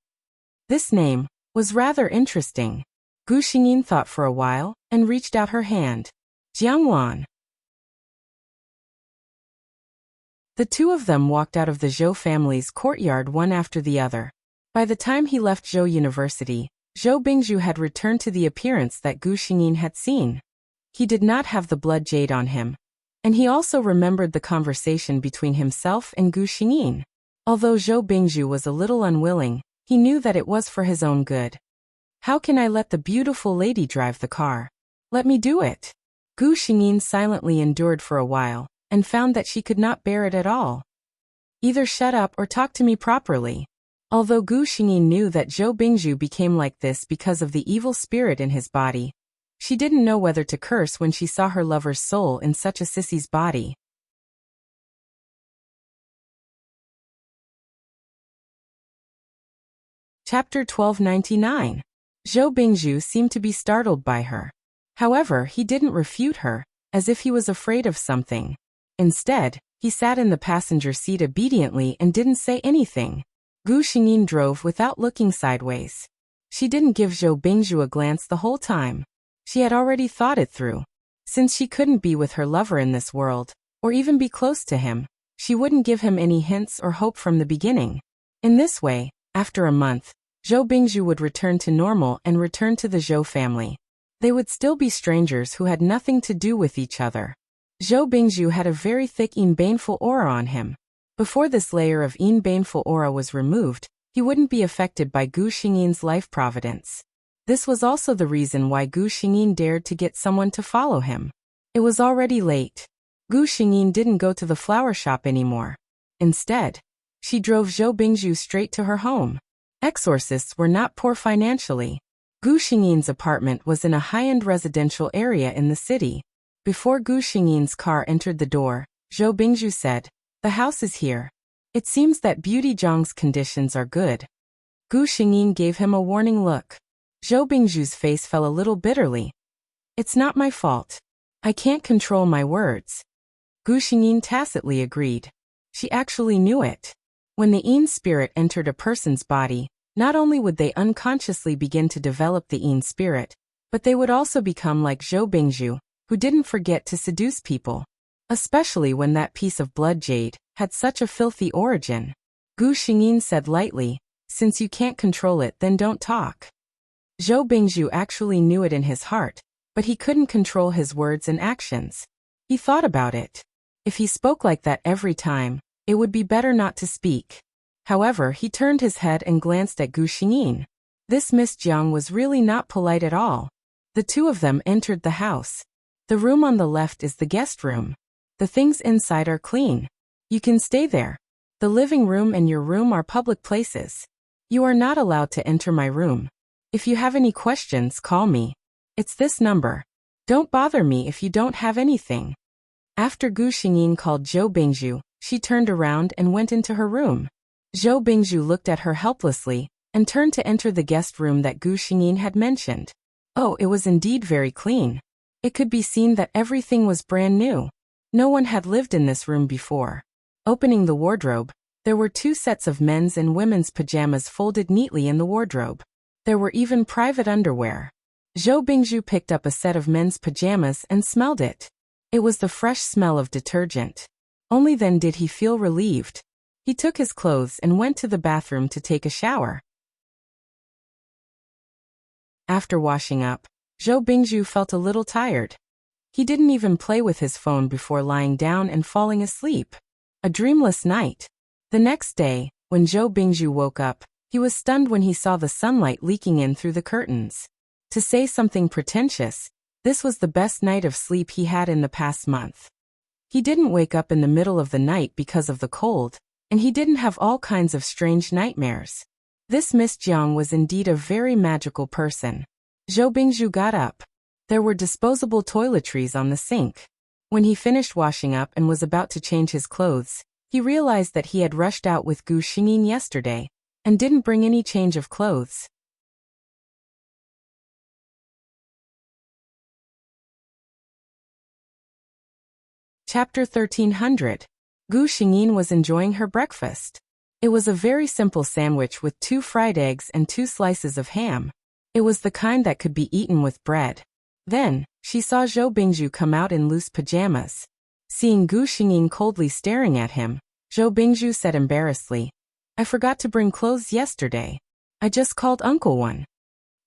This name was rather interesting. Gu Xingyin thought for a while, and reached out her hand. "Jiangwan." The two of them walked out of the Zhou family's courtyard one after the other. By the time he left Zhou University, Zhou Bingzhu had returned to the appearance that Gu Xingyin had seen. He did not have the blood jade on him, and he also remembered the conversation between himself and Gu Xingyin. Although Zhou Bingzhu was a little unwilling, he knew that it was for his own good. "How can I let the beautiful lady drive the car? Let me do it." Gu Xingyin silently endured for a while, and found that she could not bear it at all. "Either shut up or talk to me properly." Although Gu Xingyin knew that Zhou Bingzhu became like this because of the evil spirit in his body, she didn't know whether to curse when she saw her lover's soul in such a sissy's body. Chapter 1299. Zhou Bingzhu seemed to be startled by her. However, he didn't refute her, as if he was afraid of something. Instead, he sat in the passenger seat obediently and didn't say anything. Gu Xingyin drove without looking sideways. She didn't give Zhou Bingzhu a glance the whole time. She had already thought it through. Since she couldn't be with her lover in this world, or even be close to him, she wouldn't give him any hints or hope from the beginning. In this way, after a month, Zhou Bingzhu would return to normal and return to the Zhou family. They would still be strangers who had nothing to do with each other. Zhou Bingzhu had a very thick baneful aura on him. Before this layer of baneful aura was removed, he wouldn't be affected by Gu Xingyin's life providence. This was also the reason why Gu Xingyin dared to get someone to follow him. It was already late. Gu Xingyin didn't go to the flower shop anymore. Instead, she drove Zhou Bingzhu straight to her home. Exorcists were not poor financially. Gu Xingyin's apartment was in a high-end residential area in the city. Before Gu Xingyin's car entered the door, Zhou Bingzhu said, "The house is here. It seems that Beauty Zhang's conditions are good." Gu Xingyin gave him a warning look. Zhou Bingzhu's face fell a little bitterly. "It's not my fault. I can't control my words." Gu Xingyin tacitly agreed. She actually knew it. When the Yin spirit entered a person's body, not only would they unconsciously begin to develop the Yin spirit, but they would also become like Zhou Bingzhu, who didn't forget to seduce people. Especially when that piece of blood jade had such a filthy origin. Gu Xingyin said lightly, "Since you can't control it, then don't talk." Zhou Bingzhu actually knew it in his heart, but he couldn't control his words and actions. He thought about it. If he spoke like that every time, it would be better not to speak. However, he turned his head and glanced at Gu Xingyin. This Miss Jiang was really not polite at all. The two of them entered the house. The room on the left is the guest room. The things inside are clean. You can stay there. The living room and your room are public places. You are not allowed to enter my room. If you have any questions, call me. It's this number. Don't bother me if you don't have anything." After Gu Xingyin called Zhou Bingzhu, she turned around and went into her room. Zhou Bingzhu looked at her helplessly and turned to enter the guest room that Gu Xingyin had mentioned. Oh, it was indeed very clean. It could be seen that everything was brand new. No one had lived in this room before. Opening the wardrobe, there were 2 sets of men's and women's pajamas folded neatly in the wardrobe. There were even private underwear. Zhou Bingzhu picked up a set of men's pajamas and smelled it. It was the fresh smell of detergent. Only then did he feel relieved. He took his clothes and went to the bathroom to take a shower. After washing up, Zhou Bingzhu felt a little tired. He didn't even play with his phone before lying down and falling asleep. A dreamless night. The next day, when Zhou Bingzhu woke up, he was stunned when he saw the sunlight leaking in through the curtains. To say something pretentious, this was the best night of sleep he had in the past month. He didn't wake up in the middle of the night because of the cold, and he didn't have all kinds of strange nightmares. This Miss Jiang was indeed a very magical person. Zhou Bingzhu got up. There were disposable toiletries on the sink. When he finished washing up and was about to change his clothes, he realized that he had rushed out with Gu Xingyin yesterday and didn't bring any change of clothes. Chapter 1300. Gu Xingyin was enjoying her breakfast. It was a very simple sandwich with 2 fried eggs and 2 slices of ham. It was the kind that could be eaten with bread. Then, she saw Zhou Bingzhu come out in loose pajamas. Seeing Gu Xingyin coldly staring at him, Zhou Bingzhu said embarrassedly, "I forgot to bring clothes yesterday. I just called Uncle one."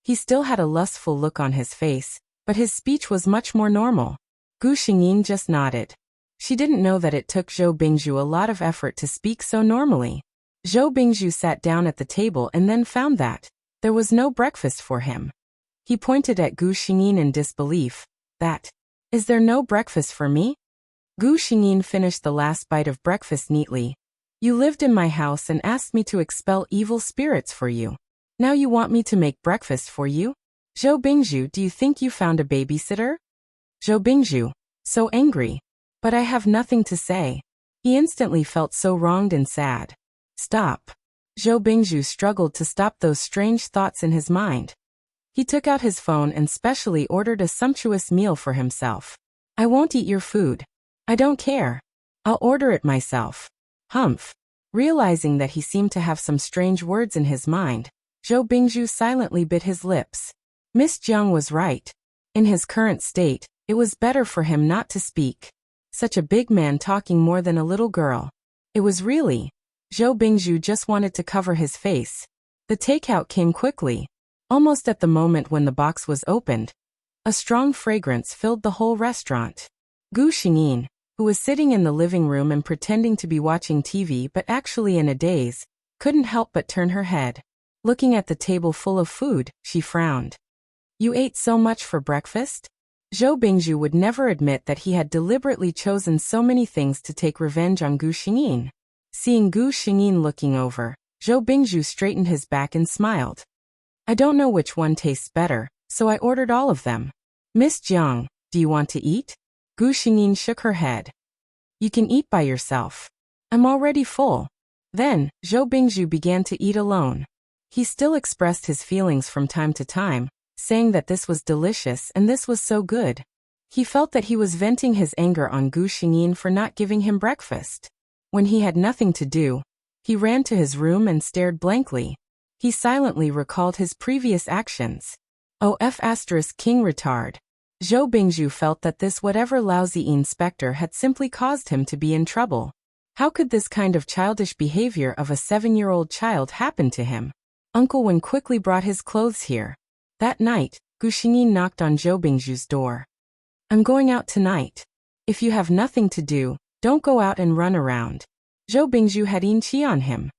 He still had a lustful look on his face, but his speech was much more normal. Gu Xingyin just nodded. She didn't know that it took Zhou Bingzhu a lot of effort to speak so normally. Zhou Bingzhu sat down at the table and then found that there was no breakfast for him. He pointed at Gu Xingyin in disbelief. Is there no breakfast for me?" Gu Xingyin finished the last bite of breakfast neatly. "You lived in my house and asked me to expel evil spirits for you. Now you want me to make breakfast for you? Zhou Bingzhu, do you think you found a babysitter?" Zhou Bingzhu, so angry. "But I have nothing to say." He instantly felt so wronged and sad. "Stop." Zhou Bingzhu struggled to stop those strange thoughts in his mind. He took out his phone and specially ordered a sumptuous meal for himself. "I won't eat your food. I don't care. I'll order it myself." Humph. Realizing that he seemed to have some strange words in his mind, Zhou Bingzhu silently bit his lips. Miss Jiang was right. In his current state, it was better for him not to speak. Such a big man talking more than a little girl. It was really. Zhou Bingzhu just wanted to cover his face. The takeout came quickly. Almost at the moment when the box was opened, a strong fragrance filled the whole restaurant. Gu Xingyin, who was sitting in the living room and pretending to be watching TV but actually in a daze, couldn't help but turn her head. Looking at the table full of food, she frowned. "You ate so much for breakfast?" Zhou Bingzhu would never admit that he had deliberately chosen so many things to take revenge on Gu Xingyin. Seeing Gu Xingyin looking over, Zhou Bingzhu straightened his back and smiled. "I don't know which one tastes better, so I ordered all of them." "Miss Jiang, do you want to eat?" Gu Xingyin shook her head. "You can eat by yourself. I'm already full." Then, Zhou Bingzhu began to eat alone. He still expressed his feelings from time to time, saying that this was delicious and this was so good. He felt that he was venting his anger on Gu Xingyin for not giving him breakfast. When he had nothing to do, he ran to his room and stared blankly. He silently recalled his previous actions. King retard. Zhou Bingzhu felt that this whatever lousy inspector had simply caused him to be in trouble. How could this kind of childish behavior of a 7-year-old child happen to him? Uncle Wen quickly brought his clothes here. That night, Gu Xingyin knocked on Zhou Bingzhu's door. "I'm going out tonight. If you have nothing to do, don't go out and run around." Zhou Bingzhu had yin qi on him.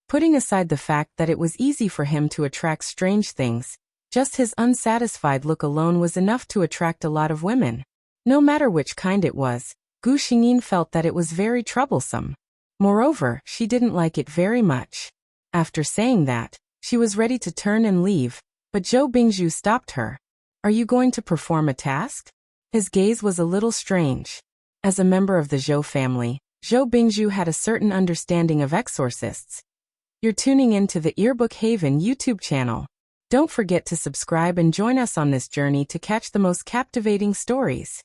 Putting aside the fact that it was easy for him to attract strange things, just his unsatisfied look alone was enough to attract a lot of women. No matter which kind it was, Gu Xingyin felt that it was very troublesome. Moreover, she didn't like it very much. After saying that, she was ready to turn and leave, but Zhou Bingzhu stopped her. Are you going to perform a task? His gaze was a little strange. As a member of the Zhou family, Zhou Bingzhu had a certain understanding of exorcists. You're tuning in to the Earbook Haven YouTube channel. Don't forget to subscribe and join us on this journey to catch the most captivating stories.